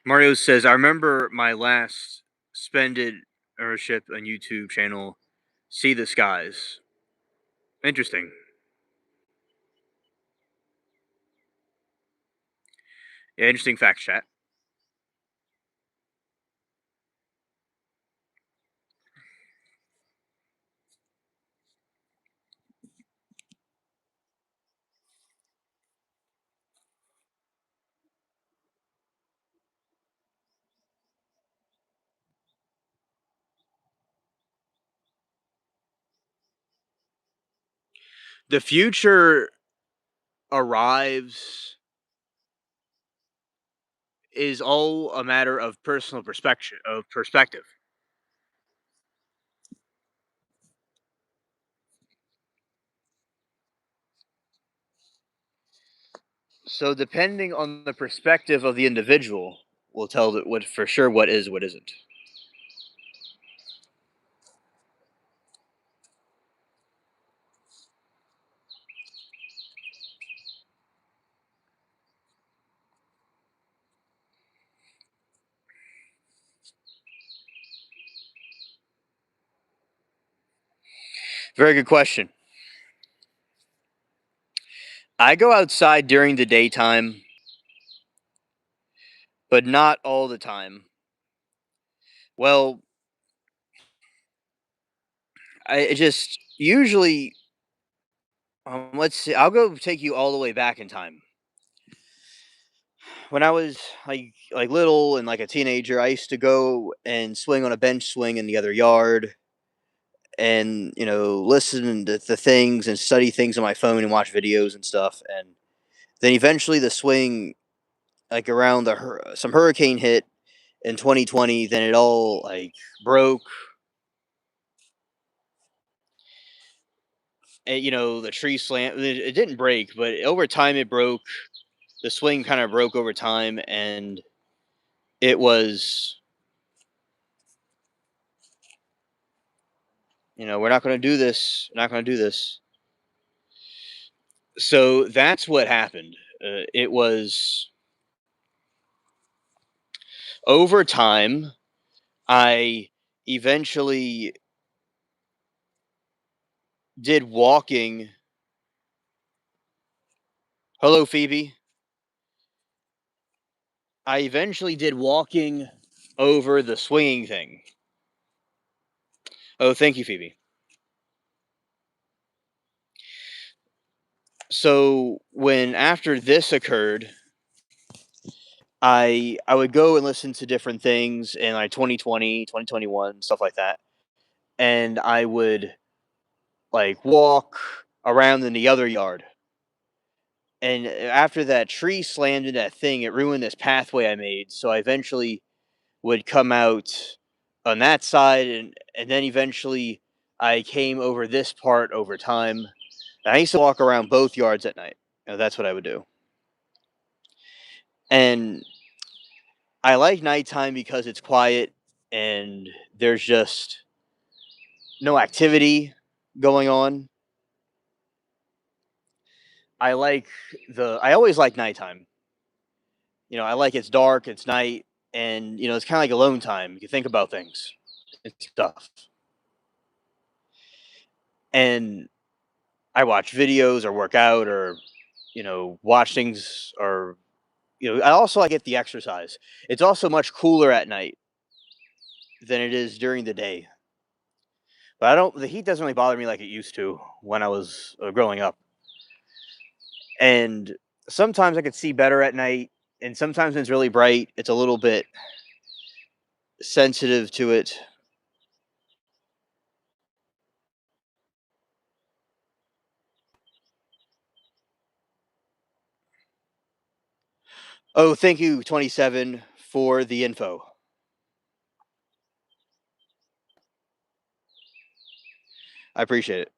Mario says, I remember my last spended ownership on YouTube channel, See the Skies. Interesting. Yeah, interesting fact chat. The future arrives is all a matter of personal perspective. So depending on the perspective of the individual will tell that what for sure what is what isn't. Very good question. I go outside during the daytime, but not all the time. Well, I just usually let's see. I'll go take you all the way back in time. When I was like little and like a teenager, I used to go and swing on a bench swing in the other yard, and listen to things and study things on my phone and watch videos and stuff. And then eventually the swing, like around some hurricane hit in 2020, then it all like broke. And the tree slammed. It didn't break, but over time it broke. The swing kind of broke over time, and it was, we're not going to do this. We're not going to do this. So that's what happened. It was over time. I eventually did walking. Hello, Phoebe. I eventually did walking over the swinging thing. Oh, thank you, Phoebe. So when after this occurred, I would go and listen to different things in like 2020, 2021, stuff like that. And I would like walk around in the other yard. And after that tree slammed into that thing, it ruined this pathway I made. So I eventually would come out on that side, and then eventually I came over this part over time. And I used to walk around both yards at night. That's what I would do. And I like nighttime because it's quiet and there's just no activity going on. I always like nighttime. I like it's dark, it's night, and it's kind of like alone time. You can think about things and stuff. And I watch videos or work out or watch things or I also I get the exercise. It's also much cooler at night than it is during the day. But I don't the heat doesn't really bother me like it used to when I was growing up. And sometimes I could see better at night, and sometimes when it's really bright, it's a little bit sensitive to it. Oh, thank you, 27, for the info. I appreciate it.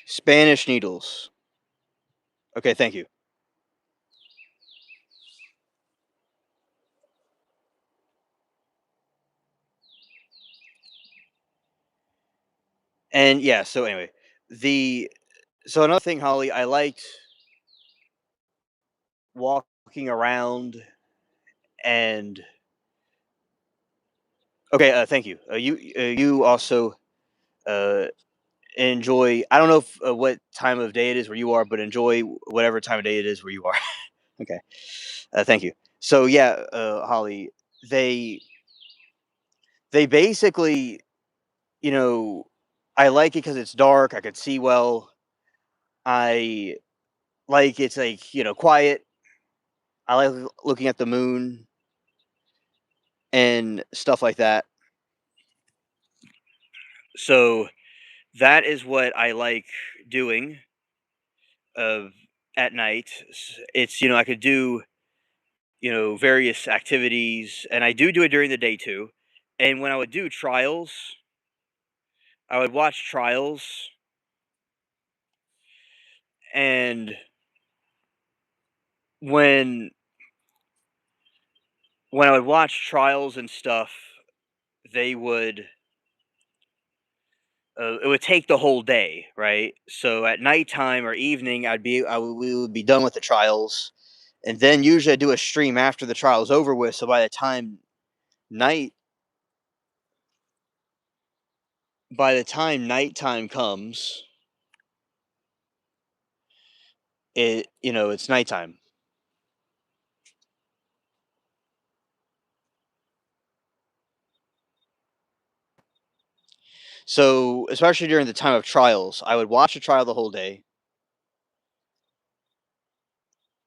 Spanish needles. Okay, thank you. And yeah, so anyway, the so another thing, Holly, I liked walking around and okay, thank you. You also uh enjoy. I don't know what time of day it is where you are, but enjoy whatever time of day it is where you are. Okay, thank you. So yeah, Holly, they they basically, you know, I like it because it's dark. I could see well. I like it's like quiet. I like looking at the moon and stuff like that. So that is what I like doing. of at night. It's I could do various activities, and I do it during the day too. And when I would do trials, I would watch trials, and when when I would watch trials and stuff, they would it would take the whole day, right? So at nighttime or evening, we would be done with the trials, and then usually I do a stream after the trial is over with. So night, by the time nighttime comes, it's nighttime. So especially during the time of trials, I would watch a trial the whole day.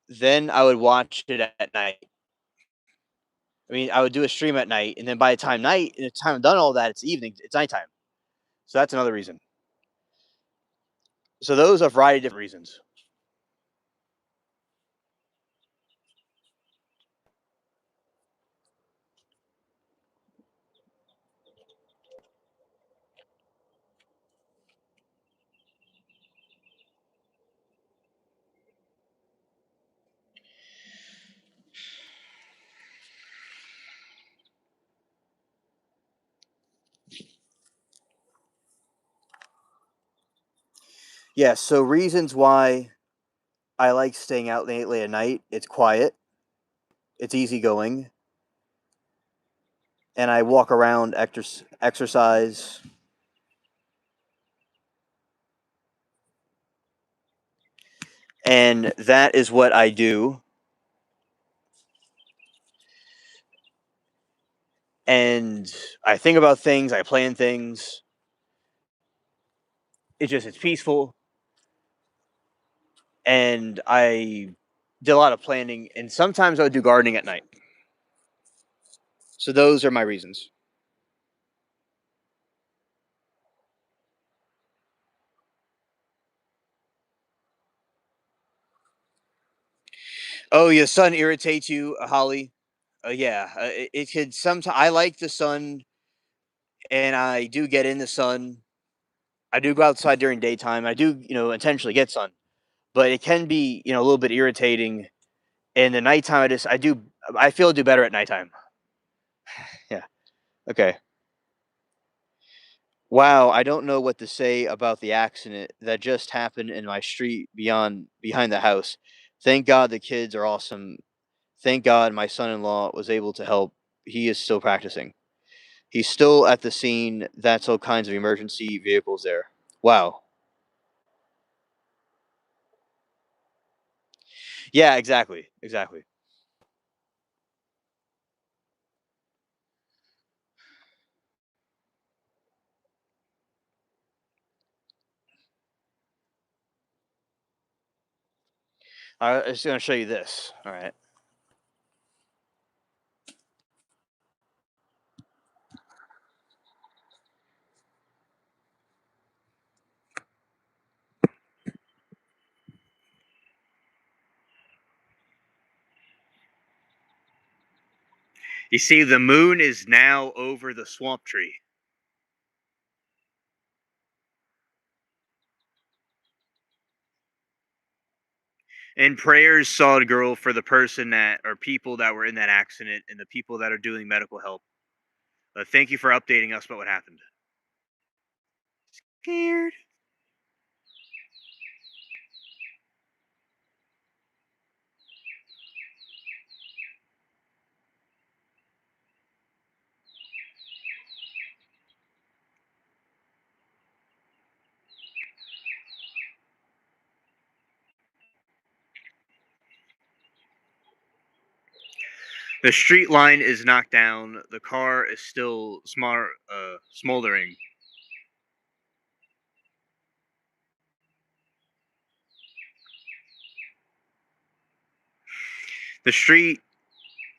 Then I would watch it at night. I mean, I would do a stream at night, and then by the time I'm done all that, it's evening, it's nighttime. So that's another reason. So those are a variety of different reasons. Yeah, so reasons why I like staying out late at night. It's quiet, it's easygoing, and I walk around, exercise, and that is what I do. And I think about things, I plan things. It's peaceful, and I did a lot of planning. And sometimes I would do gardening at night. So those are my reasons. Oh, your sun irritates you, Holly? Yeah, it could sometimes. I like the sun, and I do get in the sun. I do go outside during daytime. I do, intentionally get sun, but it can be, a little bit irritating. In the nighttime, I feel I do better at nighttime. Yeah. Okay. Wow, I don't know what to say about the accident that just happened in my street behind the house. Thank God the kids are awesome. Thank God my son-in-law was able to help. He is still practicing. He's still at the scene. That's all kinds of emergency vehicles there. Wow. Yeah, exactly. Exactly. I'm just going to show you this. All right. You see, the moon is now over the swamp tree. And prayers, solid girl, for the person that or people that were in that accident and the people that are doing medical help. Thank you for updating us about what happened. Scared. The street line is knocked down. The car is still smoldering. The street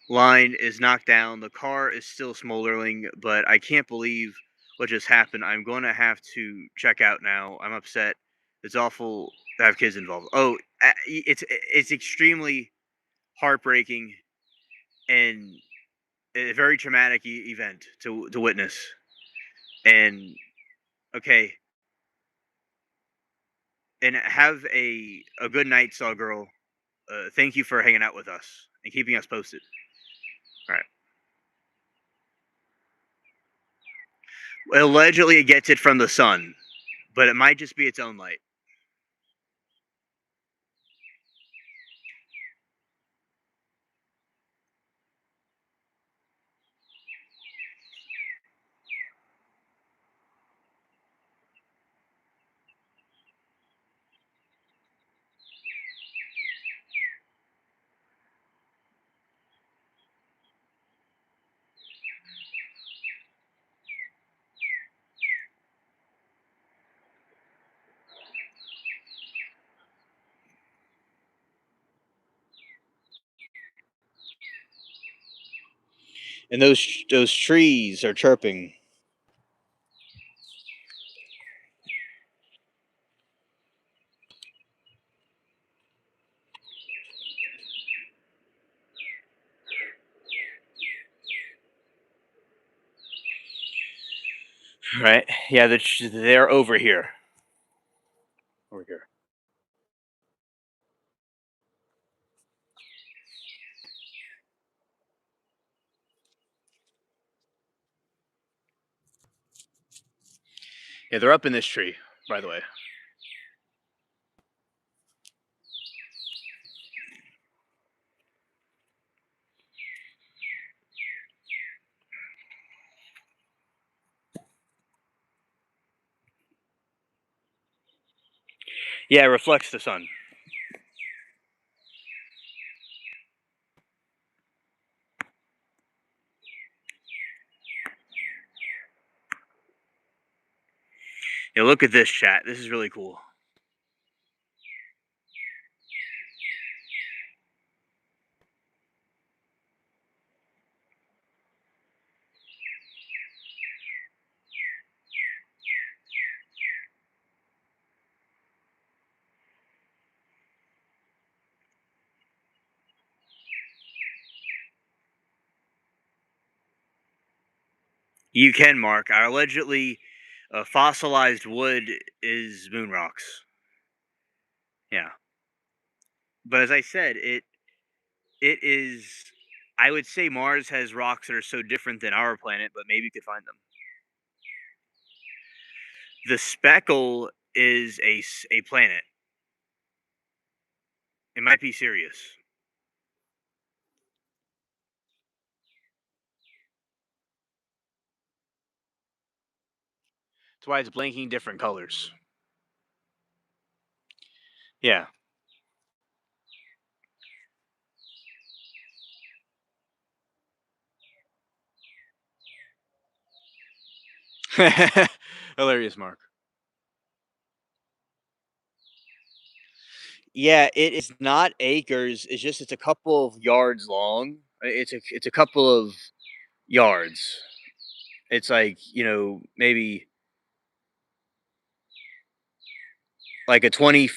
line is knocked down. The car is still smoldering, but I can't believe what just happened. I'm going to have to check out now. I'm upset. It's awful. have kids involved. Oh, it's extremely heartbreaking and a very traumatic event to witness. And okay, and have a good night, Saw Girl. Thank you for hanging out with us and keeping us posted. All right. Allegedly, it gets it from the sun, but it might just be its own light. And those trees are chirping. Right? Yeah, they're over here. Over here. Yeah, they're up in this tree, by the way. Yeah, it reflects the sun. Yeah, look at this chat. This is really cool. You can, Mark. Allegedly, fossilized wood is moon rocks. Yeah, but as I said, it is. I would say Mars has rocks that are so different than our planet, but maybe you could find them. The speckle is a planet. It might be Sirius. That's why it's blinking different colors. Yeah. Hilarious, Mark. Yeah, it is not acres. It's just it's a couple of yards long. It's a couple of yards. It's like maybe like a 20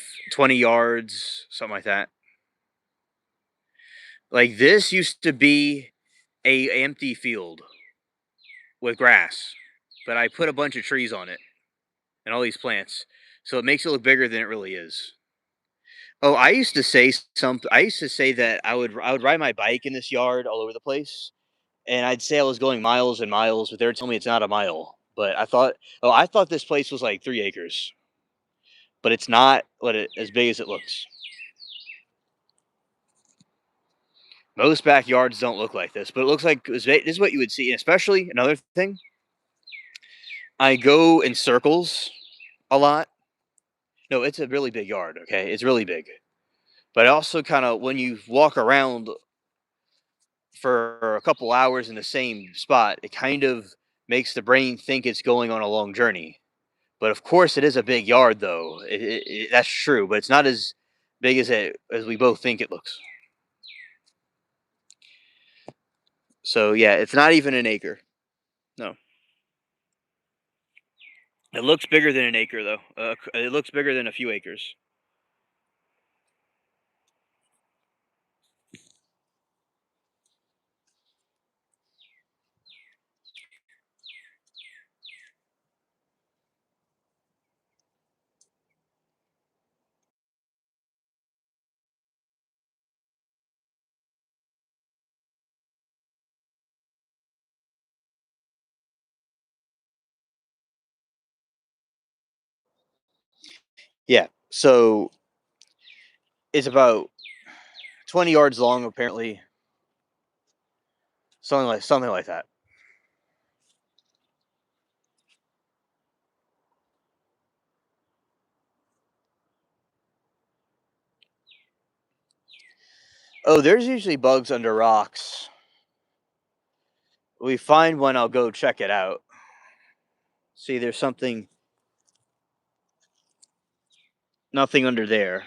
yards, something like that. Like this used to be a empty field with grass, but I put a bunch of trees on it and all these plants, so it makes it look bigger than it really is. Oh, I used to say that I would ride my bike in this yard all over the place, and I'd say I was going miles and miles, but they were telling me it's not a mile. But I thought this place was like 3 acres, but it's not as big as it looks. Most backyards don't look like this, but it looks like this is what you would see. And especially another thing, I go in circles a lot. No, it's a really big yard. Okay, it's really big, but also kind of when you walk around for a couple hours in the same spot, it kind of makes the brain think it's going on a long journey. But of course, it is a big yard, though. That's true, but it's not as big as we both think it looks. So yeah, it's not even an acre. No, it looks bigger than an acre, though. It looks bigger than a few acres. Yeah. So it's about 20 yards long, apparently. Something like that. Oh, there's usually bugs under rocks. We find one, I'll go check it out. See, there's nothing under there.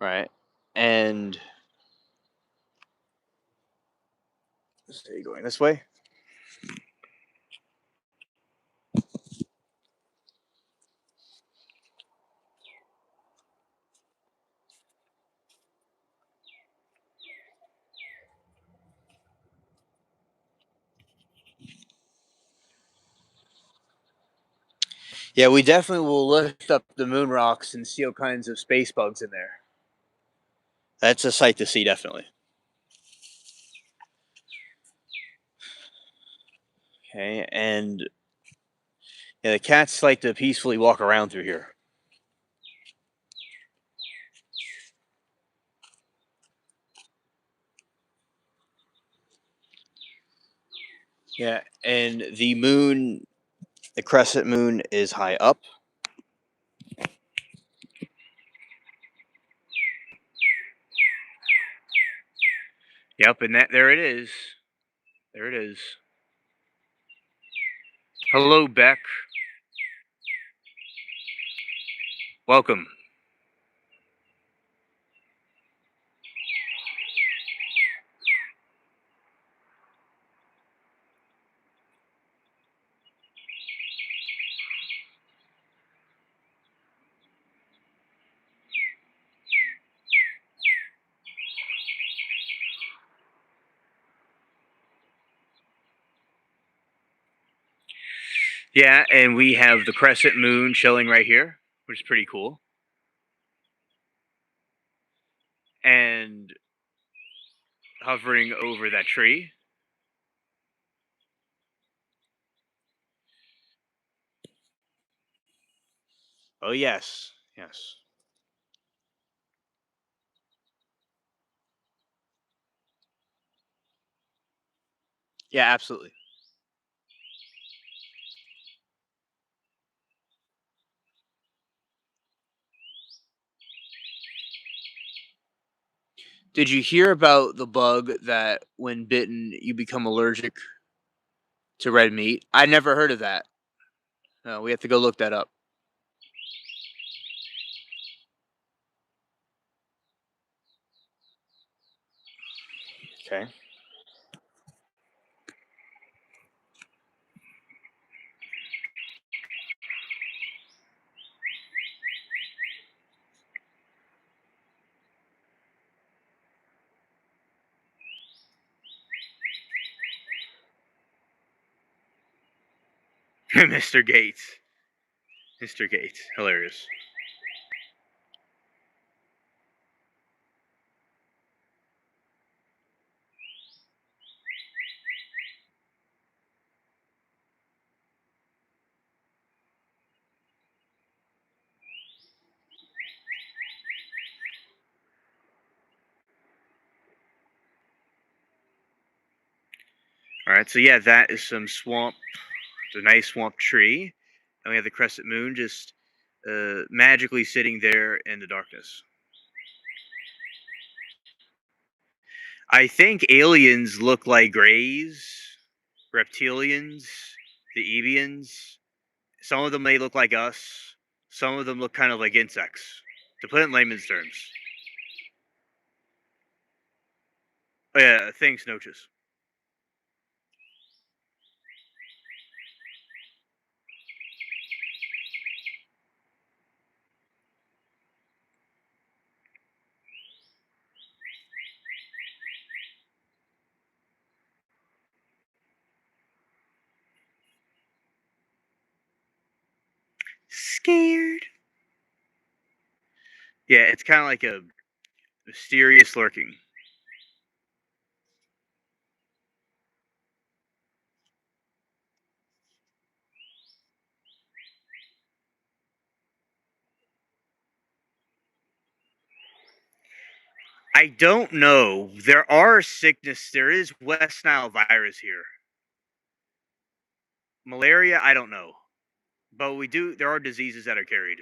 Right. And so you going this way? Yeah, we definitely will lift up the moon rocks and see all kinds of space bugs in there. That's a sight to see, definitely. Okay, and yeah, the cats like to peacefully walk around through here. Yeah, and the crescent moon is high up. Yep, and there it is. There it is. Hello, Beck. Welcome. Yeah, and we have the crescent moon showing right here, which is pretty cool. And hovering over that tree. Oh, yes. Yes. Yeah, absolutely. Did you hear about the bug that when bitten you become allergic to red meat? I never heard of that. No, we have to go look that up. Okay. Mr. Gates. Mr. Gates. Hilarious. All right, so yeah, that is some swamp. It's a nice swamp tree. And we have the crescent moon just magically sitting there in the darkness. I think aliens look like greys, reptilians, the Evians. Some of them may look like us. Some of them look kind of like insects. To put it in layman's terms. Oh, yeah, thanks, Noches. Scared. Yeah, it's kind of like a mysterious lurking. I don't know. There are sickness. There is West Nile virus here. Malaria, I don't know. But we do. There are diseases that are carried.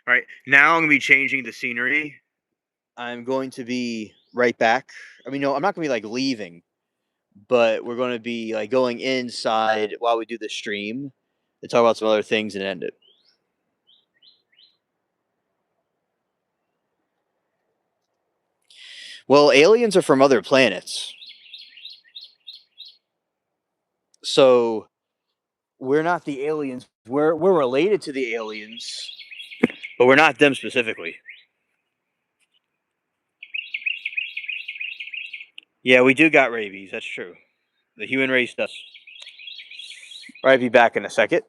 Right now, I'm gonna be changing the scenery. I'm going to be right back. I mean, no, I'm not gonna be like leaving, but we're going to be like going inside while we do the stream to talk about some other things and end it. Well, aliens are from other planets, so we're not the aliens. We're related to the aliens, but we're not them specifically. Yeah, we do got rabies. That's true. The human race does. All right, be back in a second.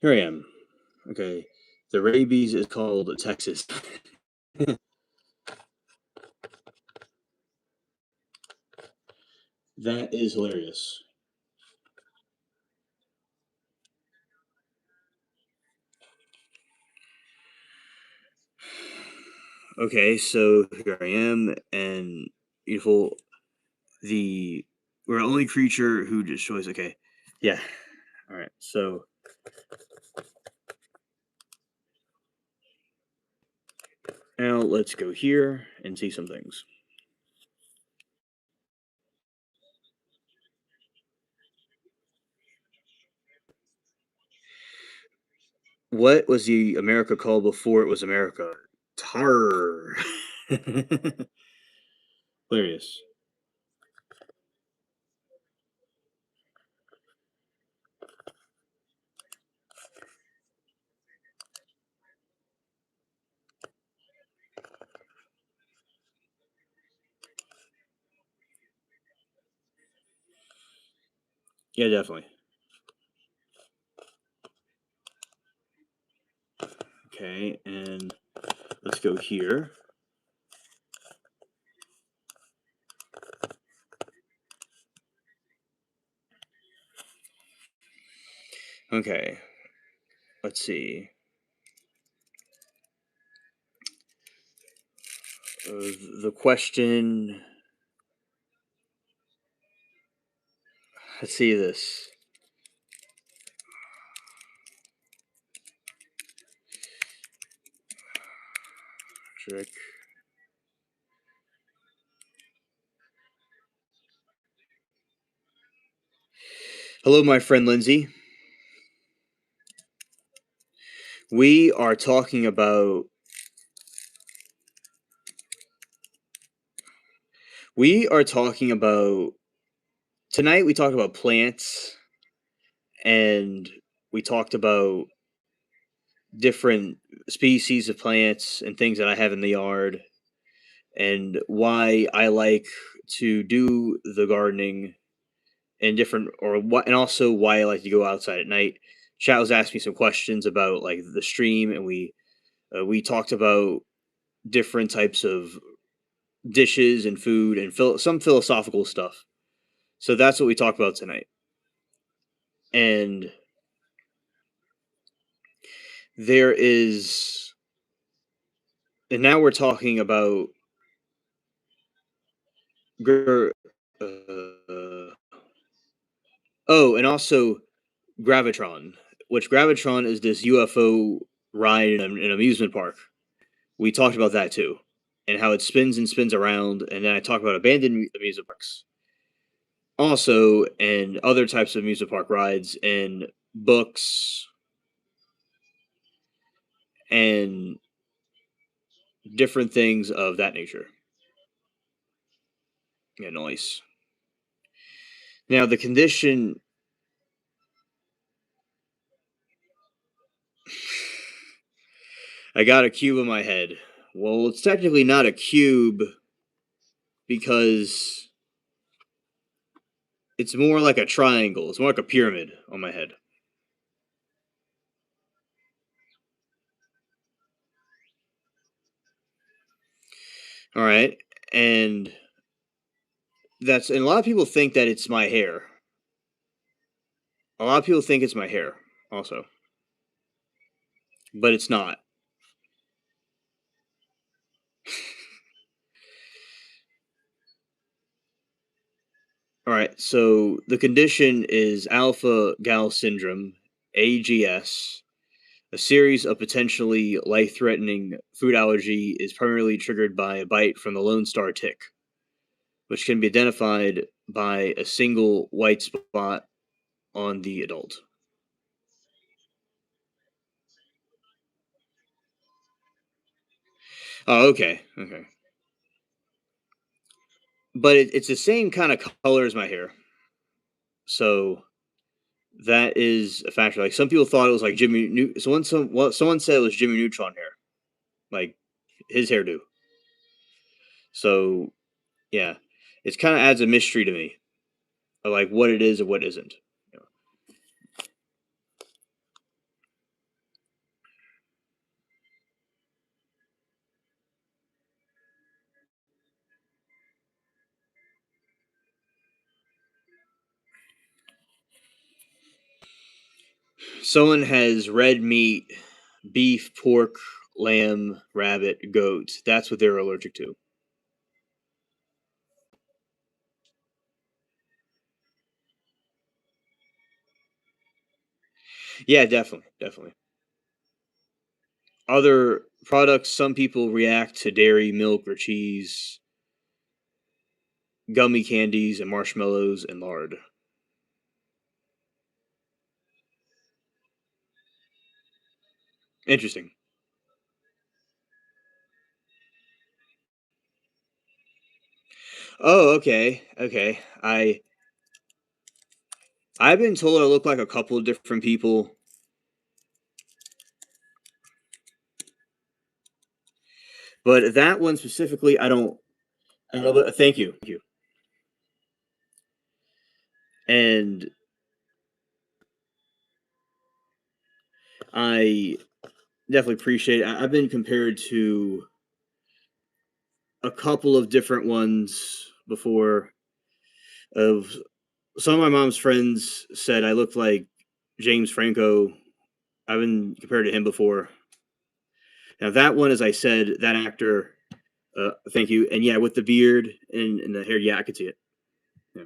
Here I am. Okay. The rabies is called Texas. That is hilarious. Okay, so here I am, and beautiful. The We're the only creature who destroys. Okay, yeah. All right. So now let's go here and see some things. What was the America called before it was America? Tar. Hilarious. Yeah, definitely. Okay, and let's go here. Okay, let's see. The question. Let's see this. Trick. Hello, my friend Lindsay. We are talking about we are talking about tonight we talked about plants and we talked about different species of plants and things that I have in the yard and why I like to do the gardening and different or what and also why I like to go outside at night. Chat was asking me some questions about like the stream and we talked about different types of dishes and food and some philosophical stuff. So that's what we talk about tonight. And there is, and now we're talking about, gr- uh, oh, and also Gravitron, which Gravitron is this UFO ride in an amusement park. We talked about that too, and how it spins and spins around. And then I talk about abandoned amusement parks, also, and other types of amusement park rides and books and different things of that nature. Yeah, nice. Now the condition I got a cube in my head. Well, it's technically not a cube because it's more like a triangle. It's more like a pyramid on my head. All right. And and a lot of people think that it's my hair. A lot of people think it's my hair also, but it's not. All right. So the condition is alpha gal syndrome, AGS. A series of potentially life threatening food allergy is primarily triggered by a bite from the Lone Star tick, which can be identified by a single white spot on the adult. Oh, okay. Okay. But it's the same kind of color as my hair. So that is a factor. Like some people thought it was like Jimmy someone said it was Jimmy Neutron hair. Like his hairdo. So yeah. It kind of adds a mystery to me of like what it is and what isn't. You know. Someone has red meat, beef, pork, lamb, rabbit, goat. That's what they're allergic to. Yeah, definitely, definitely. Other products, some people react to dairy, milk, or cheese, gummy candies, and marshmallows and lard. Interesting. Oh, okay, okay. I've been told I look like a couple of different people, but that one specifically, I don't. I don't know. But thank you, thank you. And I definitely appreciate it. I've been compared to a couple of different ones before. Of some of my mom's friends said I looked like James Franco. I've been compared to him before. Now that one, as I said, that actor. Thank you. And yeah, with the beard and the hair, yeah, I could see it. Yeah.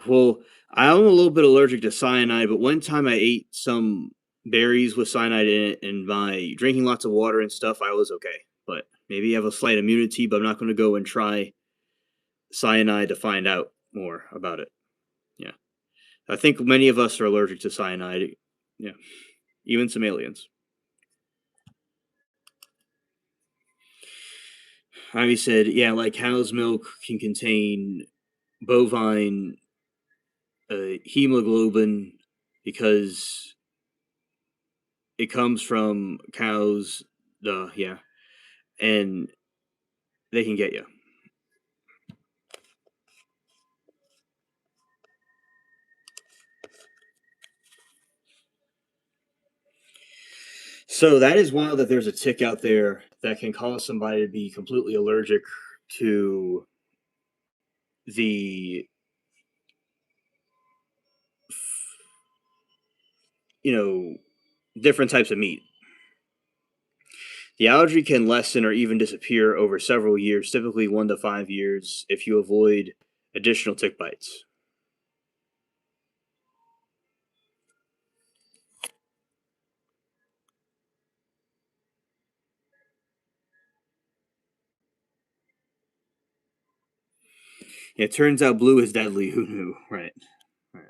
Well, I'm a little bit allergic to cyanide, but one time I ate some berries with cyanide in it, and by drinking lots of water and stuff, I was okay. But maybe I have a slight immunity, but I'm not going to go and try cyanide to find out more about it. Yeah. I think many of us are allergic to cyanide. Yeah. Even some aliens. Ivy said, yeah, like cow's milk can contain bovine hemoglobin because it comes from cows. Yeah. And they can get you. So that is wild that there's a tick out there that can cause somebody to be completely allergic to the, you know, different types of meat. The allergy can lessen or even disappear over several years, typically 1 to 5 years, if you avoid additional tick bites. It turns out blue is deadly. Who knew? Right. Right.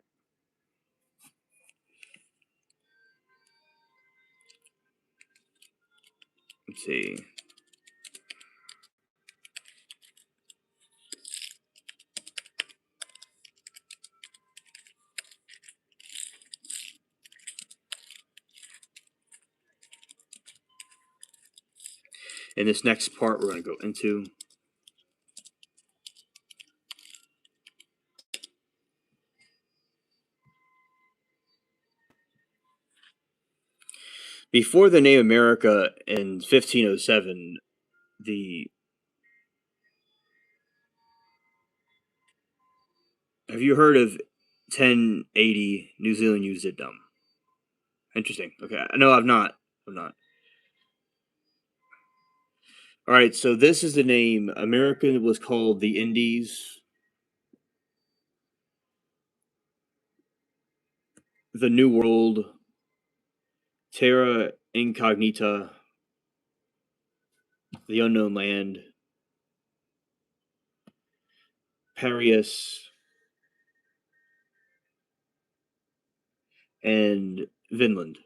Let's see. In this next part, we're going to go into before the name America in 1507. The Have you heard of 1080 New Zealand used it dumb? Interesting. Okay. No, I've not. I've not. All right. So this is the name. America was called the Indies, the New World, Terra Incognita, the Unknown Land, Parius, and Vinland.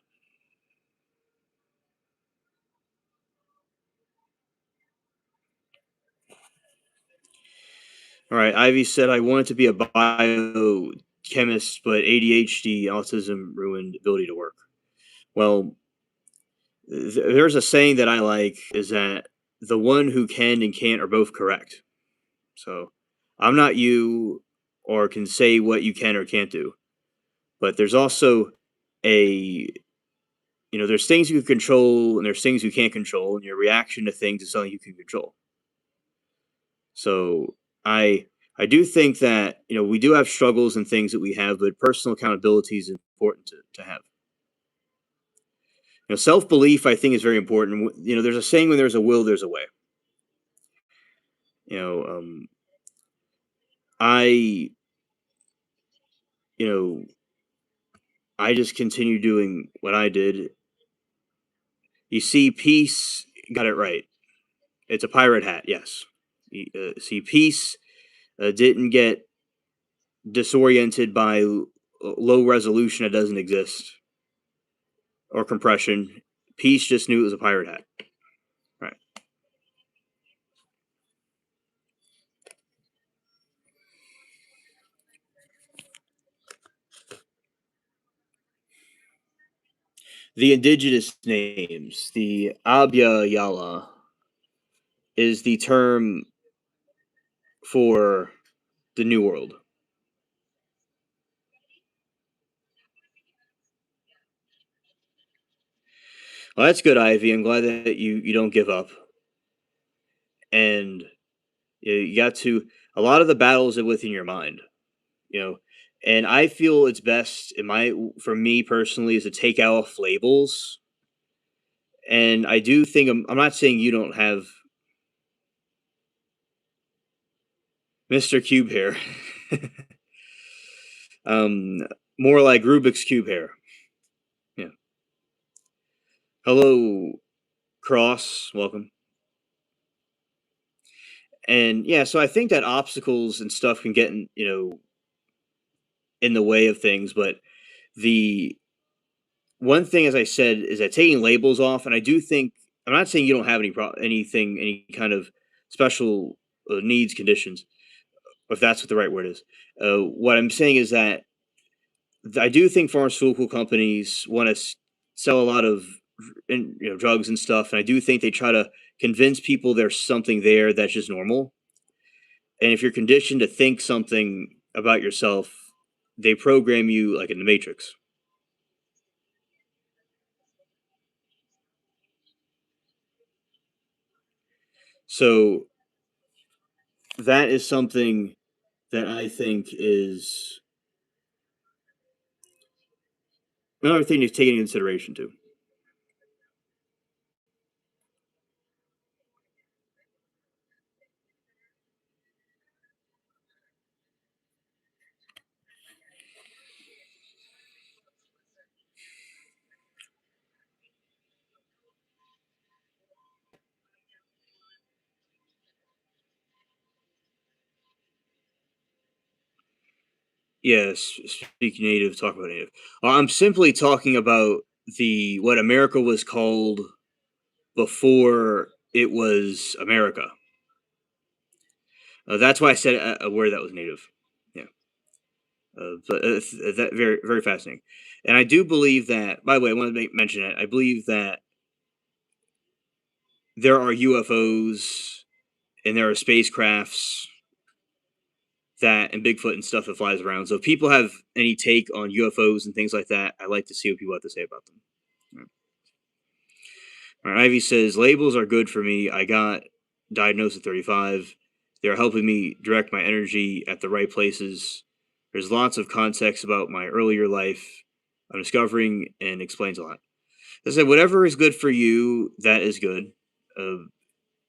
All right. Ivy said, I wanted to be a biochemist, but ADHD, autism ruined ability to work. Well, there's a saying that I like is that the one who can and can't are both correct. So I'm not you or can say what you can or can't do. But there's also a, there's things you can control and there's things you can't control, and your reaction to things is something you can control. So I I do think that we do have struggles and things that we have, but personal accountability is important to have. Self belief I think is very important. There's a saying, when there's a will, there's a way. You know, I you know I just continue doing what I did. You see, peace got it right. It's a pirate hat, yes. See, peace didn't get disoriented by low resolution that doesn't exist or compression. Peace just knew it was a pirate hat. Right. The indigenous names, the Abya Yala, is the term for the New World. Well, that's good, Ivy. I'm glad that you don't give up. And you got to, a lot of the battles are within your mind, you know. And I feel it's best, for me personally, is to take off labels. And I do think, I'm not saying you don't have Mr. Cube hair. um, More like Rubik's Cube hair. Yeah. Hello, Cross. Welcome. And yeah, so I think that obstacles and stuff can get in the way of things, but the one thing, as I said, is that taking labels off, and I do think I'm not saying you don't have any kind of special needs conditions, if that's what the right word is. What I'm saying is that I do think pharmaceutical companies want to sell a lot of drugs and stuff, and I do think they try to convince people there's something there that's just normal. And if you're conditioned to think something about yourself, they program you like in the Matrix. So that is something that I think is another thing to take into consideration too. Yes, speak native, talk about native. I'm simply talking about the what America was called before it was America. That's why I said a word that was native. Yeah, that very fascinating. And I do believe that. By the way, I want to mention it. I believe that there are UFOs and there are spacecrafts that and Bigfoot and stuff that flies around. So if people have any take on UFOs and things like that, I like to see what people have to say about them. Yeah. All right, Ivy says labels are good for me. I got diagnosed at 35. They're helping me direct my energy at the right places. There's lots of context about my earlier life. I'm discovering and explains a lot. I said, whatever is good for you, that is good. Uh,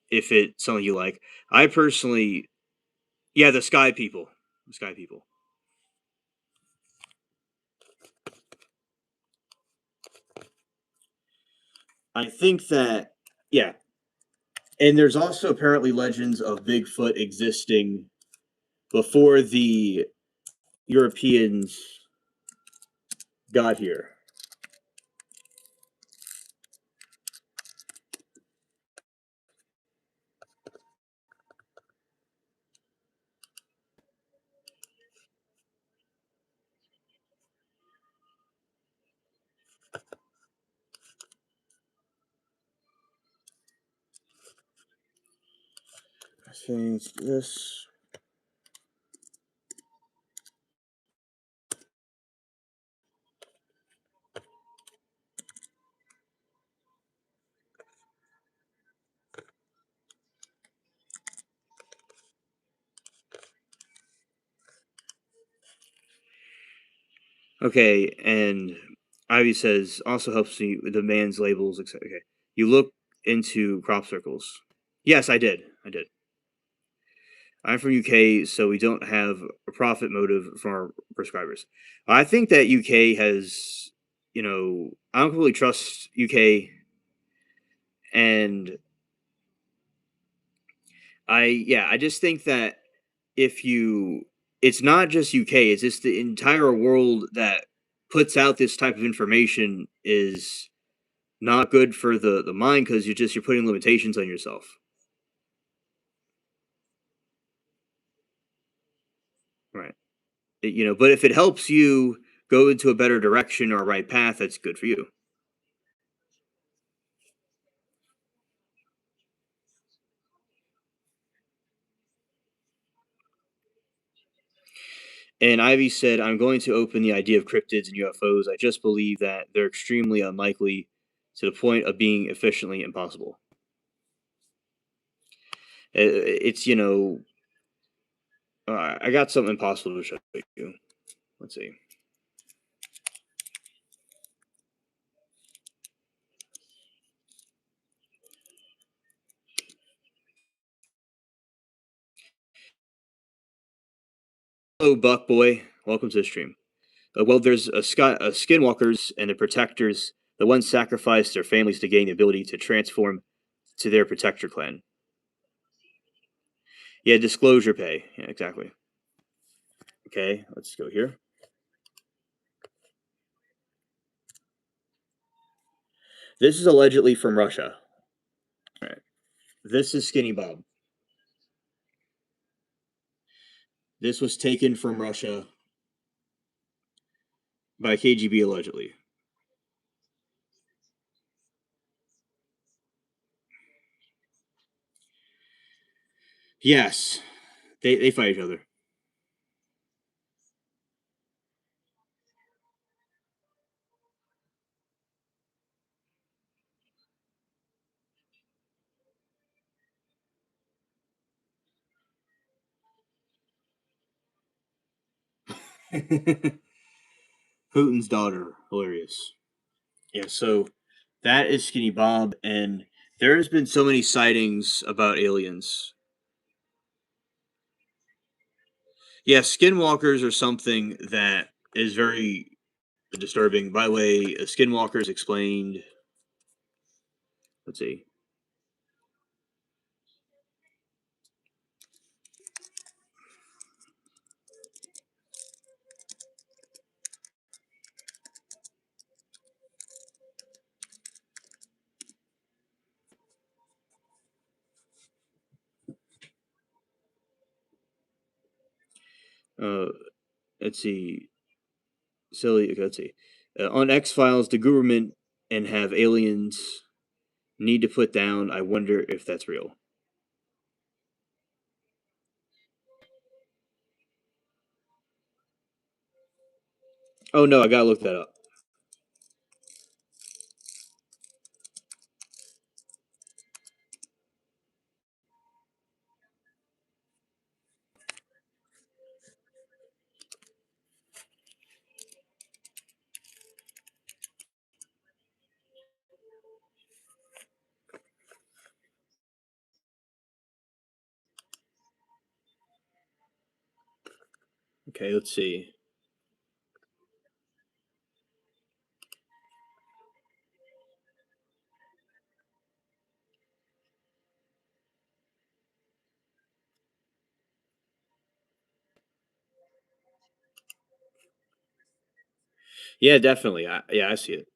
if it's something you like. I personally, yeah, the sky people. I think that, yeah, and there's also apparently legends of Bigfoot existing before the Europeans got here. I think this. Okay, and Ivy says also helps me with the man's labels, etc. Okay, you look into crop circles. Yes, I did. I did. I'm from UK, so we don't have a profit motive from our prescribers. I think that UK has, I don't really trust UK, and I just think that if you, it's not just UK, it's just the entire world that puts out this type of information is not good for the mind because you're putting limitations on yourself, right? But if it helps you go into a better direction or a right path, that's good for you. And Ivy said, I'm going to open the idea of cryptids and UFOs. I just believe that they're extremely unlikely to the point of being efficiently impossible. It's, I got something impossible to show you. Let's see. Hello, Buck Boy. Welcome to the stream. Well, there's skinwalkers and the protectors. The ones sacrificed their families to gain the ability to transform to their protector clan. Yeah, disclosure pay. Yeah, exactly. Okay, let's go here. This is allegedly from Russia. All right. This is Skinny Bob. This was taken from Russia by KGB allegedly. Yes, they fight each other. Putin's daughter, hilarious. Yeah, so that is Skinny Bob, and there's been so many sightings about aliens. Yeah, skinwalkers are something that is very disturbing. By the way, skinwalkers explained. Let's see. Uh, let's see. Silly. Okay, let's see. On X Files, the government and have aliens need to put down. I wonder if that's real. Oh no, I gotta look that up. Okay, let's see. Yeah, definitely. Yeah, I see it.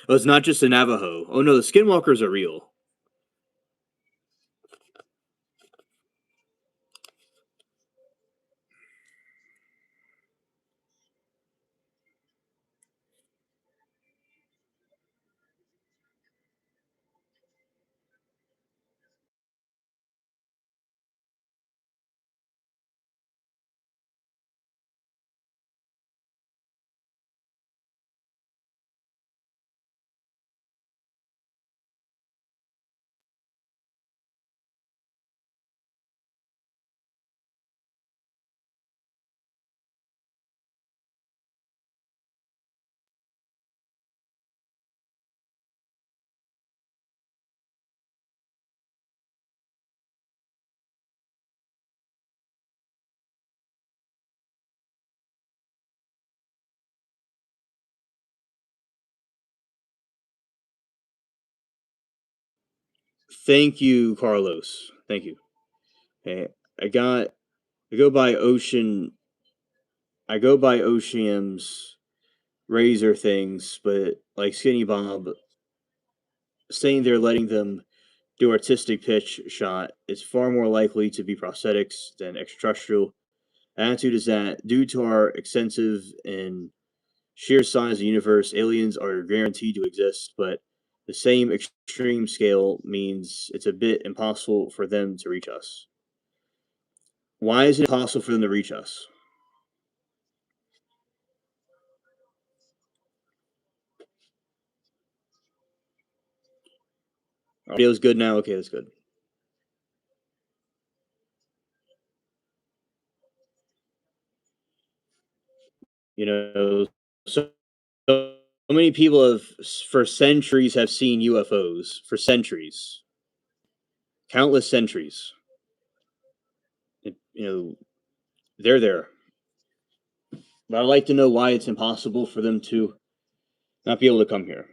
Oh, it's not just a Navajo. Oh no, the skinwalkers are real. Thank you, Carlos. Thank you. Okay, I got. I go by Ocean. I go by Ocean's razor things, but like Skinny Bob saying they're letting them do artistic pitch shot is far more likely to be prosthetics than extraterrestrial. Attitude is that due to our extensive and sheer size of the universe, aliens are guaranteed to exist, but the same extreme scale means it's a bit impossible for them to reach us. Why is it impossible for them to reach us? Audio's good now. Okay, that's good. You know, so, so many people have for centuries have seen UFOs for centuries, countless centuries. You know, they're there. But I'd like to know why it's impossible for them to not be able to come here.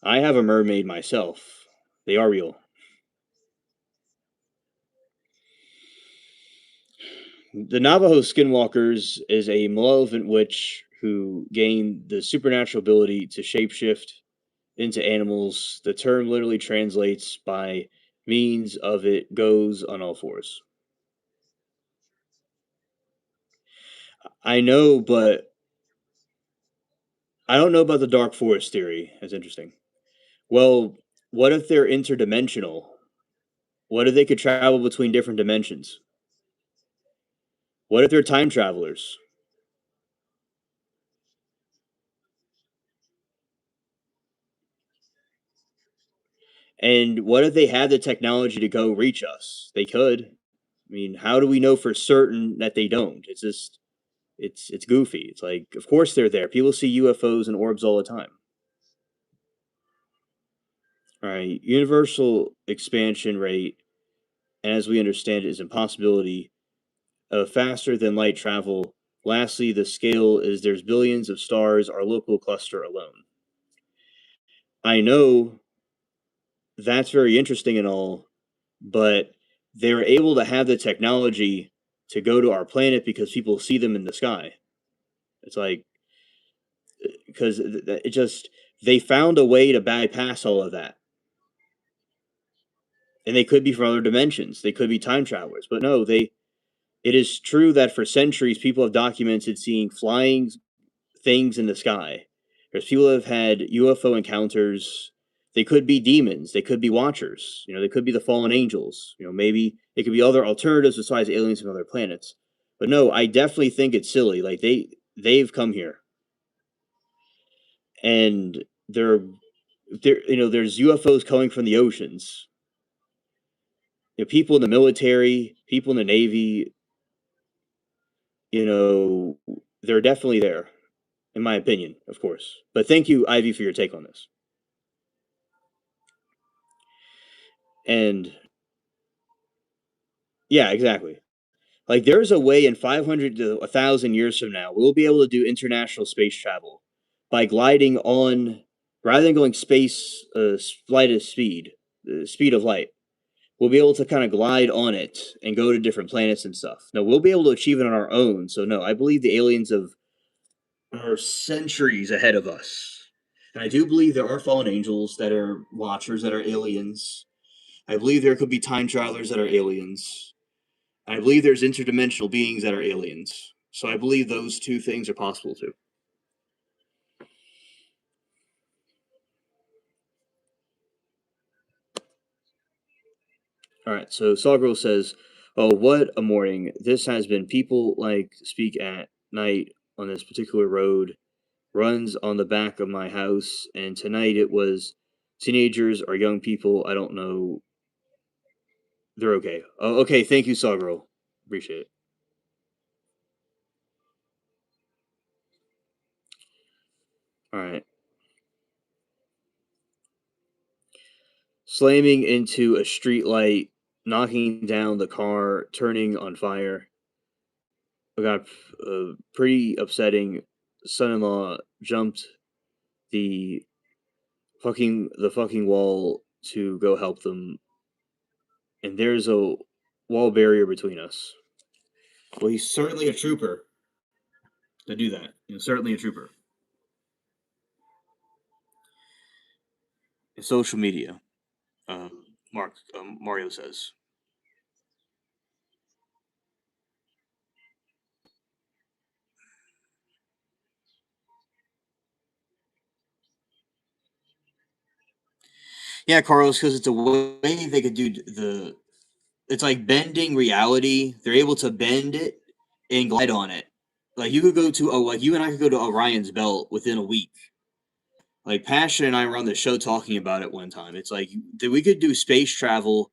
I have a mermaid myself. They are real. The Navajo Skinwalkers is a malevolent witch who gained the supernatural ability to shapeshift into animals. The term literally translates by means of it goes on all fours. I know, but I don't know about the dark forest theory. That's interesting. Well, what if they're interdimensional? What if they could travel between different dimensions? What if they're time travelers? And what if they had the technology to go reach us? They could. I mean, how do we know for certain that they don't? It's just it's goofy. It's like, of course they're there. People see UFOs and orbs all the time. All right, universal expansion rate, as we understand it, is impossibility of faster than light travel. Lastly, the scale is there's billions of stars, our local cluster alone. I know that's very interesting and all, but they were able to have the technology to go to our planet because people see them in the sky. It's like because it just they found a way to bypass all of that, and they could be from other dimensions. They could be time travelers, but no, they. It is true that for centuries people have documented seeing flying things in the sky. There's people who have had UFO encounters. They could be demons. They could be watchers. They could be the fallen angels. Maybe it could be other alternatives besides aliens from other planets. But no, I definitely think it's silly. Like they've come here, and there's UFOs coming from the oceans. People in the military, people in the navy. You know, they're definitely there, in my opinion, of course. But thank you, Ivy, for your take on this. And yeah, exactly. Like there's a way in 500 to 1,000 years from now, we'll be able to do international space travel by gliding on, rather than going space light of speed, the speed of light. We'll be able to kind of glide on it and go to different planets and stuff. No, we'll be able to achieve it on our own. So no, I believe the aliens are centuries ahead of us. And I do believe there are fallen angels that are watchers that are aliens. I believe there could be time travelers that are aliens. I believe there's interdimensional beings that are aliens. So I believe those two things are possible too. All right. So Sawgirl says, "Oh, what a morning! This has been. People like speak at night on this particular road. Runs on the back of my house, and tonight it was teenagers or young people. I don't know. They're okay. Oh, okay. Thank you, Sawgirl. Appreciate it. All right. Slamming into a street light, knocking down the car, turning on fire. I got pretty upsetting. Son-in-law jumped the the fucking wall to go help them, and there's a wall barrier between us. Well, he's certainly a trooper to do that. Certainly a trooper. In social media, Mario says. Yeah, Carlos, because it's a way they could do the. It's like bending reality. They're able to bend it and glide on it. Like you could go to like you and I could go to Orion's Belt within a week. Like Passion and I were on the show talking about it one time. It's like that we could do space travel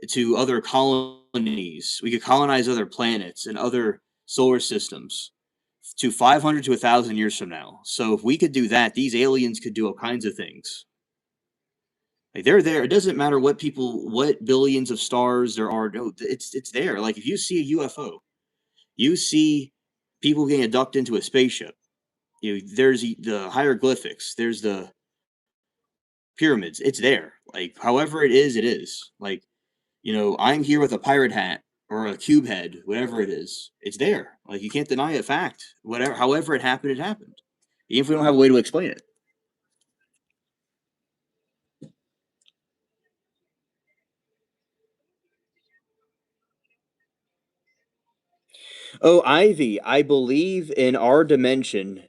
to other colonies. We could colonize other planets and other solar systems to 500 to 1,000 years from now. So if we could do that, these aliens could do all kinds of things. Like they're there. It doesn't matter what billions of stars there are. No, it's there. Like if you see a UFO, you see people getting abducted into a spaceship. There's the hieroglyphics. There's the pyramids. It's there. Like, however it is, it is. Like, I'm here with a pirate hat or a cube head, whatever it is. It's there. Like, you can't deny a fact. Whatever, however it happened, it happened. Even if we don't have a way to explain it. Oh, Ivy, I believe in our dimension.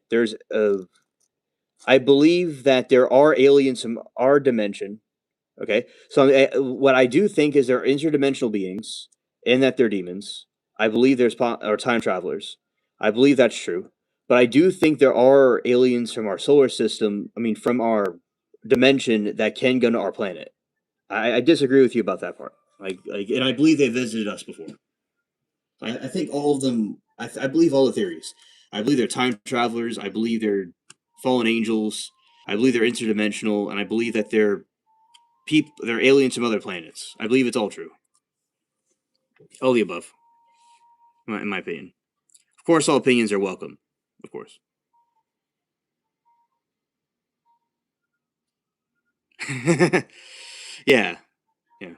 I believe that there are aliens from our dimension. Okay, so what I do think is there are interdimensional beings, and that they're demons. I believe there's or time travelers. I believe that's true, but I do think there are aliens from our solar system. I mean, from our dimension that can go to our planet. I disagree with you about that part. And I believe they visited us before. I think all of them. I believe all the theories. I believe they're time travelers. I believe they're fallen angels. I believe they're interdimensional, and I believe that they're aliens from other planets. I believe it's all true. All the above, in my opinion. Of course, all opinions are welcome. Of course. Yeah. Yeah.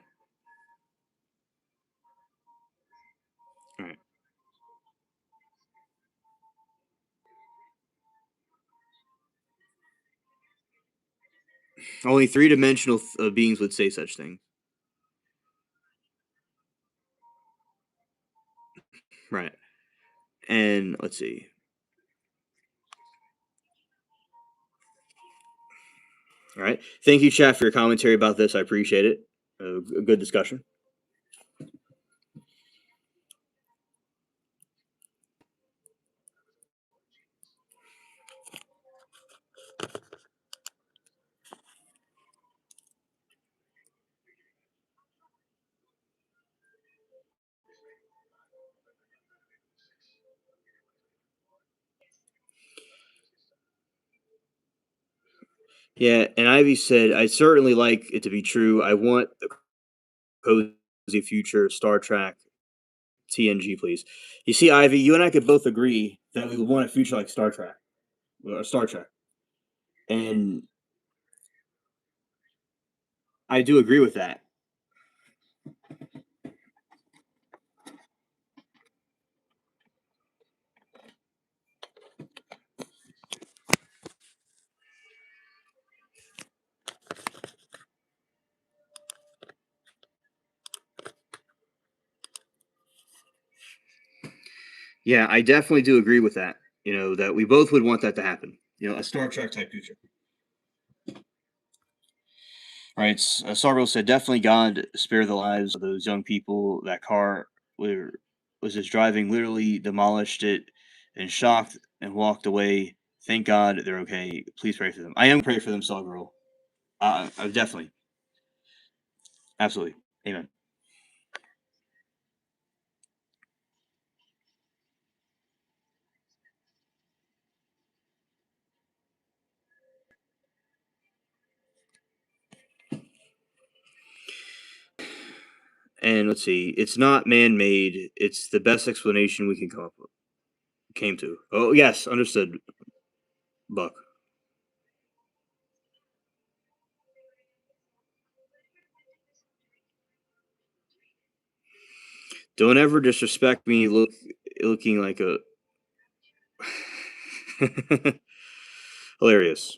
All right. Only three-dimensional beings would say such things. Right. And let's see. All right. Thank you, chat, for your commentary about this. I appreciate it. A good discussion. Yeah, and Ivy said, I certainly like it to be true. I want the cozy future Star Trek TNG, please. You see, Ivy, you and I could both agree that we would want a future like Star Trek or Star Trek. And I do agree with that. Yeah, I definitely do agree with that. That we both would want that to happen. A Star Trek type future. Right. Sarvel said, definitely God spare the lives of those young people. That car were, was just driving, literally demolished it and shocked and walked away. Thank God they're okay. Please pray for them. I am praying for them, Sarvel. Definitely. Absolutely. Amen. And let's see. It's not man made. It's the best explanation we can come up with. Came to. Oh, yes. Understood, Buck. Don't ever disrespect me looking like a hilarious.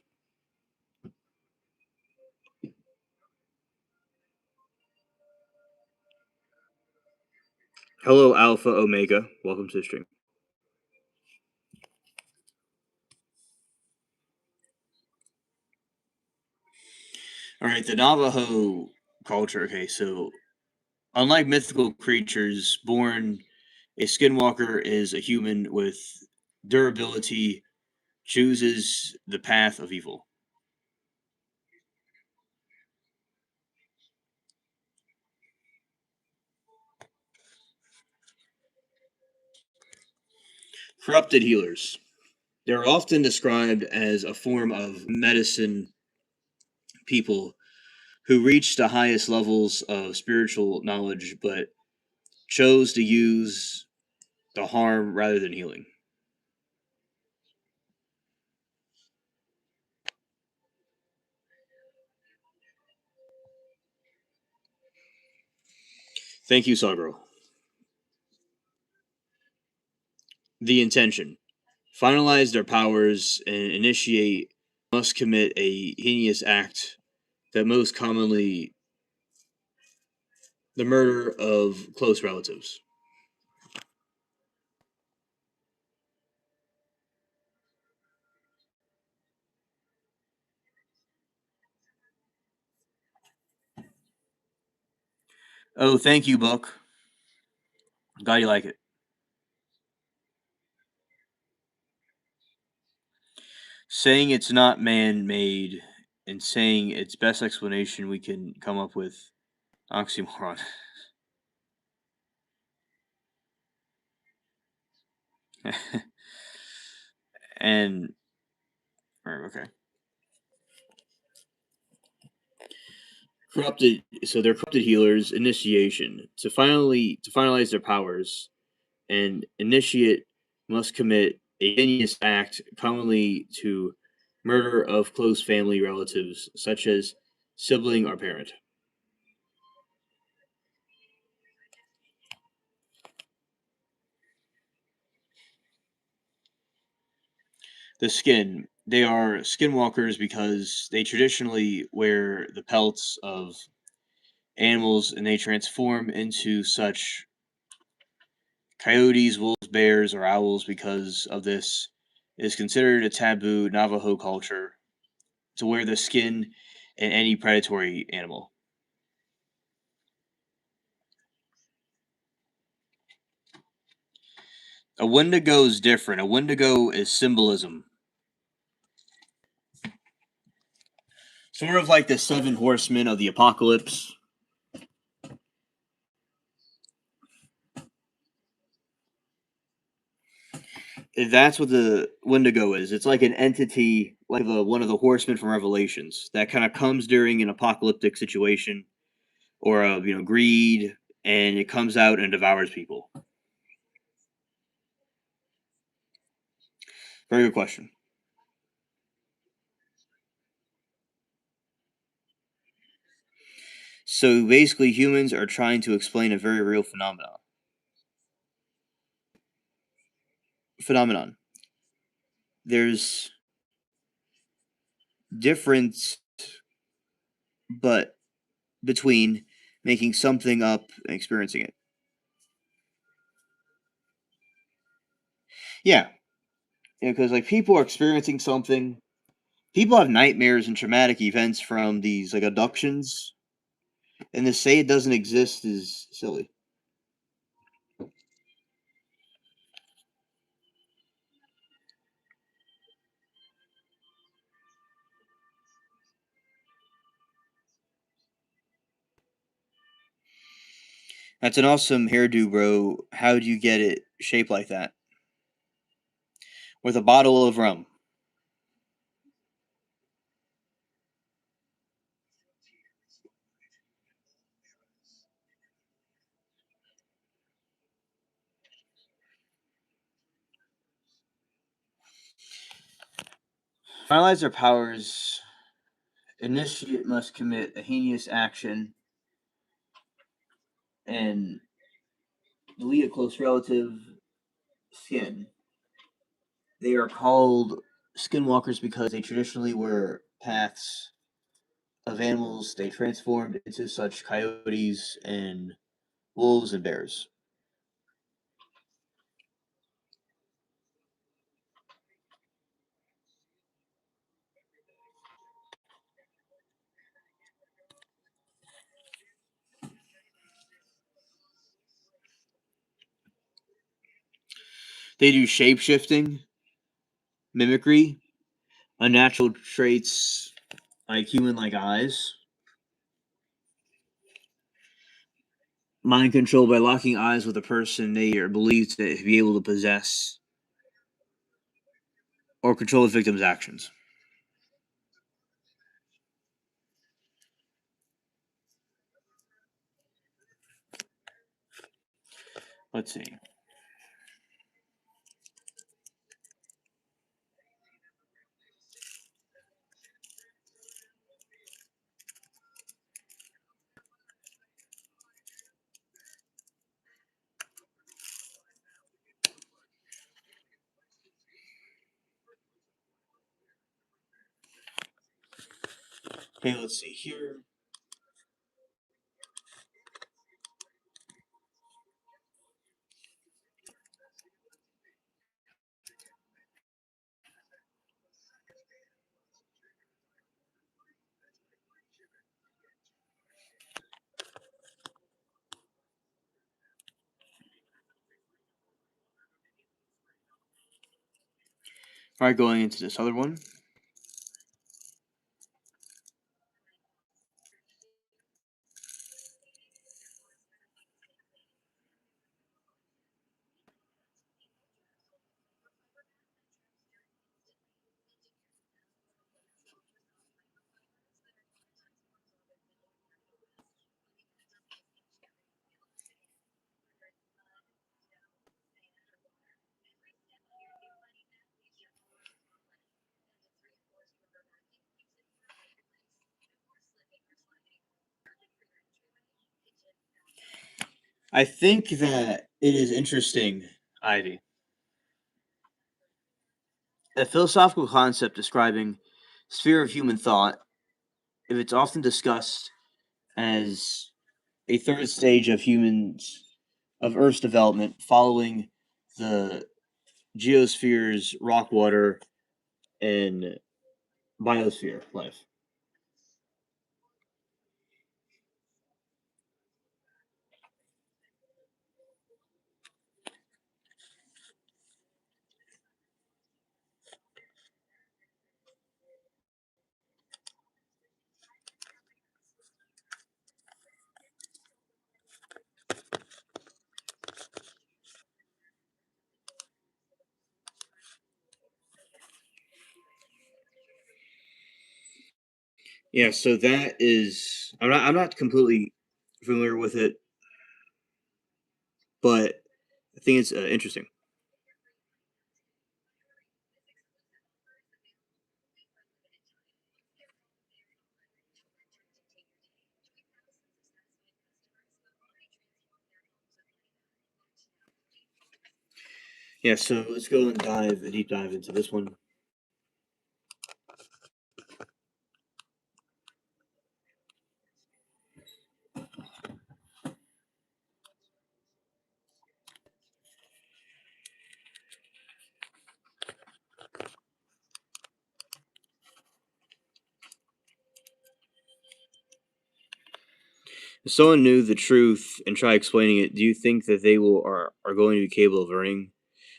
Hello, Alpha Omega. Welcome to the stream. All right, the Navajo culture. Okay, so unlike mythical creatures born, a skinwalker is a human with durability, chooses the path of evil. Corrupted healers. They're often described as a form of medicine people who reached the highest levels of spiritual knowledge but chose to use the harm rather than healing. Thank you, Sawgirl. The intention. Finalize their powers and initiate must commit a heinous act that most commonly the murder of close relatives. Oh, thank you, book. Glad you like it. Saying it's not man made and saying it's best explanation we can come up with. Oxymoron. and okay. Corrupted so they're corrupted healers, initiation. To finalize their powers, and initiate must commit a heinous act commonly to murder of close family relatives, such as sibling or parent. The skin. They are skinwalkers because they traditionally wear the pelts of animals and they transform into such coyotes, wolves, bears, or owls because of this. It is considered a taboo Navajo culture to wear the skin in any predatory animal. A Wendigo is different. A Wendigo is symbolism. Sort of like the seven horsemen of the apocalypse. That's what the Wendigo is. It's like an entity, like one of the horsemen from Revelations, that kind of comes during an apocalyptic situation or a greed, and it comes out and devours people. Very good question. So basically, humans are trying to explain a very real phenomenon. Phenomenon. There's difference, but between making something up and experiencing it. Yeah, because like people are experiencing something. People have nightmares and traumatic events from these like abductions, and to say it doesn't exist is silly. That's an awesome hairdo, bro. How do you get it shaped like that? With a bottle of rum. Finalize their powers. Initiate must commit a heinous action and delete a close relative. Skin. They are called skinwalkers because they traditionally wear paths of animals. They transformed into such coyotes and wolves and bears. They do shape shifting, mimicry, unnatural traits like human like eyes, mind control by locking eyes with a person they are believed to be able to possess or control the victim's actions. Let's see. Okay, let's see here. All right, going into this other one. I think that it is interesting, Ivy. A philosophical concept describing sphere of human thought, if it's often discussed as a third stage of Earth's development following the geosphere's rock, water, and biosphere life. Yeah, so that is I'm not completely familiar with it, but I think it's interesting. Yeah, so let's go and dive a deep dive into this one. If someone knew the truth and try explaining it, do you think that they are going to be capable of learning?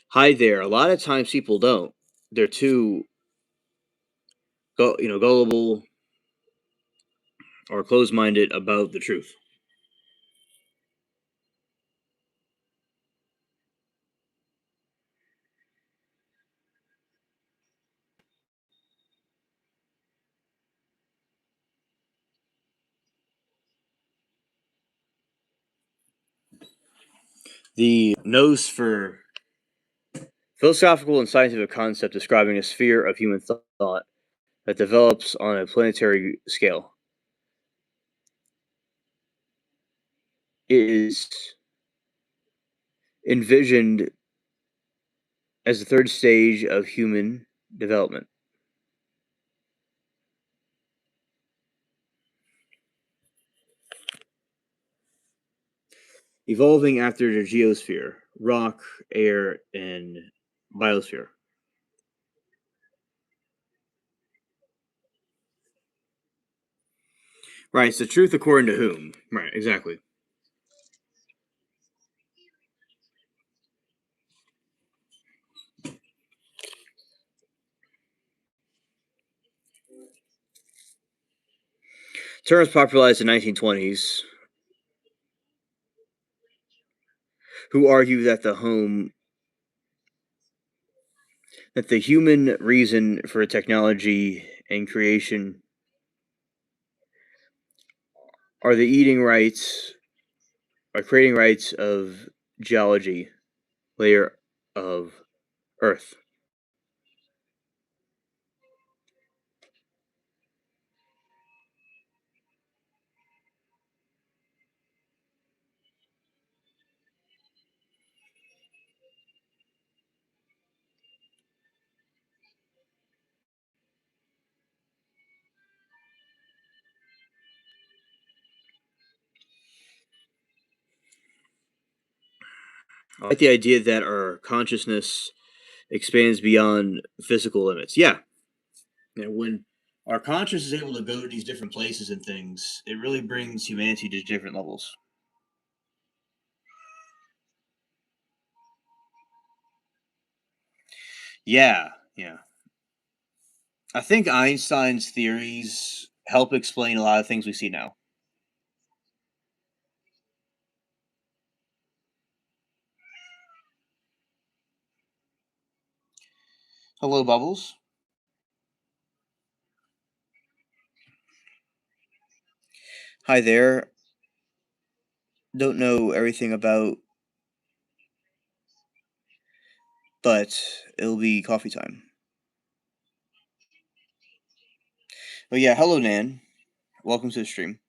Hi there. A lot of times people don't. They're too gullible or closed minded about the truth. The nose for philosophical and scientific concept describing a sphere of human thought that develops on a planetary scale. It is envisioned as the third stage of human development, evolving after the geosphere, rock, air, and biosphere. Right, it's the truth according to whom? Right, exactly. Terms popularized in the 1920s, who argue that the human reason for technology and creation are the eating rights or creating rights of geology layer of Earth. I like the idea that our consciousness expands beyond physical limits. Yeah, when our conscious is able to go to these different places and things, it really brings humanity to different levels. Yeah, yeah. I think Einstein's theories help explain a lot of things we see now. Hello, Bubbles. Hi there. Don't know everything about, but it'll be coffee time. Oh yeah, hello, Nan. Welcome to the stream.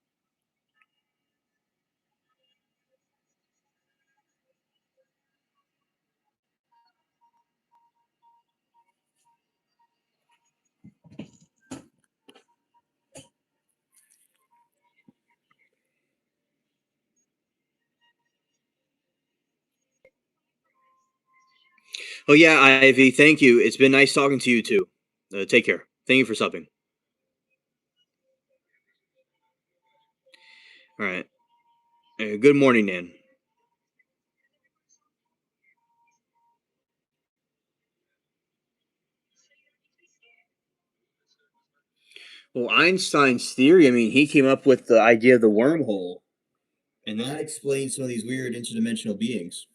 Oh yeah, Ivy. Thank you. It's been nice talking to you too. Take care. Thank you for stopping. All right. Good morning, Nan. Well, Einstein's theory. I mean, he came up with the idea of the wormhole, and that explains some of these weird interdimensional beings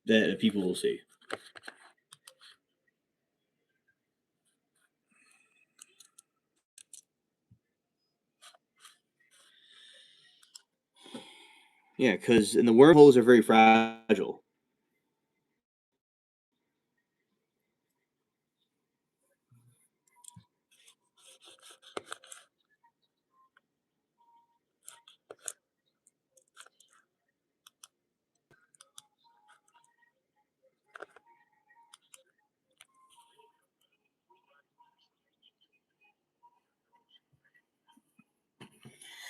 that people will see. Yeah, because and the wormholes are very fragile.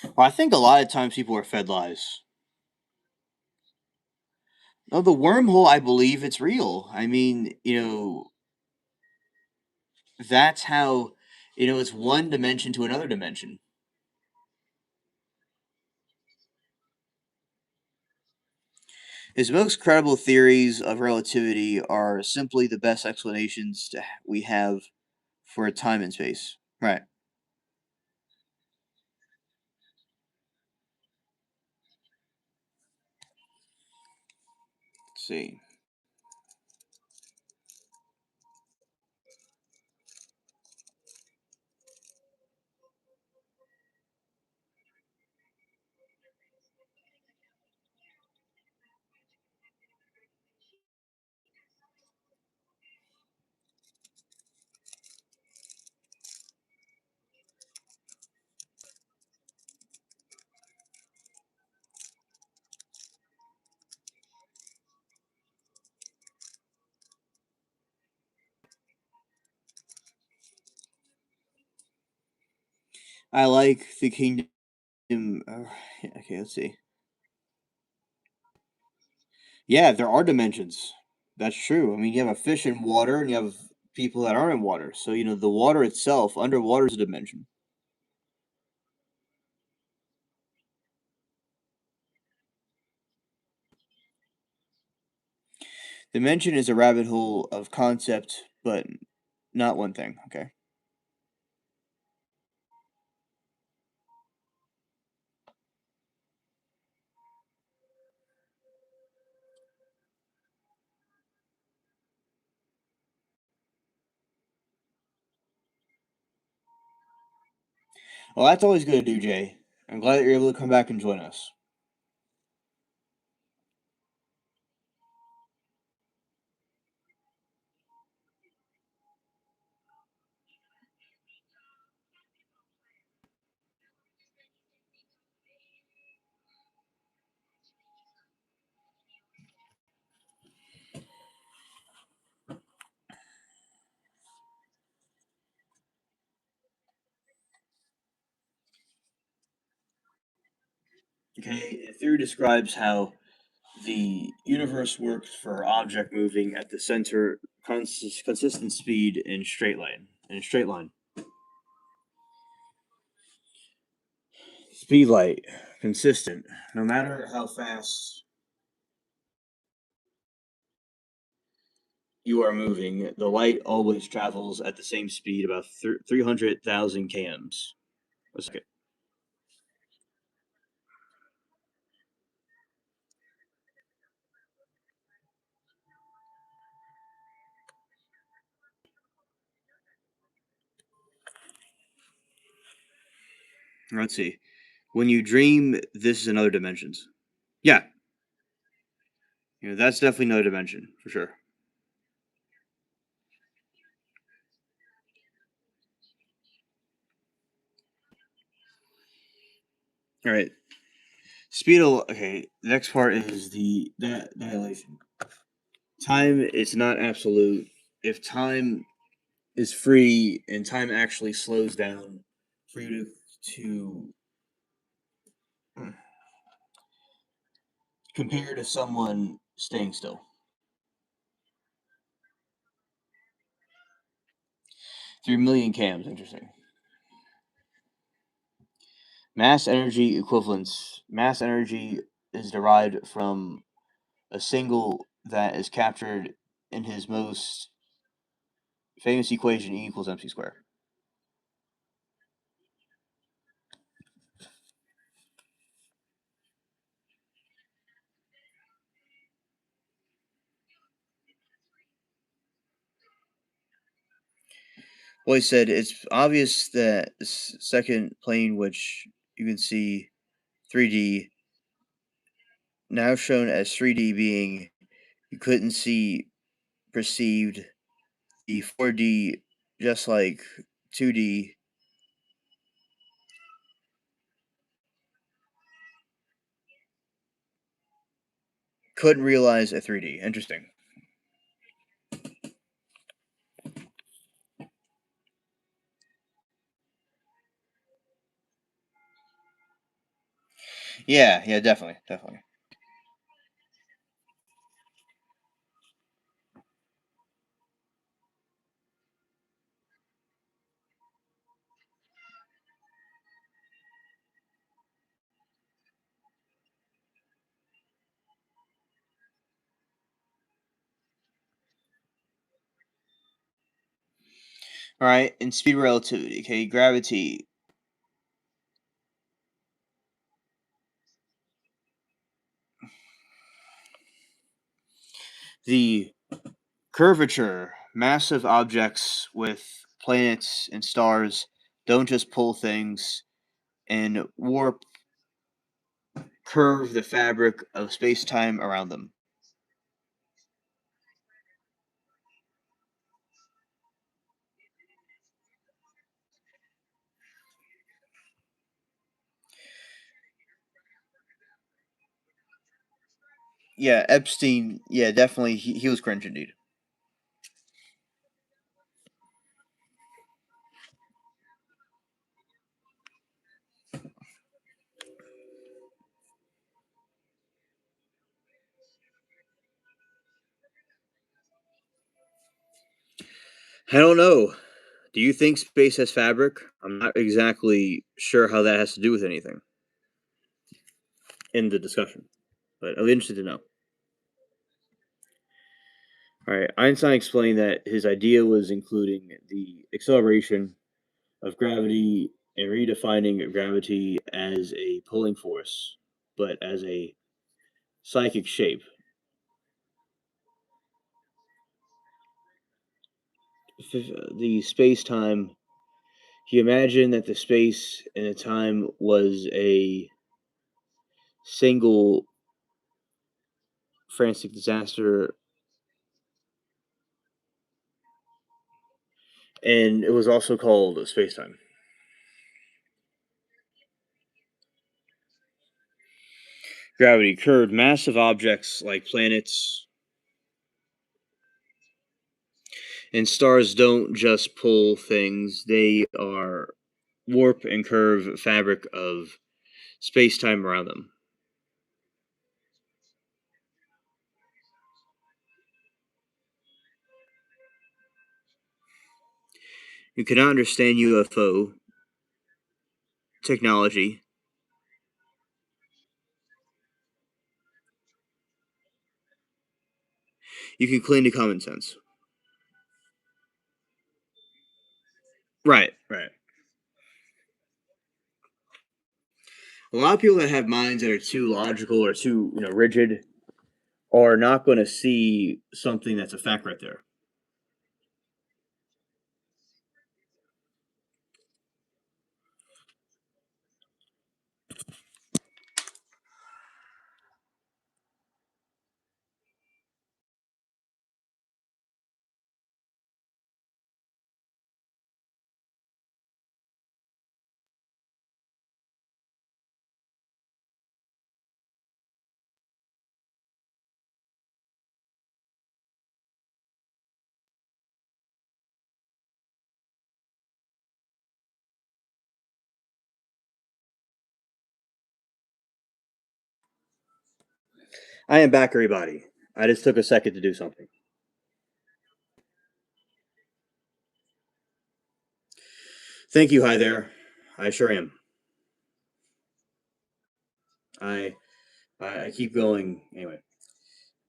Well, I think a lot of times people are fed lies. No, the wormhole, I believe it's real. I mean, that's how, it's one dimension to another dimension. His most credible theories of relativity are simply the best explanations we have for time and space. Right. Let's see. I like the kingdom. Okay, let's see. Yeah, there are dimensions. That's true. I mean, you have a fish in water and you have people that aren't in water. So, the water itself, underwater is a dimension. Dimension is a rabbit hole of concept, but not one thing. Okay. Well, that's always good to do, Jay. I'm glad that you're able to come back and join us. Okay, the theory describes how The universe works for object moving at the center consistent speed in straight line. In a straight line. Speed light, consistent. No matter how fast you are moving, the light always travels at the same speed, about 300,000 kms a second. Let's see. When you dream, this is another dimensions. Yeah, that's definitely another dimension for sure. All right. Speed. Okay. The next part is the dilation. Time is not absolute. If time is free and time actually slows down for you to compare to someone staying still. 3 million cams. Interesting. Mass energy equivalence. Mass energy is derived from a single that is captured in his most famous equation, E equals mc squared. Well, he said it's obvious that this second plane, which you can see 3D, now shown as 3D being you couldn't see perceived the 4D just like 2D. Couldn't realize a 3D. Interesting. Yeah, yeah, definitely, definitely. All right, in speed relativity, okay, gravity. The curvature, massive objects with planets and stars don't just pull things and warp, curve the fabric of space time around them. Yeah, Epstein, yeah, definitely, he was cringe indeed. I don't know. Do you think space has fabric? I'm not exactly sure how that has to do with anything in the discussion, but I'll be interested to know. All right, Einstein explained that his idea was including the acceleration of gravity and redefining gravity as a pulling force, but as a psychic shape. The space time, he imagined that the space and the time was a single frantic disaster, and it was also called space time. Gravity curved massive objects like planets and stars don't just pull things, they are warp and curve fabric of space time around them. You cannot understand UFO technology. You can cling to common sense. Right, right. A lot of people that have minds that are too logical or too, rigid are not going to see something that's a fact right there. I am back, everybody. I just took a second to do something. Thank you. Hi there. I sure am. I I keep going anyway.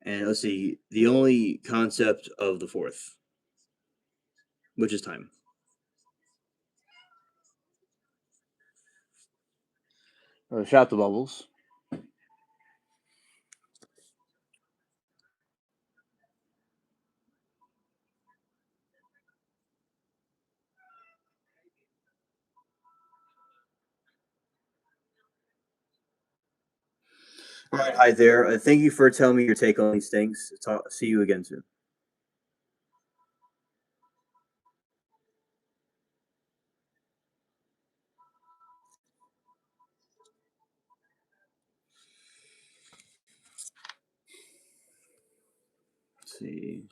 And let's see. The only concept of the fourth, which is time. Shout the bubbles. All right. Hi there. Thank you for telling me your take on these things. See you again soon. Let's see.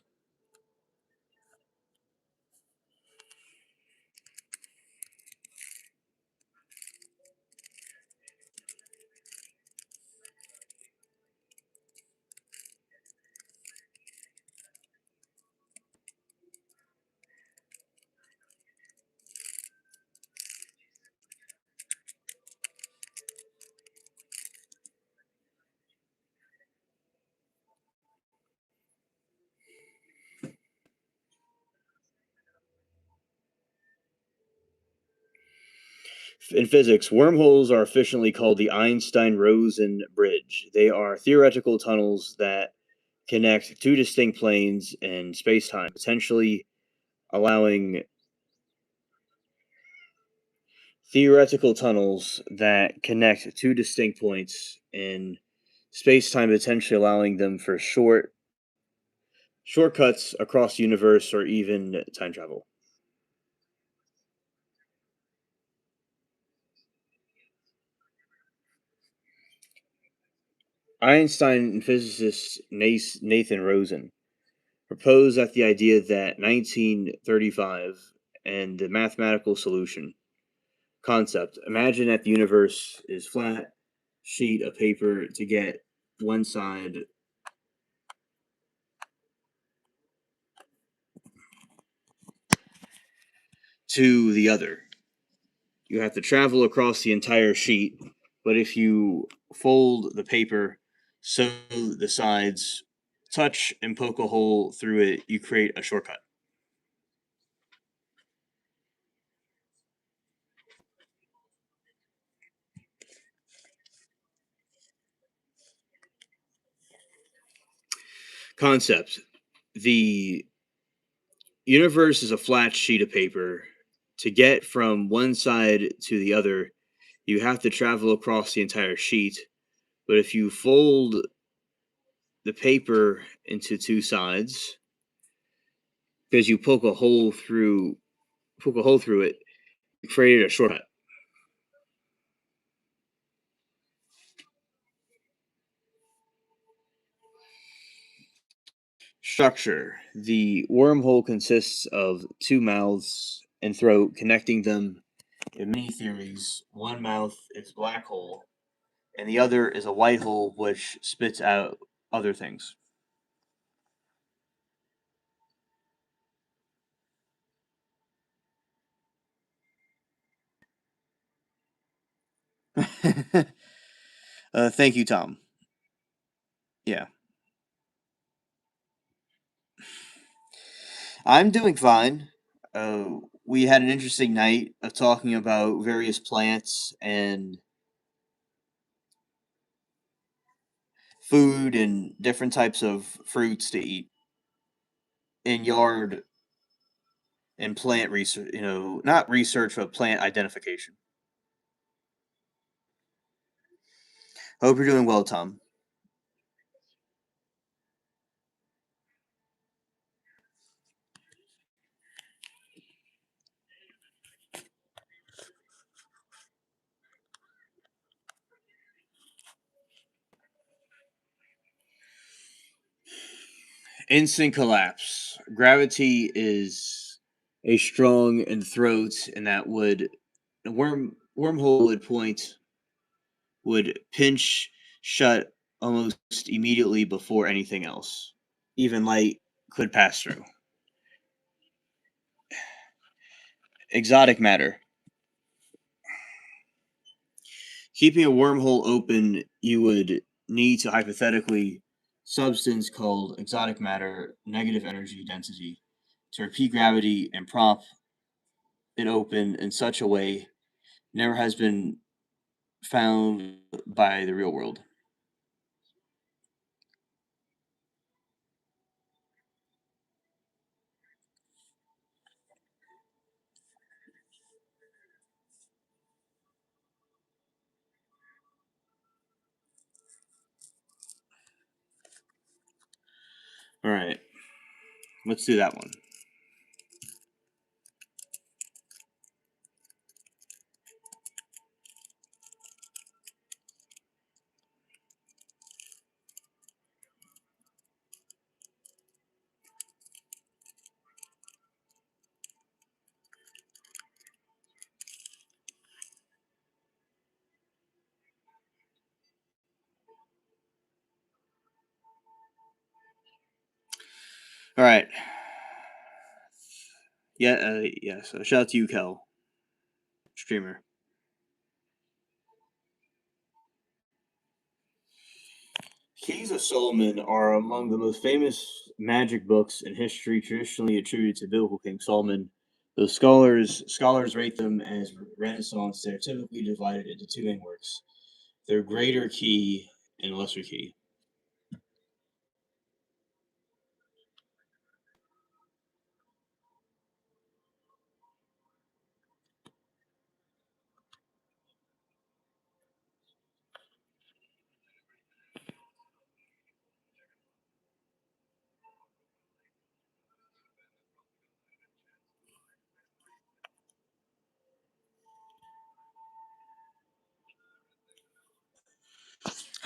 In physics, wormholes are efficiently called the Einstein-Rosen bridge. They are theoretical tunnels that connect two distinct planes in space-time, potentially allowing theoretical tunnels that connect two distinct points in space-time, potentially allowing them for shortcuts across the universe or even time travel. Einstein and physicist Nathan Rosen proposed that the idea that 1935 and the mathematical solution concept. Imagine that the universe is flat sheet of paper to get one side to the other. You have to travel across the entire sheet, but if you fold the paper so the sides touch and poke a hole through it, you create a shortcut. Concept. The universe is a flat sheet of paper. To get from one side to the other, you have to travel across the entire sheet. But if you fold the paper into two sides, because you poke a hole through it, you created a shortcut. Structure. The wormhole consists of two mouths and throat connecting them in many theories. One mouth is a black hole, and the other is a white hole which spits out other things. Thank you, Tom. Yeah. I'm doing fine. We had an interesting night of talking about various plants and food and different types of fruits to eat in yard and plant research, not research, but plant identification. Hope you're doing well, Tom. Instant collapse. Gravity is a strong and throat, and that would a wormhole would pinch shut almost immediately before anything else. Even light could pass through. Exotic matter. Keeping a wormhole open, you would need to hypothetically substance called exotic matter negative energy density to repeat gravity and prop it open in such a way never has been found by the real world. All right, let's do that one. All right. Yeah, yes. Shout out to you, Kel, streamer. Keys of Solomon are among the most famous magic books in history, traditionally attributed to biblical King Solomon. Though scholars rate them as Renaissance, they're typically divided into two main works: their greater key and lesser key.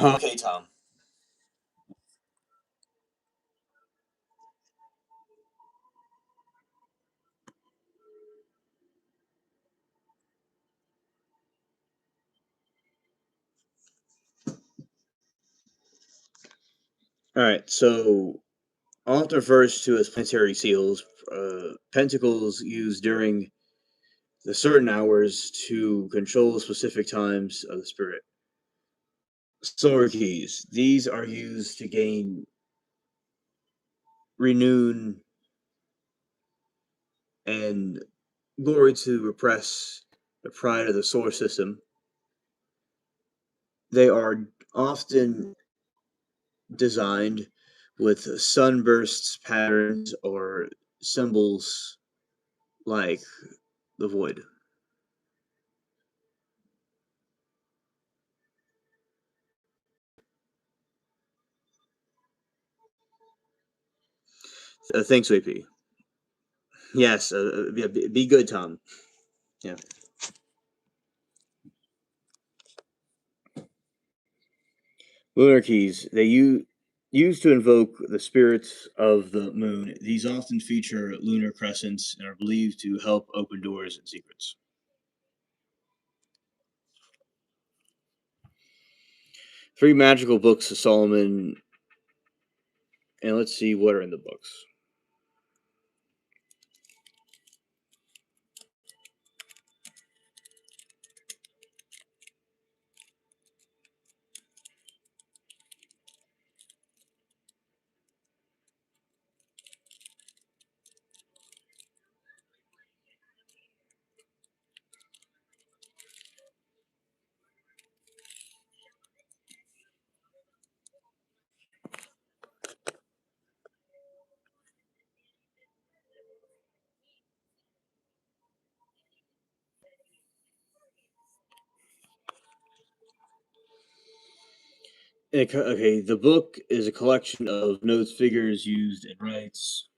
Okay, Tom. All right, so often refers to as planetary seals, pentacles used during the certain hours to control specific times of the spirit. Solar keys. These are used to gain renown and glory to repress the pride of the solar system. They are often designed with sunbursts patterns or symbols like the void. Thanks, AP. Yes, yeah, be good, Tom. Yeah. Lunar keys. Used to invoke the spirits of the moon. These often feature lunar crescents and are believed to help open doors and secrets. Three magical books of Solomon, and let's see what are in the books. Okay, the book is a collection of notes, figures used, and rites.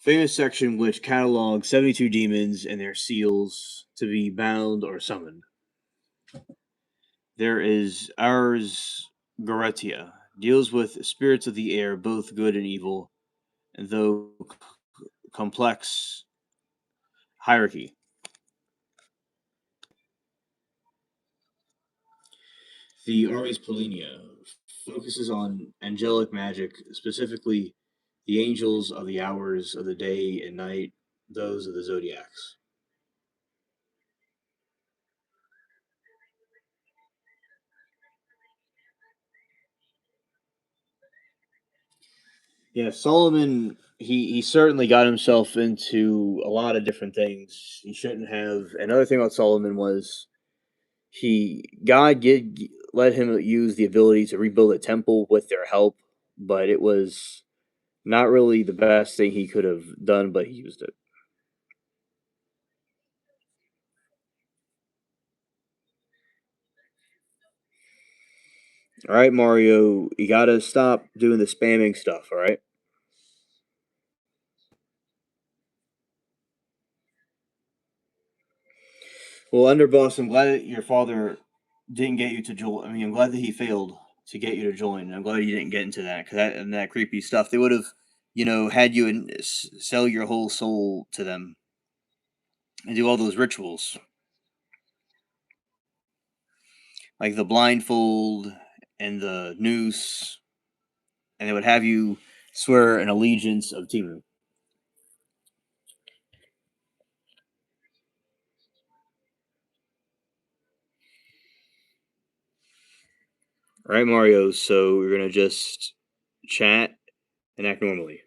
Famous section which catalogs 72 demons and their seals to be bound or summoned. There is Ars Goretia, deals with spirits of the air, both good and evil, and though complex hierarchy. The Ars Polinia focuses on angelic magic, specifically the angels of the hours of the day and night, those of the zodiacs. Yeah, Solomon, he certainly got himself into a lot of different things he shouldn't have. Another thing about Solomon was God did let him use the ability to rebuild a temple with their help, but it was not really the best thing he could have done, but he used it. All right, Mario, you gotta stop doing the spamming stuff. All right. Well, Underboss, I'm glad that your father didn't get you to join. I mean, I'm glad that he failed to get you to join. I'm glad you didn't get into that because that creepy stuff. They would have, had you sell your whole soul to them and do all those rituals, like the blindfold and the noose, and they would have you swear an allegiance of Timu. All right, Mario. So we're gonna just chat and act normally.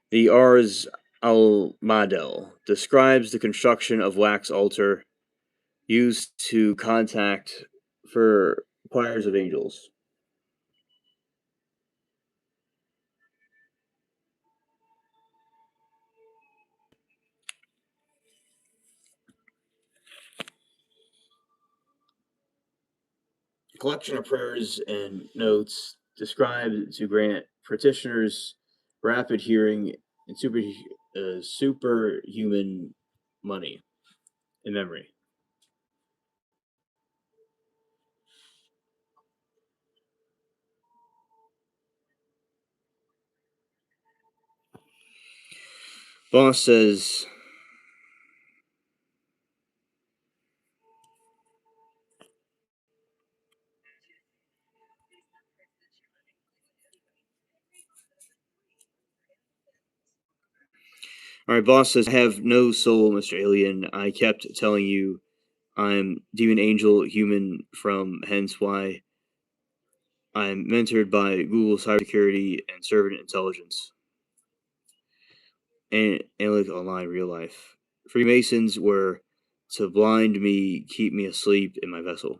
The Ars Almadel describes the construction of wax altar used to contact for choirs of angels. A collection of prayers and notes described to grant petitioners rapid hearing and superhuman money and memory. Boss says, all right, boss says, I have no soul, Mr. Alien. I kept telling you I'm demon angel human from hence why I'm mentored by Google cybersecurity and servant intelligence and analytic online real life. Freemasons were to blind me, keep me asleep in my vessel.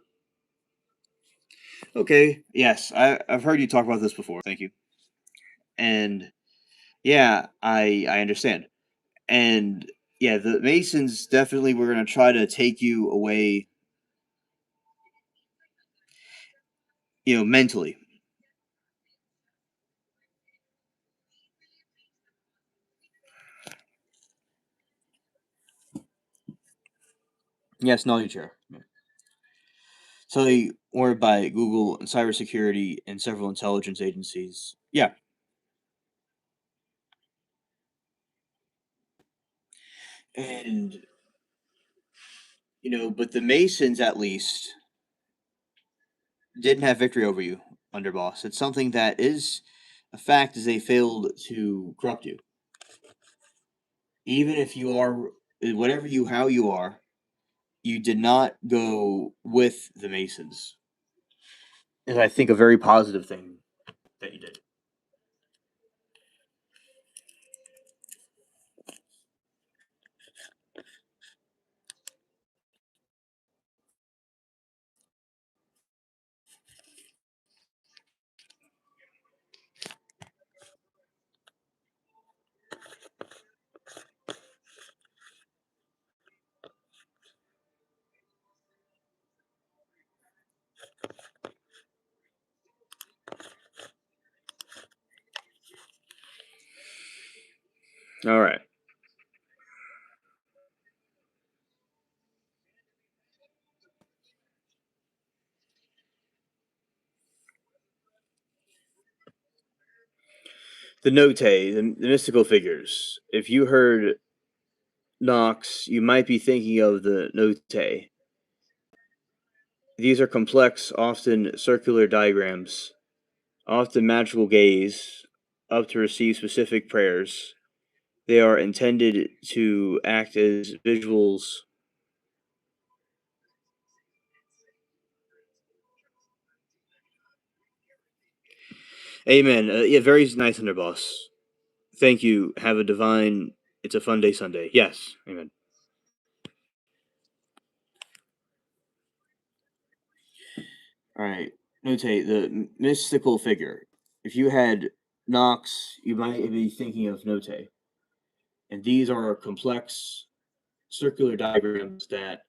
Okay, yes, I've heard you talk about this before. Thank you. And yeah, I understand. And yeah, the Masons definitely were going to try to take you away, mentally. Yes, knowledge share. Yeah. Totally ordered by Google and cybersecurity and several intelligence agencies. Yeah, and but the Masons at least didn't have victory over you, underboss. It's something that is a fact is they failed to corrupt you. Even if you are whatever you how you are, you did not go with the Masons. Is I think a very positive thing that you did. All right. The Note, the mystical figures. If you heard Nox, you might be thinking of the Note. These are complex, often circular diagrams, often magical gaze, up to receive specific prayers. They are intended to act as visuals. Amen. Yeah, very nice, underboss. Thank you. Have a divine. It's a fun day Sunday. Yes. Amen. All right. Notate the mystical figure. If you had Nox, you might be thinking of Note. And these are complex circular diagrams that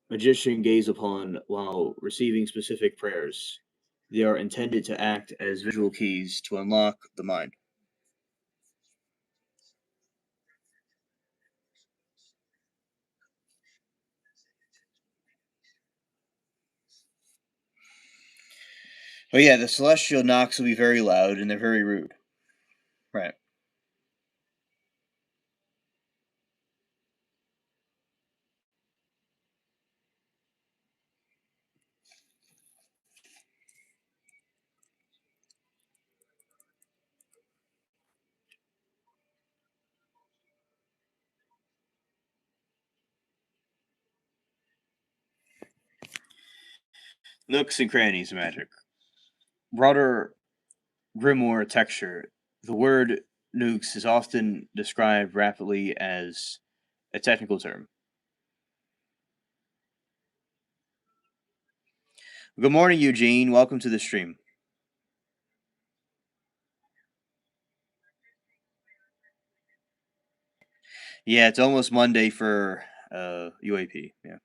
magician gaze upon while receiving specific prayers. They are intended to act as visual keys to unlock the mind. Oh yeah, the celestial knocks will be very loud and they're very rude. Right. Nooks and crannies magic. Broader grimoire texture. The word nukes is often described rapidly as a technical term. Good morning, Eugene. Welcome to the stream. Yeah, it's almost Monday for UAP. Yeah.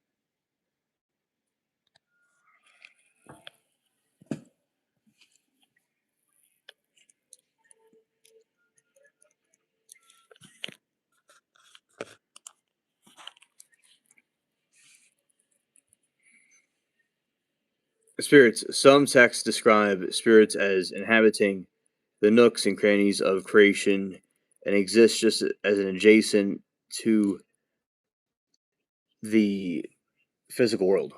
Spirits. Some texts describe spirits as inhabiting the nooks and crannies of creation and exist just as an adjacent to the physical world.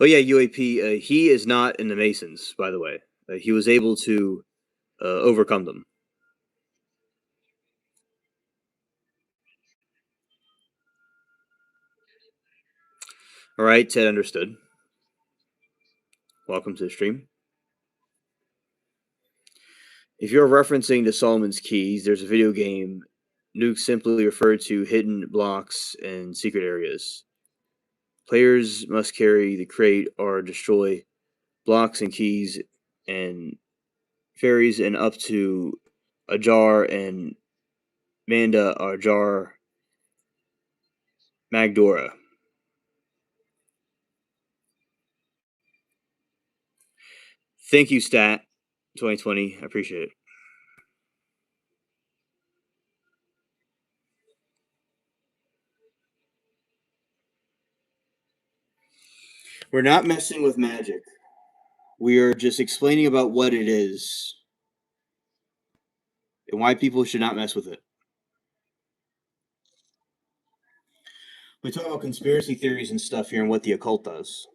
Oh yeah, UAP. He is not in the Masons, by the way. He was able to overcome them. All right, Ted understood. Welcome to the stream. If you're referencing the Solomon's Keys, there's a video game. Nukes simply refer to hidden blocks and secret areas. Players must carry the crate or destroy blocks and keys and fairies and up to a jar and Manda or jar Magdora. Thank you, Stat 2020. I appreciate it. We're not messing with magic. We are just explaining about what it is and why people should not mess with it. We talk about conspiracy theories and stuff here and what the occult does.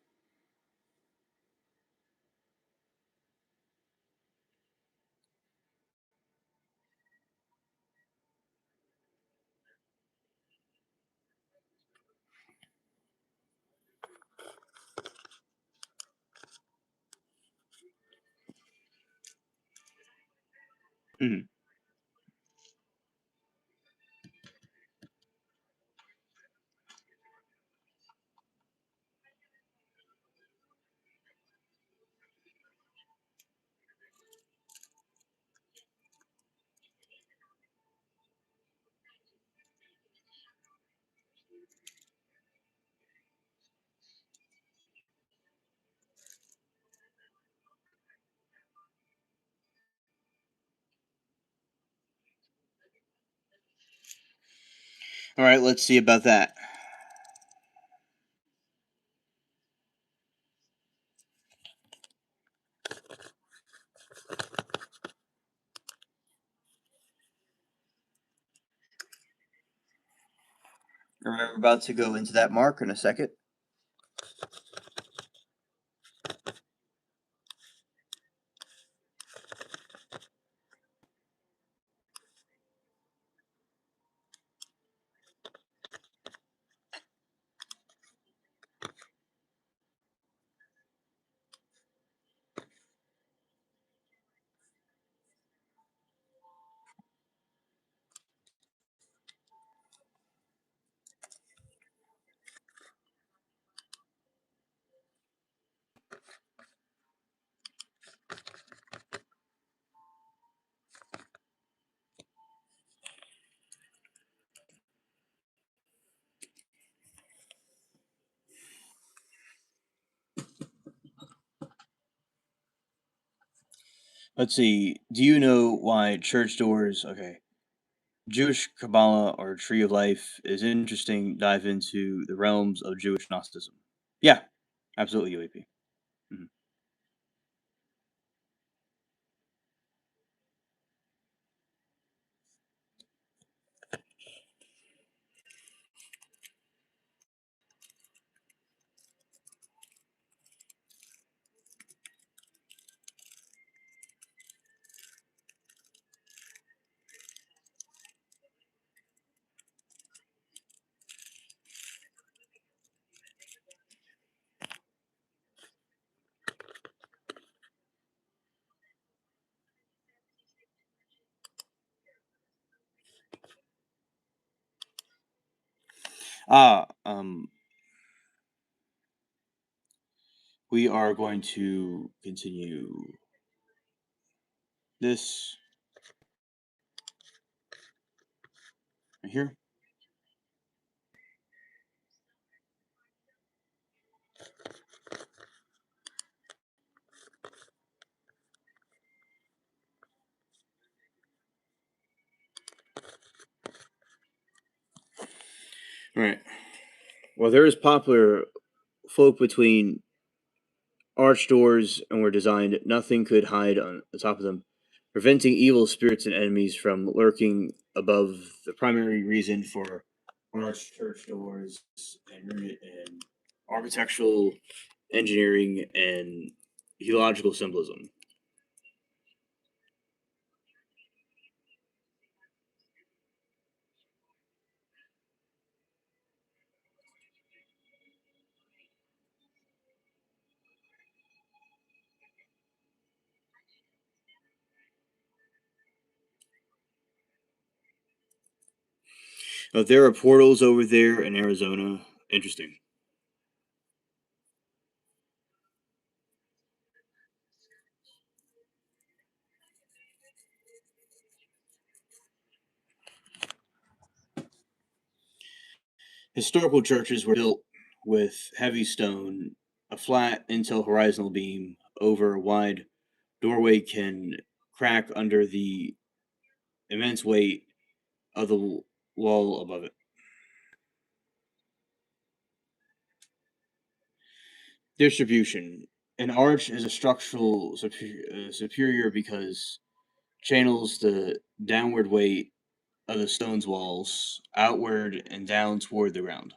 Mhm. All right, let's see about that. All right, we're about to go into that mark in a second. Let's see. Do you know why church doors? Okay. Jewish Kabbalah or Tree of Life is interesting. Dive into the realms of Jewish Gnosticism. Yeah, absolutely, UAP. Mhm. Ah, we are going to continue this right here. All right. Well, there is popular folk between arched doors and were designed, nothing could hide on the top of them, preventing evil spirits and enemies from lurking above. The primary reason for arched church doors and rooted in architectural engineering and theological symbolism. There are portals over there in Arizona. Interesting. Historical churches were built with heavy stone, a flat intel horizontal beam over a wide doorway can crack under the immense weight of the wall above it. Distribution. An arch is a structural superior because channels the downward weight of the stone's walls outward and down toward the ground.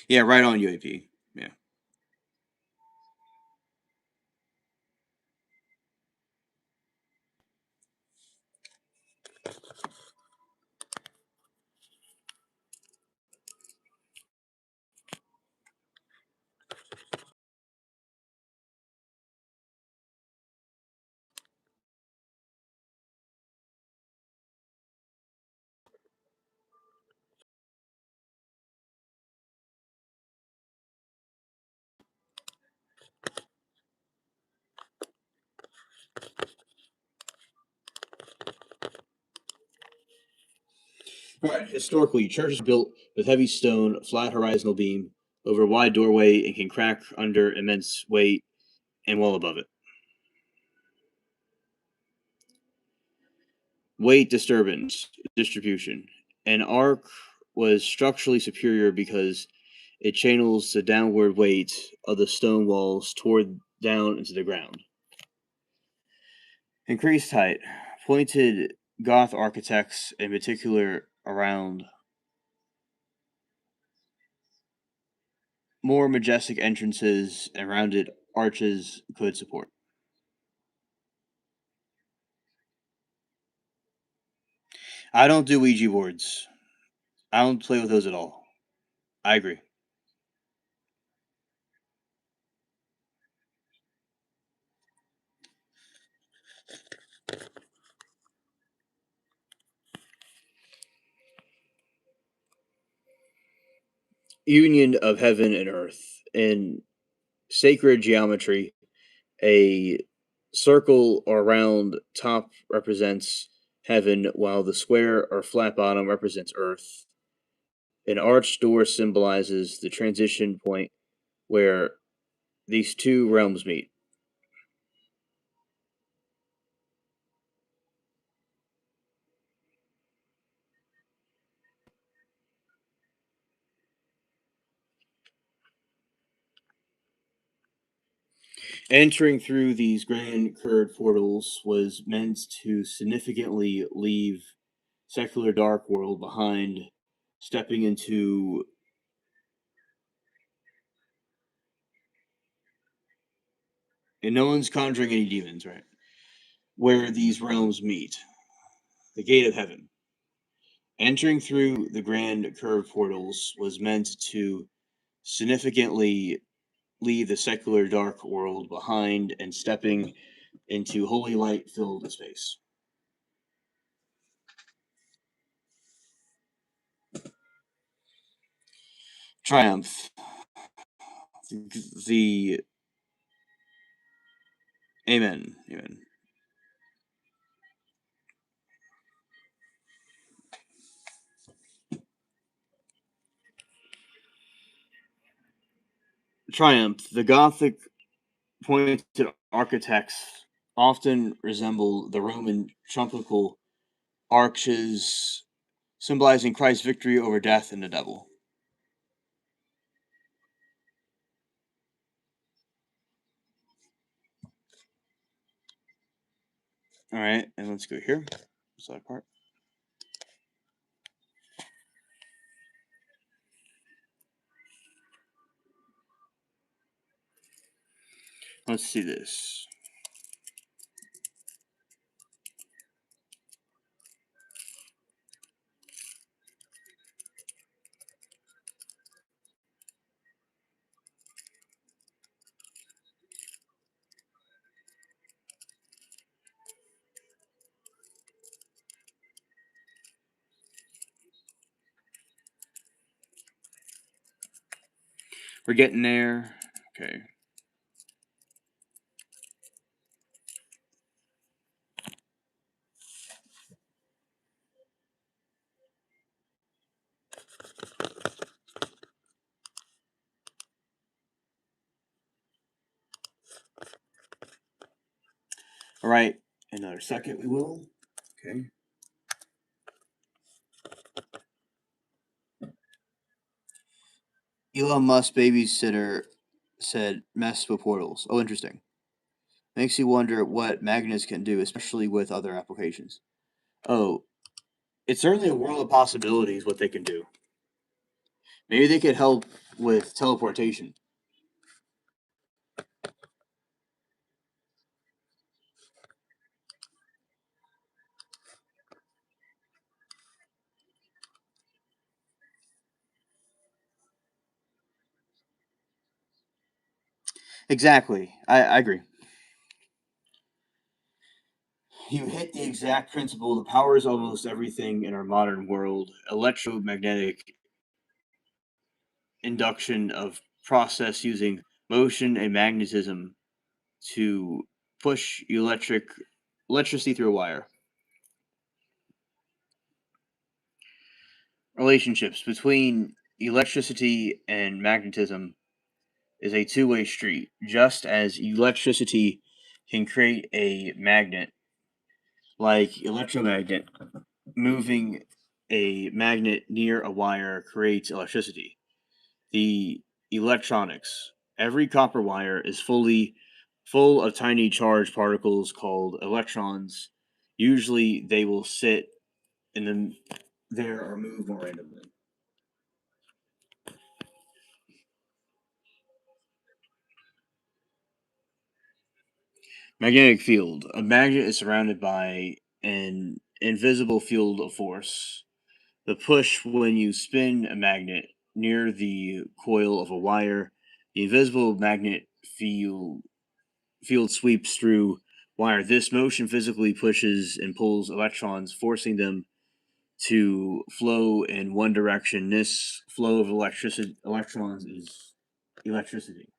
Yeah, right on UAP. Yeah. Right. Historically, churches built with heavy stone, flat horizontal beam over a wide doorway and can crack under immense weight and wall above it. weight disturbance distribution. An arc was structurally superior because it channels the downward weight of the stone walls toward down into the ground. Increased height. Pointed Goth architects, in particular around more majestic entrances and rounded arches, could support. I don't do Ouija boards. I don't play with those at all. I agree. Union of heaven and earth. In sacred geometry, a circle or round top represents heaven, while the square or flat bottom represents earth. An arched door symbolizes the transition point where these two realms meet. Entering through these grand curved portals was meant to significantly leave secular dark world behind, stepping into, and no one's conjuring any demons, right? Where these realms meet, the gate of heaven. Entering through the grand curved portals was meant to significantly leave the secular dark world behind and stepping into holy light filled space. Triumph. The Amen. Amen. Triumph. The Gothic pointed architects often resemble the Roman triumphal arches, symbolizing Christ's victory over death and the devil. All right, and let's go here. What's that part? Let's see this. We're getting there. Okay. All right. Another second, we will. Okay. Elon Musk babysitter said mess with portals. Oh, interesting. Makes you wonder what magnets can do, especially with other applications. Oh, it's certainly a world of possibilities what they can do. Maybe they could help with teleportation. Exactly. I agree. You hit the exact principle that powers almost everything in our modern world. Electromagnetic induction of process using motion and magnetism to push electricity through a wire. Relationships between electricity and magnetism is a two-way street. Just as electricity can create a magnet, Like electromagnet, moving a magnet near a wire creates electricity. The electronics. Every copper wire is fully full of tiny charged particles called electrons. Usually they will sit in the there or move more randomly. Magnetic field. A magnet is surrounded by an invisible field of force. The push when you spin a magnet near the coil of a wire, the invisible magnet field sweeps through wire. This motion physically pushes and pulls electrons, forcing them to flow in one direction. This flow of electrons is electricity.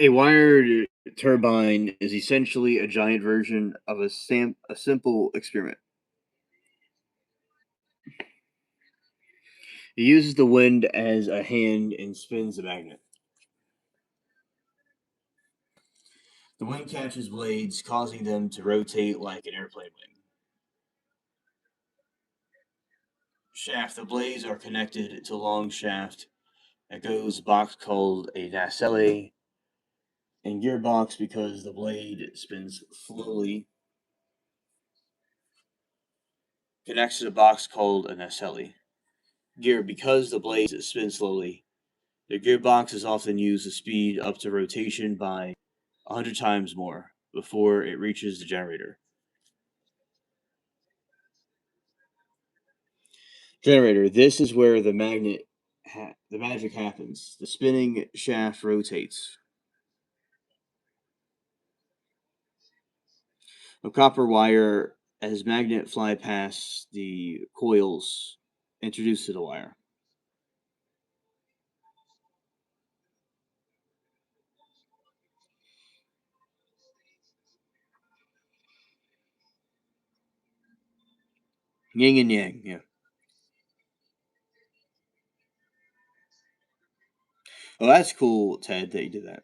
A wired turbine is essentially a giant version of a simple experiment. It uses the wind as a hand and spins the magnet. The wind catches blades, causing them to rotate like an airplane wing. Shaft. The blades are connected to a long shaft that goes box called a nacelle and gearbox because the blade spins slowly. Connects to the box called a nacelle. Gear. Because the blades spin slowly, the gearbox is often used to speed up the rotation by 100 times more before it reaches the generator. Generator. This is where the magic happens. The spinning shaft rotates. A copper wire as magnet fly past the coils introduced to the wire. Yin and yang. Yeah. Oh, that's cool, Ted, that you did that.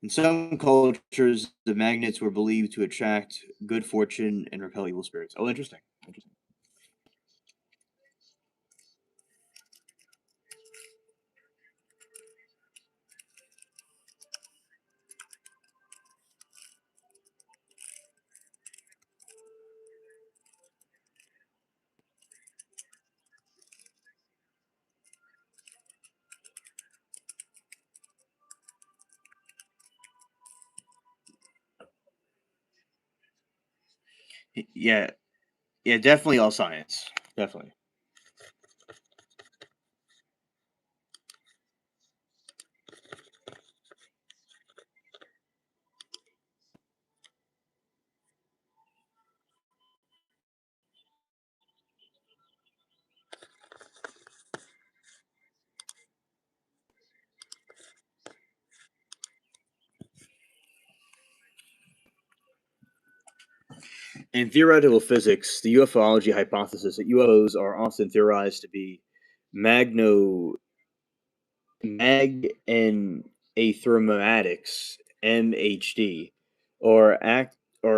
In some cultures, the magnets were believed to attract good fortune and repel evil spirits. Oh, interesting. Interesting. Yeah, yeah, definitely all science. Definitely. In theoretical physics, the ufology hypothesis that UFOs are often theorized to be magno mag and athermatics MHD or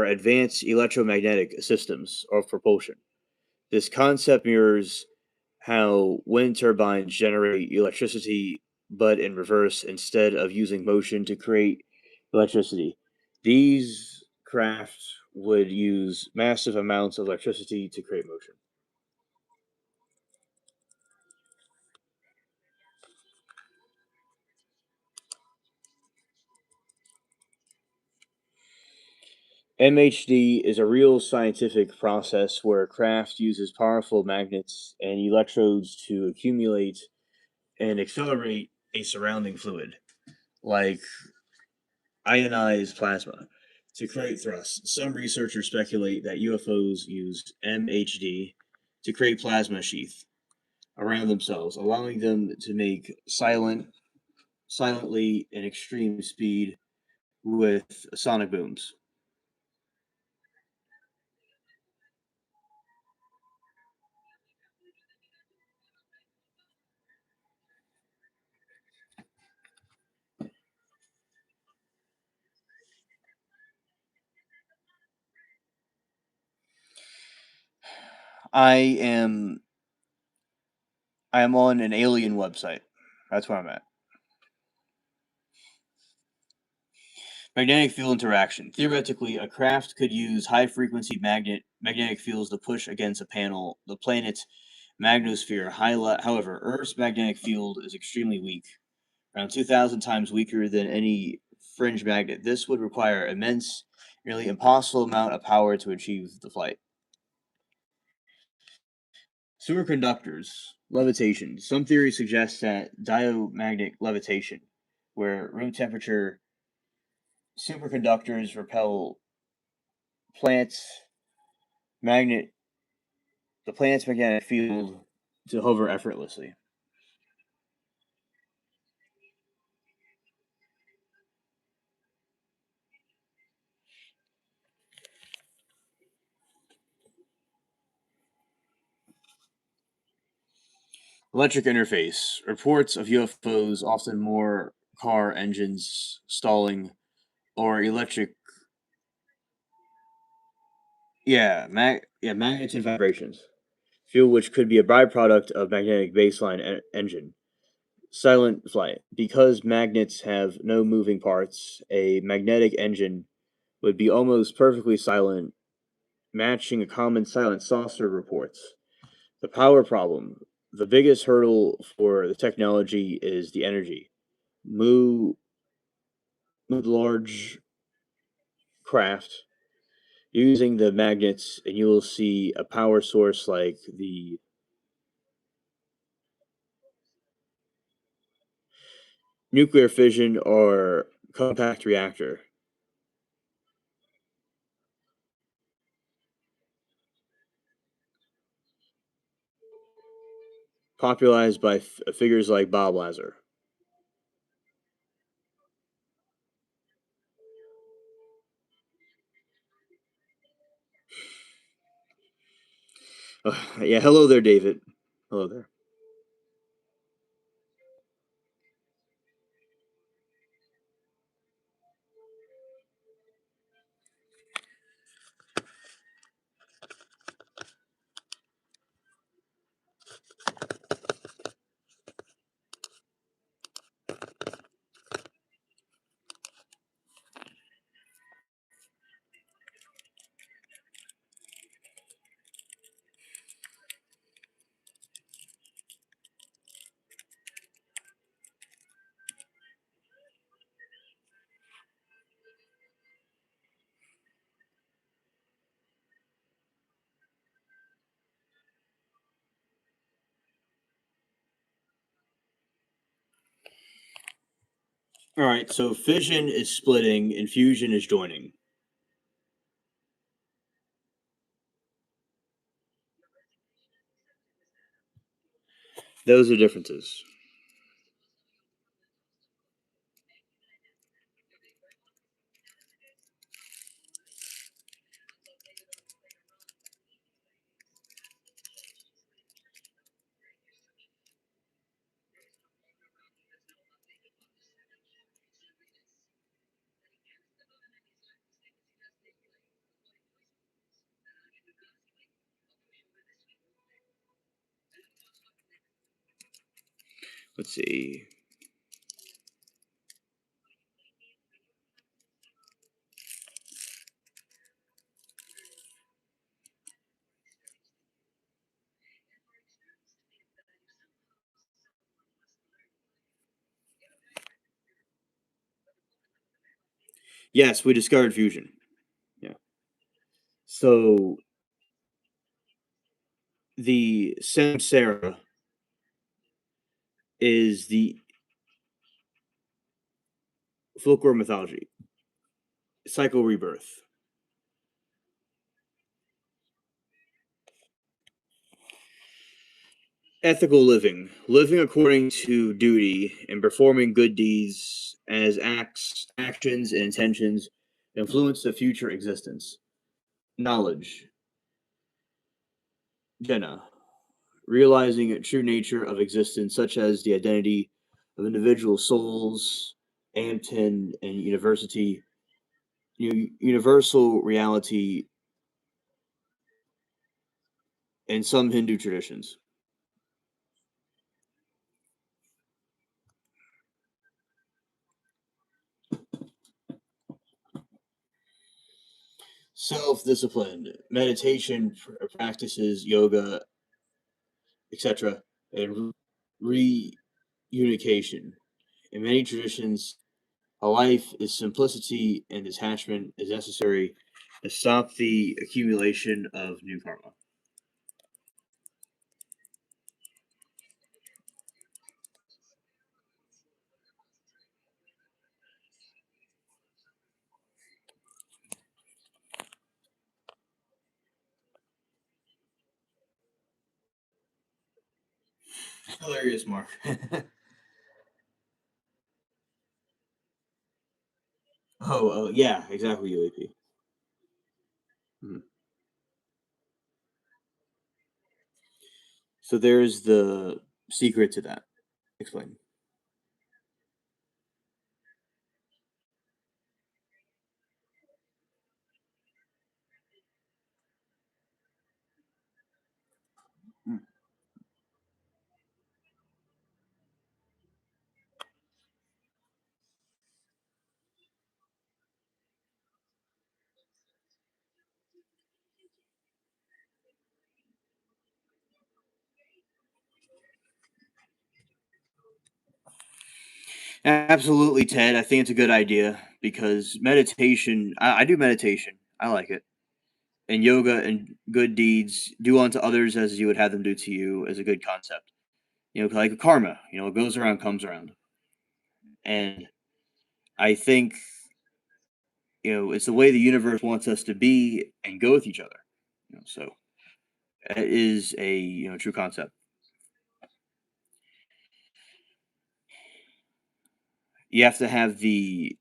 advanced electromagnetic systems of propulsion. This concept mirrors how wind turbines generate electricity, but in reverse instead of using motion to create electricity. These crafts would use massive amounts of electricity to create motion. MHD is a real scientific process where a craft uses powerful magnets and electrodes to accumulate and accelerate a surrounding fluid, like ionized plasma, to create thrust. Some researchers speculate that UFOs use MHD to create plasma sheath around themselves, allowing them to make silently in extreme speed with sonic booms. I am on an alien website. That's where I'm at. Magnetic field interaction. Theoretically, a craft could use high-frequency magnetic fields to push against a panel. The planet's magnosphere. However, Earth's magnetic field is extremely weak, around 2,000 times weaker than any fringe magnet. This would require immense, nearly impossible amount of power to achieve the flight. Superconductors, levitation. Some theories suggest that diamagnetic levitation, where room temperature superconductors repel planets magnet the planet's magnetic field to hover effortlessly. Electric interface. Reports of UFOs, often more car engines stalling or electric. Magnets and vibrations. Fuel which could be a byproduct of magnetic baseline engine. Silent flight. Because magnets have no moving parts, a magnetic engine would be almost perfectly silent, matching a common silent saucer reports. The power problem. The biggest hurdle for the technology is the energy. Move large craft using the magnets, and you will see a power source like the nuclear fission or compact reactor, popularized by figures like Bob Lazar. Yeah, hello there, David. Hello there. All right, so fission is splitting and fusion is joining. Those are differences. Let's see. Yes, we discovered fusion. Yeah. So the samsara is the folklore mythology, cycle rebirth, ethical living, living according to duty and performing good deeds as actions, and intentions influence the future existence. Knowledge, Jenna, realizing a true nature of existence, such as the identity of individual souls, Ampton and University, universal reality in some Hindu traditions. Self-discipline, meditation practices, yoga, etc., and reunification. In many traditions, a life is simplicity and detachment is necessary to stop the accumulation of new karma. Hilarious, Mark. Oh, yeah, exactly, UAP. Mhm. So there's the secret to that. Explain. Mm. Absolutely, Ted. I think it's a good idea because meditation, I do meditation. I like it. And yoga and good deeds, do unto others as you would have them do to you, is a good concept. Like a karma, it goes around, comes around. And I think, it's the way the universe wants us to be and go with each other. So it is a, true concept. You have to have the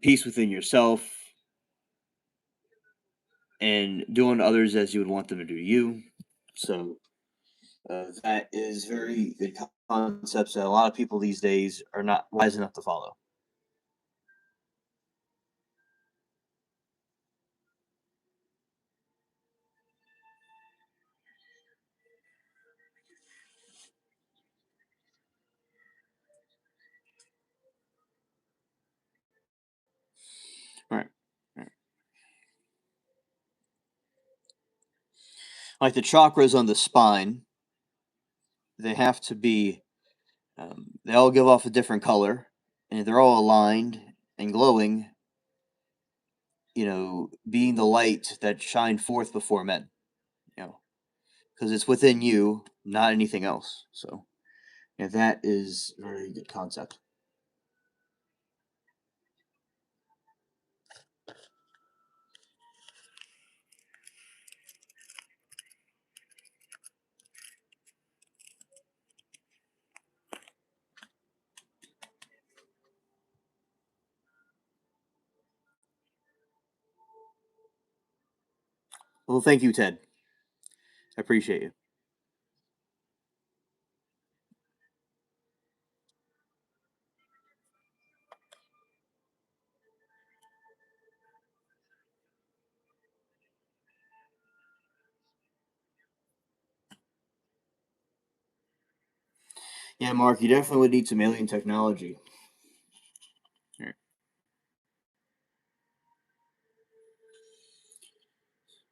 peace within yourself and do unto others as you would want them to do you. So that is very good concepts that a lot of people these days are not wise enough to follow. All right. All right. Like the chakras on the spine, they have to be, they all give off a different color, and they're all aligned and glowing, being the light that shine forth before men, you know, because it's within you, not anything else. So, yeah, that is a very good concept. Well, thank you, Ted. I appreciate you. Yeah, Mark, you definitely would need some alien technology. All right.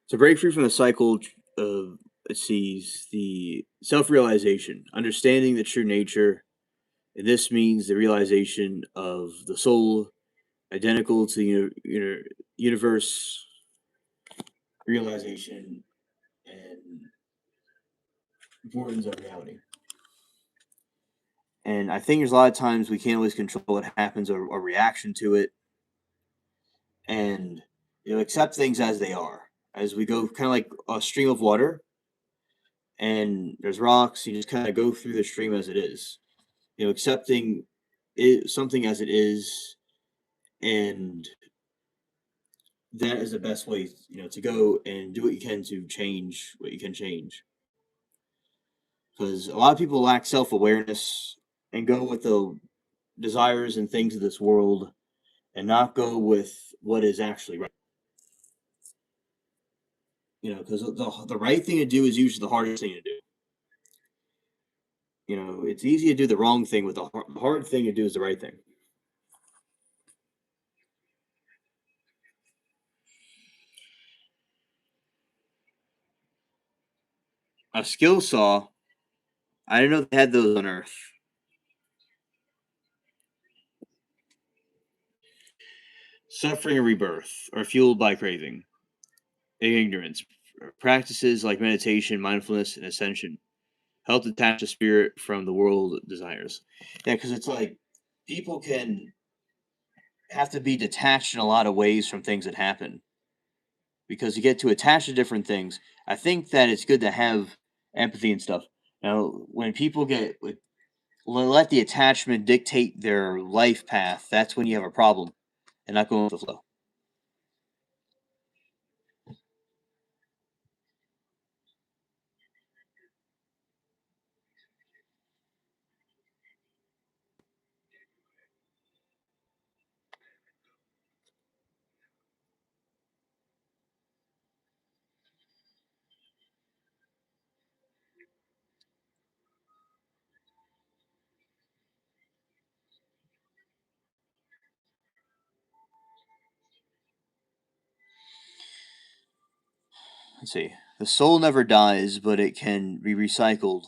To break free from the cycle of, it sees the self realization, understanding the true nature, and this means the realization of the soul identical to the universe realization and importance of reality. And I think there's a lot of times we can't always control what happens or reaction to it, and accept things as they are. As we go, kind of like a stream of water, and there's rocks. You just kind of go through the stream as it is. Accepting something as it is, and that is the best way, to go and do what you can to change what you can change. Because a lot of people lack self awareness and go with the desires and things of this world and not go with what is actually right. because the right thing to do is usually the hardest thing to do. It's easy to do the wrong thing, but the hard thing to do is the right thing. A skill saw. I didn't know they had those on Earth. Suffering and rebirth are fueled by craving, ignorance. Practices like meditation, mindfulness, and ascension help detach the spirit from the world desires. Yeah, because it's like people can have to be detached in a lot of ways from things that happen because you get to attach to different things. I think that it's good to have empathy and stuff. Now, when people let the attachment dictate their life path, that's when you have a problem and not going with the flow. Let's see. The soul never dies, but it can be recycled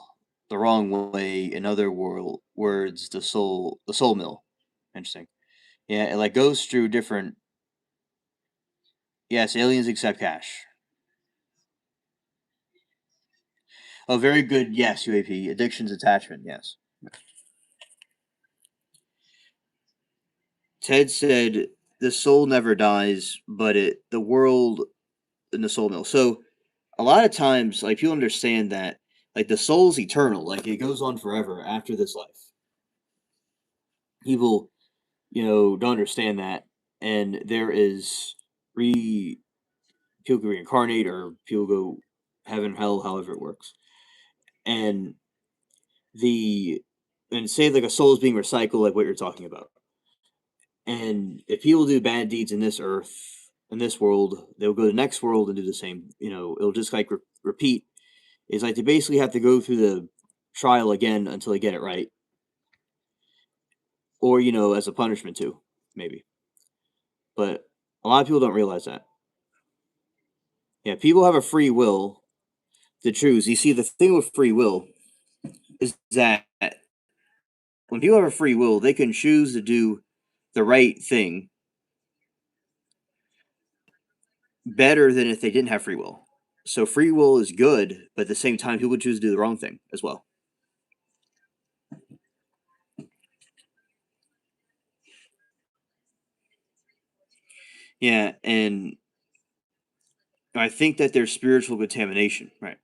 the wrong way. In other words, the soul mill. Interesting. Yeah, it like goes through different. Yes, aliens accept cash. Oh, very good. Yes, UAP. Addictions, attachment. Yes. Ted said the soul never dies, but the world in the soul mill. So a lot of times, like people understand that like the soul's eternal, like it goes on forever after this life. People, don't understand that, and there is re people can reincarnate or people go heaven, hell, however it works, and the and say like a soul is being recycled, like what you're talking about. And if people do bad deeds in this earth, in this world, they'll go to the next world and do the same. It'll just like repeat. It's like they basically have to go through the trial again until they get it right, or as a punishment too, maybe. But a lot of people don't realize that. Yeah, people have a free will to choose. You see, the thing with free will is that when people have a free will, they can choose to do the right thing better than if they didn't have free will. So free will is good, but at the same time, people choose to do the wrong thing as well. Yeah, and I think that there's spiritual contamination, right?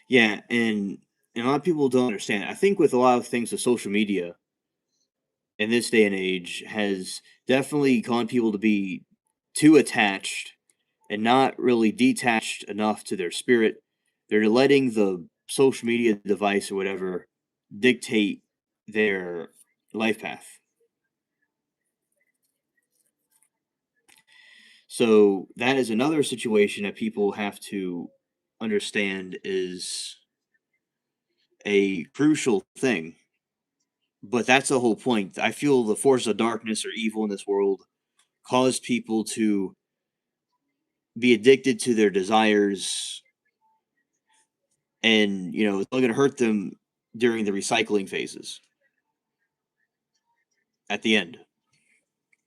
Yeah, and a lot of people don't understand. I think with a lot of things, the social media in this day and age has definitely caused people to be too attached and not really detached enough to their spirit. They're letting the social media device or whatever dictate their life path. So that is another situation that people have to understand is a crucial thing. But that's the whole point. I feel the force of darkness or evil in this world cause people to be addicted to their desires, and it's only going to hurt them during the recycling phases at the end.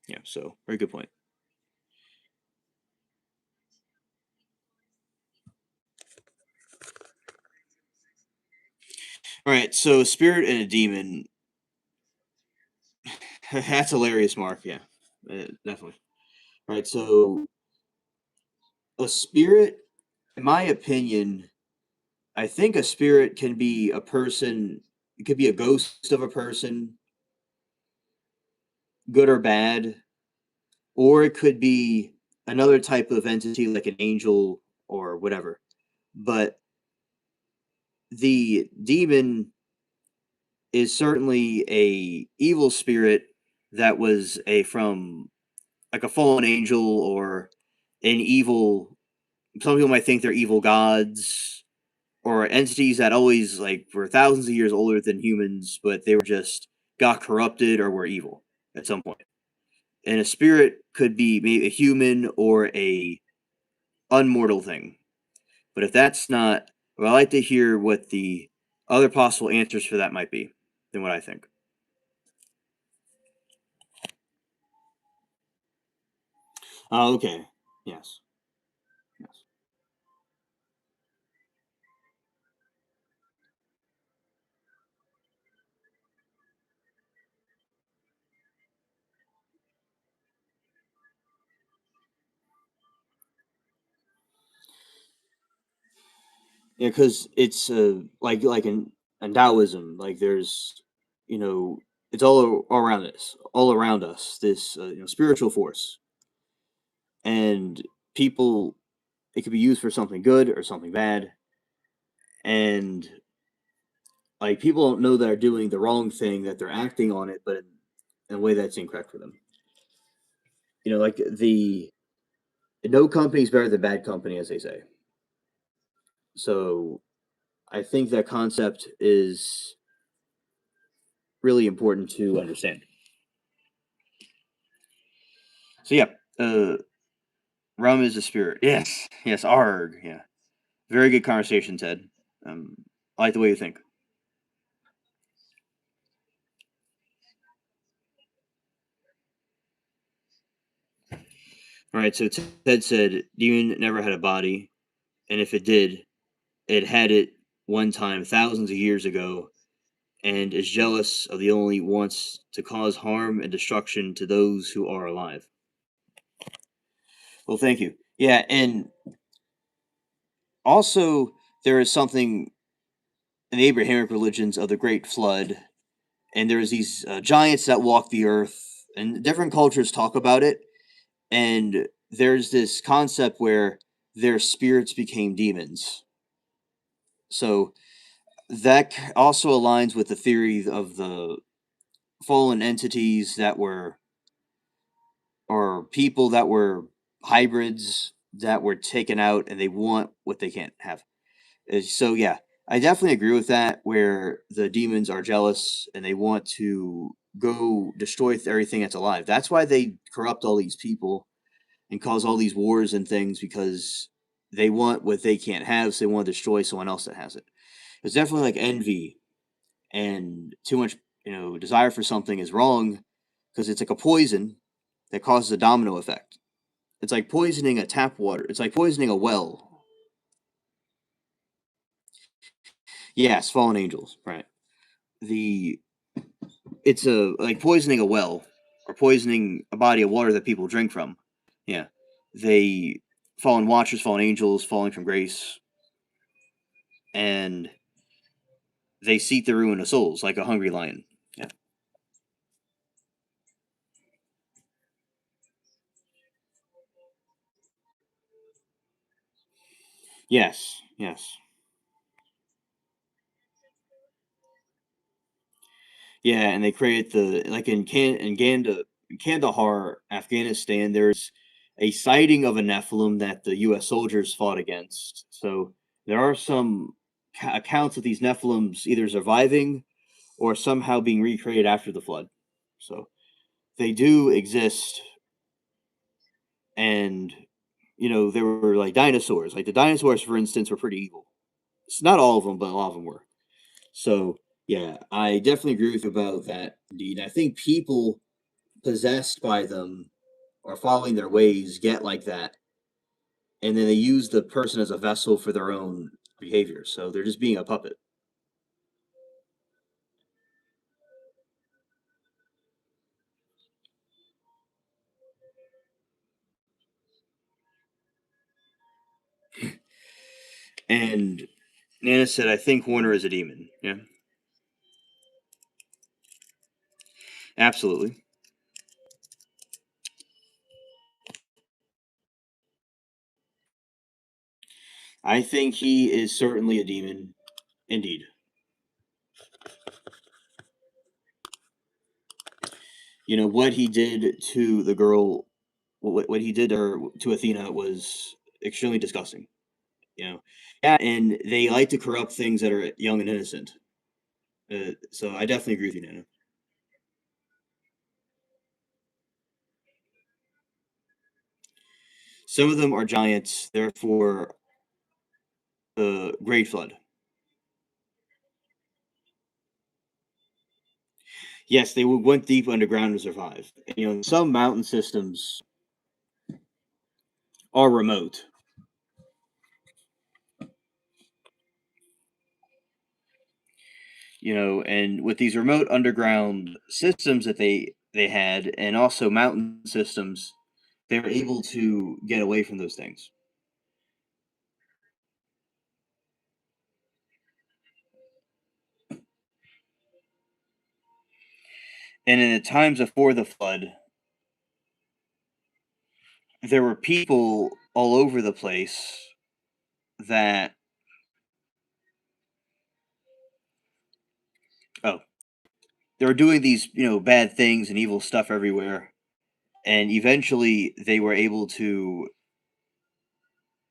Yeah, so very good point. All right, so a spirit and a demon. That's hilarious, Mark. Yeah, definitely. All right, so a spirit, in my opinion, I think a spirit can be a person. It could be a ghost of a person. good or bad, or it could be another type of entity like an angel or whatever. But the demon is certainly a evil spirit that was a from like a fallen angel or an evil. Some people might think they're evil gods or entities that always like were thousands of years older than humans, but they were just got corrupted or were evil at some point. And a spirit could be maybe a human or a unmortal thing. But if that's not, well, I'd like to hear what the other possible answers for that might be than what I think. Oh, okay. Yes. Yes. Yeah, because it's like in Taoism, like there's, you know, it's all around us, all around us. This spiritual force, and people, it could be used for something good or something bad, and like people don't know they're doing the wrong thing, that they're acting on it, but in a way that's incorrect for them. Like the no company is better than bad company, as they say. So I think that concept is really important to understand. So yeah, uh, rum is a spirit. Yes, yes, arg. Yeah, very good conversation, Ted. I like the way you think. All right, so Ted said demon never had a body, and if it did, it had it one time thousands of years ago, and is jealous of the only wants to cause harm and destruction to those who are alive. Well, thank you. Yeah, and also there is something in the Abrahamic religions of the Great Flood, and there's these giants that walk the earth, and different cultures talk about it. And there's this concept where their spirits became demons. So that also aligns with the theory of the fallen entities that were, or people that were hybrids that were taken out and they want what they can't have. So yeah, I definitely agree with that. Where the demons are jealous and they want to go destroy everything that's alive. That's why they corrupt all these people and cause all these wars and things, because they want what they can't have. So they want to destroy someone else that has it. It's definitely like envy, and too much desire for something is wrong, because it's like a poison that causes a domino effect. It's like poisoning a tap water. It's like poisoning a well. Yes, fallen angels, right? The It's a like poisoning a well or poisoning a body of water that people drink from. Yeah, they fallen watchers, fallen angels, falling from grace, and they seek the ruin of souls like a hungry lion. Yeah. Yes. Yes. Yeah, and they create the like in Kandahar, Afghanistan. There's a sighting of a Nephilim that the U.S. soldiers fought against. So there are some accounts of these Nephilims either surviving or somehow being recreated after the flood. So they do exist, and there were like dinosaurs. Like the dinosaurs, for instance, were pretty evil. It's not all of them, but a lot of them were. So yeah, I definitely agree with you about that. Indeed, I think people possessed by them or following their ways get like that, and then they use the person as a vessel for their own behavior. So they're just being a puppet. And Nana said, "I think Warner is a demon." Yeah, absolutely. I think he is certainly a demon, indeed. You know what he did to the girl, what he did to her, to Athena, was extremely disgusting. You know, yeah, and they like to corrupt things that are young and innocent. So I definitely agree with you, Nana. Some of them are giants, therefore the Great Flood. Yes, they went deep underground to survive. You know, some mountain systems are remote. You know, and with these remote underground systems that they had, and also mountain systems, they were able to get away from those things. And in the times before the flood, there were people all over the place that oh, they were doing these, bad things and evil stuff everywhere. And eventually they were able to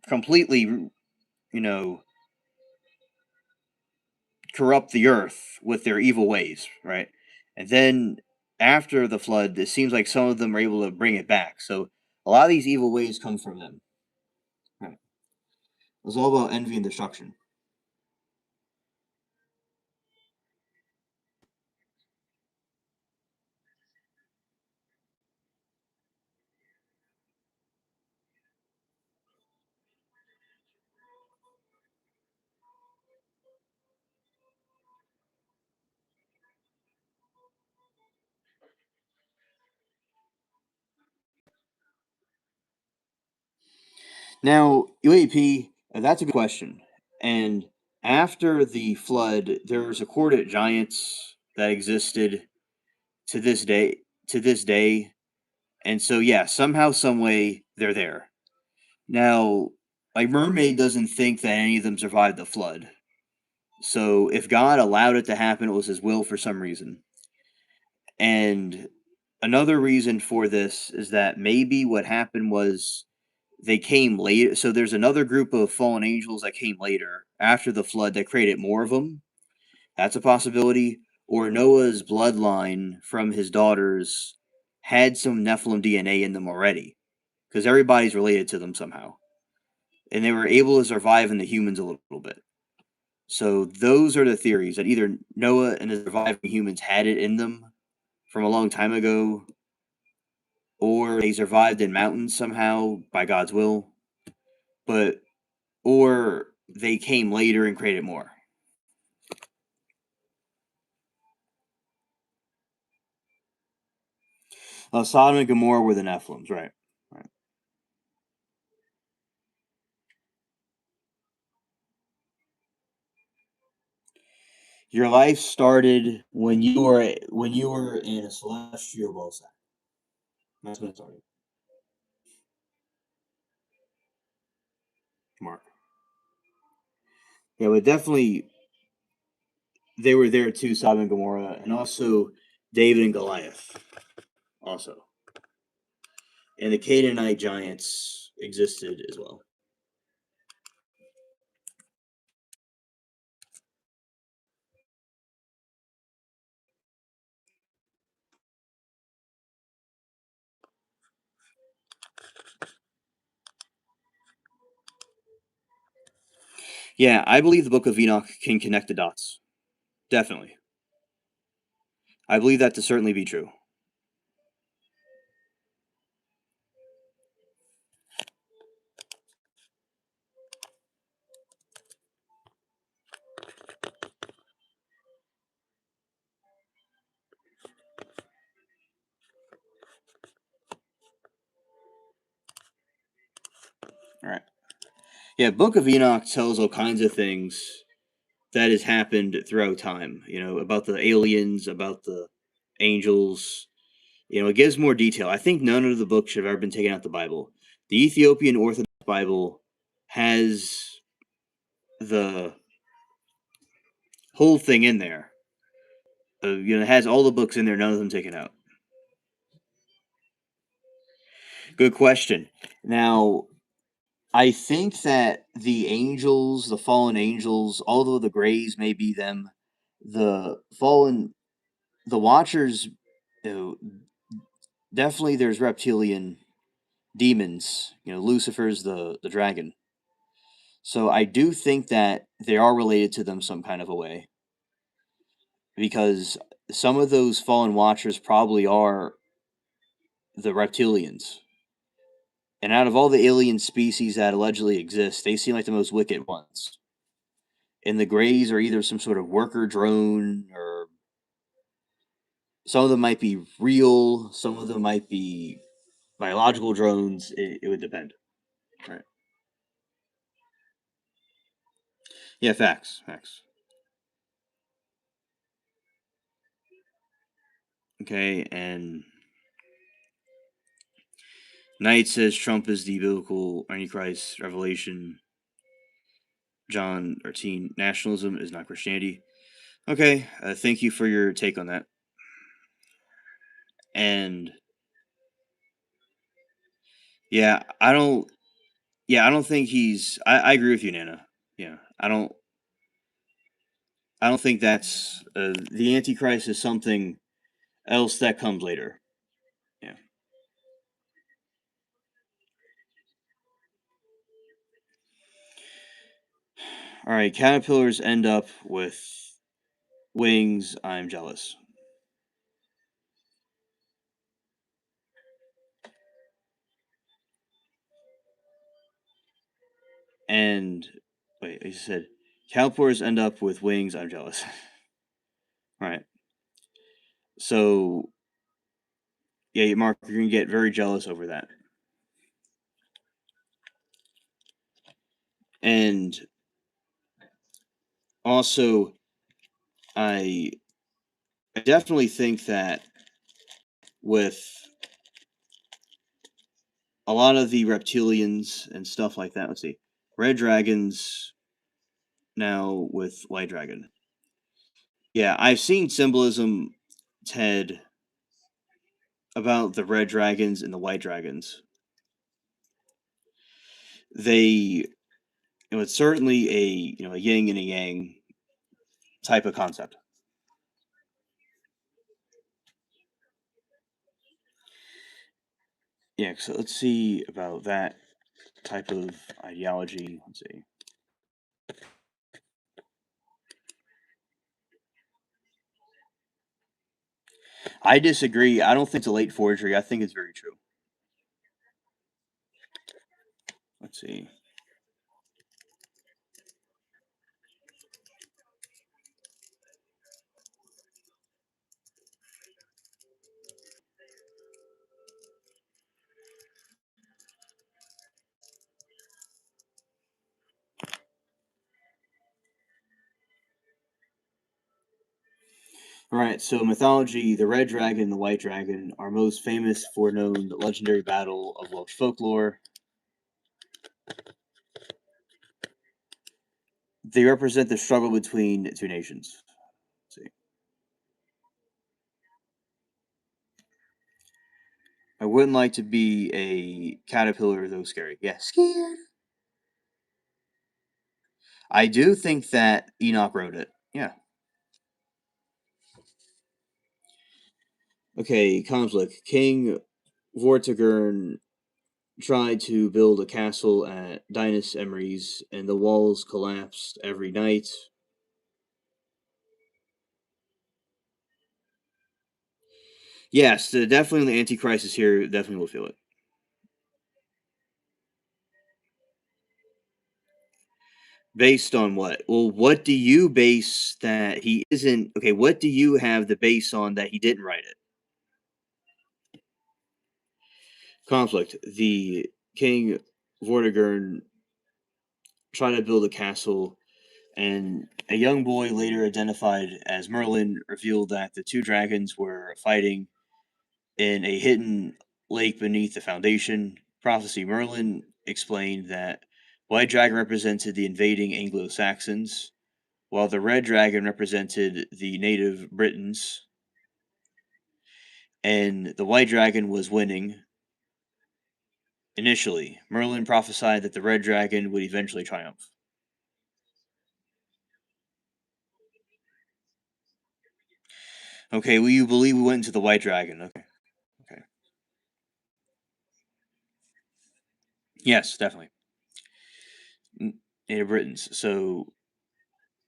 completely, know, corrupt the earth with their evil ways, right? And then after the flood, it seems like some of them are able to bring it back. So a lot of these evil ways come from them. Right. It's all about envy and destruction. Now, UAP, that's a good question. And after the flood, there was recorded giants that existed to this day. To this day, and so yeah, somehow, some way, they're there. Now, like Mermaid doesn't think that any of them survived the flood. So if God allowed it to happen, it was His will for some reason. And another reason for this is that maybe what happened was they came later. So there's another group of fallen angels that came later after the flood that created more of them. That's a possibility. Or Noah's bloodline from his daughters had some Nephilim DNA in them already, because everybody's related to them somehow. And they were able to survive in the humans a little bit. So those are the theories that either Noah and the surviving humans had it in them from a long time ago, or they survived in mountains somehow by God's will, but or they came later and created more. Sodom and Gomorrah were the Nephilims, right? Right. Your life started when you were in a celestial ball sack. That's when it started. Mark. Yeah, but definitely they were there too, Sodom and Gomorrah, and also David and Goliath. Also, and the Canaanite giants existed as well. Yeah, I believe the Book of Enoch can connect the dots. Definitely, I believe that to certainly be true. All right. Yeah, Book of Enoch tells all kinds of things that has happened throughout time. You know, about the aliens, about the angels. You know, it gives more detail. I think none of the books should have ever been taken out of the Bible. The Ethiopian Orthodox Bible has the whole thing in there. It has all the books in there, none of them taken out. Good question. Now, I think that the angels, the fallen angels, although the Greys may be them, the fallen, the Watchers, you definitely there's reptilian demons. Lucifer's the dragon. So I do think that they are related to them some kind of a way, because some of those fallen Watchers probably are the reptilians. And out of all the alien species that allegedly exist, they seem like the most wicked ones. And the Greys are either some sort of worker drone, or some of them might be real, some of them might be biological drones. It would depend. Right. Yeah, facts. Facts. Okay, and Knight says Trump is the biblical Antichrist revelation. John 13, nationalism is not Christianity. Okay, thank you for your take on that. And yeah, I don't. Yeah, I don't think he's. I agree with you, Nana. Yeah, I don't. I don't think that's the Antichrist is something else that comes later. Yeah. All right. Caterpillars end up with wings. I'm jealous. And wait, you said caterpillars end up with wings. I'm jealous. All right. So yeah, Mark, you're gonna get very jealous over that. And also, I I definitely think that with a lot of the reptilians and stuff like that. Let's see, red dragons now with white dragon. Yeah, I've seen symbolism, Ted, about the red dragons and the white dragons. They, it's certainly a yin and a yang type of concept. Yeah, so let's see about that type of ideology. Let's see. I disagree. I don't think it's a late forgery. I think it's very true. Let's see. All right, so mythology, the red dragon and the white dragon are most famous for known legendary battle of Welsh folklore. They represent the struggle between two nations. Let's see. I wouldn't like to be a caterpillar, though scary. Yeah, scared. I do think that Enoch wrote it. Yeah. Okay, conflict. King Vortigern tried to build a castle at Dinas Emery's, and the walls collapsed every night. Yes, definitely the Antichrist is here. Definitely will feel it. Based on what? Well, what do you base that he isn't? Okay, what do you have the base on that he didn't write it? Conflict. The king Vortigern tried to build a castle, and a young boy later identified as Merlin revealed that the two dragons were fighting in a hidden lake beneath the foundation. Prophecy Merlin explained that White dragon represented the invading Anglo-Saxons, while the red dragon represented the native Britons, and the white dragon was winning initially. Merlin prophesied that the red dragon would eventually triumph. Okay, well, you believe we went into the white dragon. Okay. Okay. Yes, definitely. Native Britons. So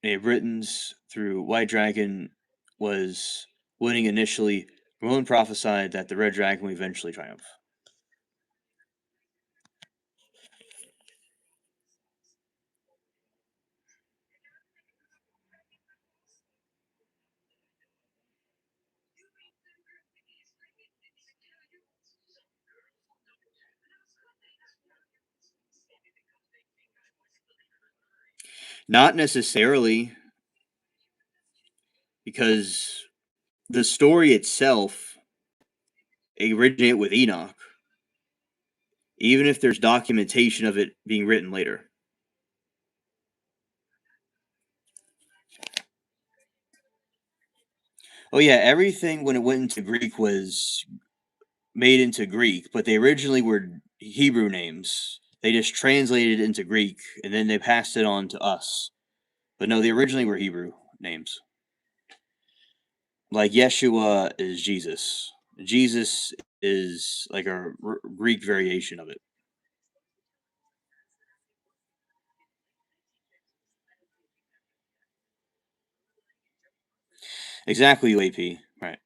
Native Britons through White Dragon was winning initially. Merlin prophesied that the Red Dragon would eventually triumph. Not necessarily, because the story itself originated with Enoch, even if there's documentation of it being written later. Oh yeah, everything when it went into Greek was made into Greek, but they originally were Hebrew names. They just translated it into Greek and then they passed it on to us. But no, they originally were Hebrew names. Like Yeshua is Jesus. Jesus is like a Greek variation of it. Exactly, UAP. Right.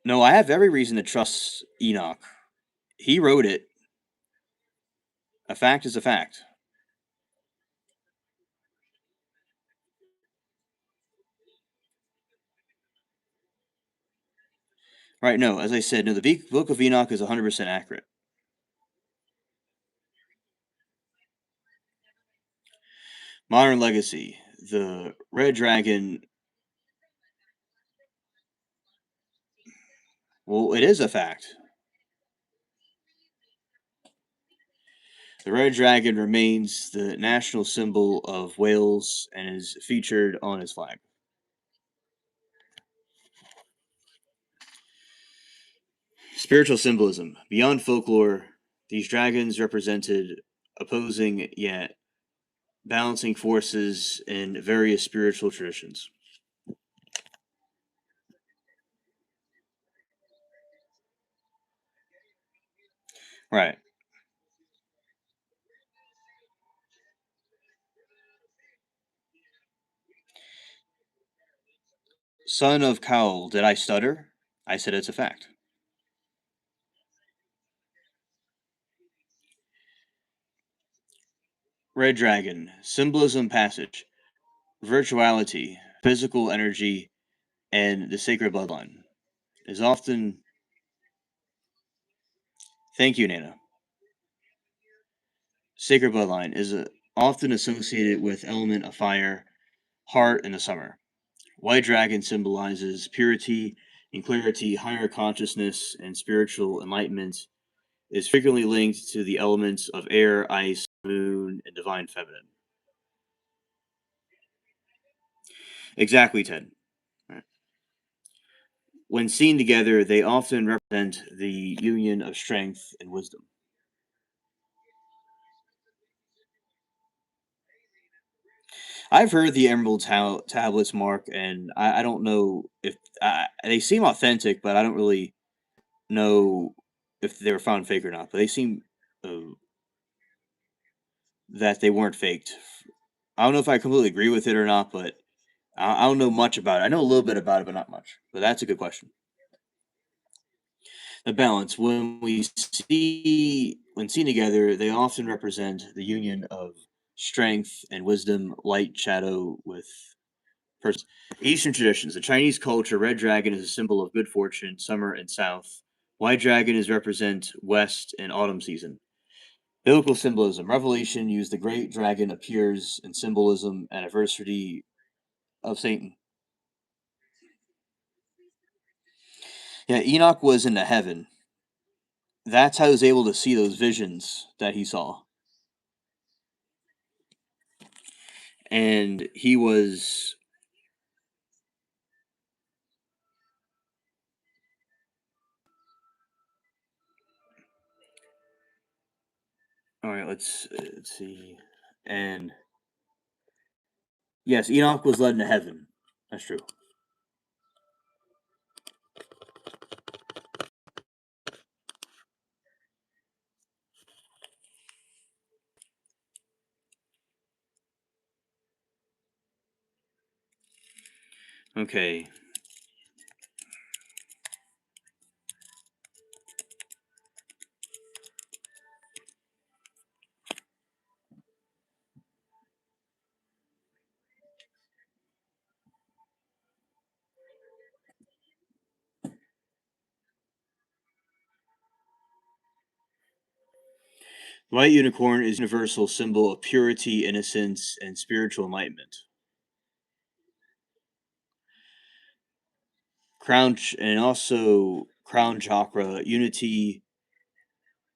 No, I have every reason to trust Enoch. He wrote it. A fact is a fact. Right, no, as I said, no, the book of Enoch is 100% accurate. Modern legacy. The red dragon, well, it is a fact. The red dragon remains the national symbol of Wales and is featured on his flag. Spiritual symbolism. Beyond folklore, these dragons represented opposing yet balancing forces in various spiritual traditions. Right. Son of Cowl, did I stutter? I said it's a fact. Red dragon. Symbolism passage. Virtuality, physical energy, and the sacred bloodline is often. Thank you, Nana. Sacred bloodline is often associated with element of fire, heart, in the summer. White dragon symbolizes purity and clarity, higher consciousness, and spiritual enlightenment. Is frequently linked to the elements of air, ice, moon, and divine feminine. Exactly, Ted. Right. When seen together, they often represent the union of strength and wisdom. I've heard the Emerald tablets, Mark, and I don't know if they seem authentic, but I don't really know if they were found fake or not. But they seem uh, that they weren't faked. I don't know if I completely agree with it or not, but I don't know much about it. I know a little bit about it, but not much. But that's a good question. The balance. When seen together, they often represent the union of strength and wisdom, light, shadow, with person. Eastern traditions. The Chinese culture, red dragon is a symbol of good fortune, summer and south. White dragon is represent west and autumn season. Biblical symbolism. Revelation used the great dragon appears in symbolism anniversary of Satan. Yeah, Enoch was in the heaven. That's how he was able to see those visions that he saw. And he was all right. Let's see. And yes, Enoch was led into heaven. That's true. Okay. The white unicorn is a universal symbol of purity, innocence, and spiritual enlightenment. And also crown chakra, unity,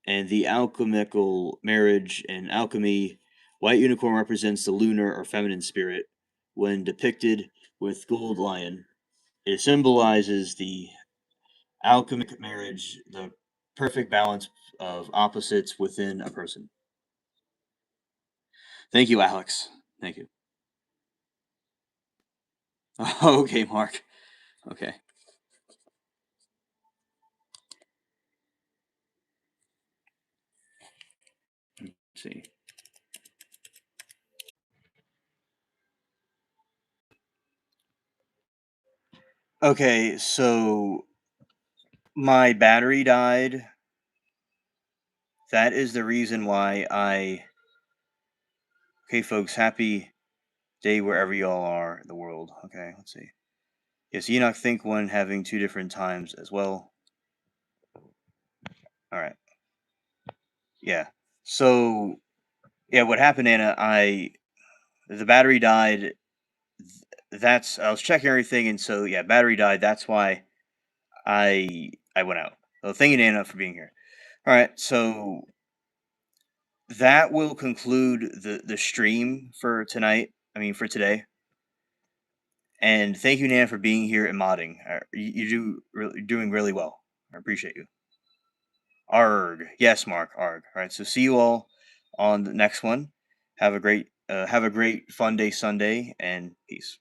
and the alchemical marriage and alchemy. White unicorn represents the lunar or feminine spirit. When depicted with gold lion, it symbolizes the alchemic marriage, the perfect balance of opposites within a person. Thank you, Alex. Thank you. Okay, Mark. Okay. Let's see. Okay, so my battery died. That is the reason why I. Okay, folks, happy day wherever y'all are in the world. Okay, let's see. Yes, Enoch think one having two different times as well. All right. Yeah. So yeah, what happened, Anna? The battery died. That's I was checking everything, and so yeah, battery died. That's why I went out. So thank you, Anna, for being here. All right, so that will conclude the stream for tonight. I mean, for today. And thank you, Nan, for being here and modding. You're doing really well. I appreciate you. Arg. Yes, Mark. Arg. All right. So see you all on the next one. Have a great fun day Sunday, and peace.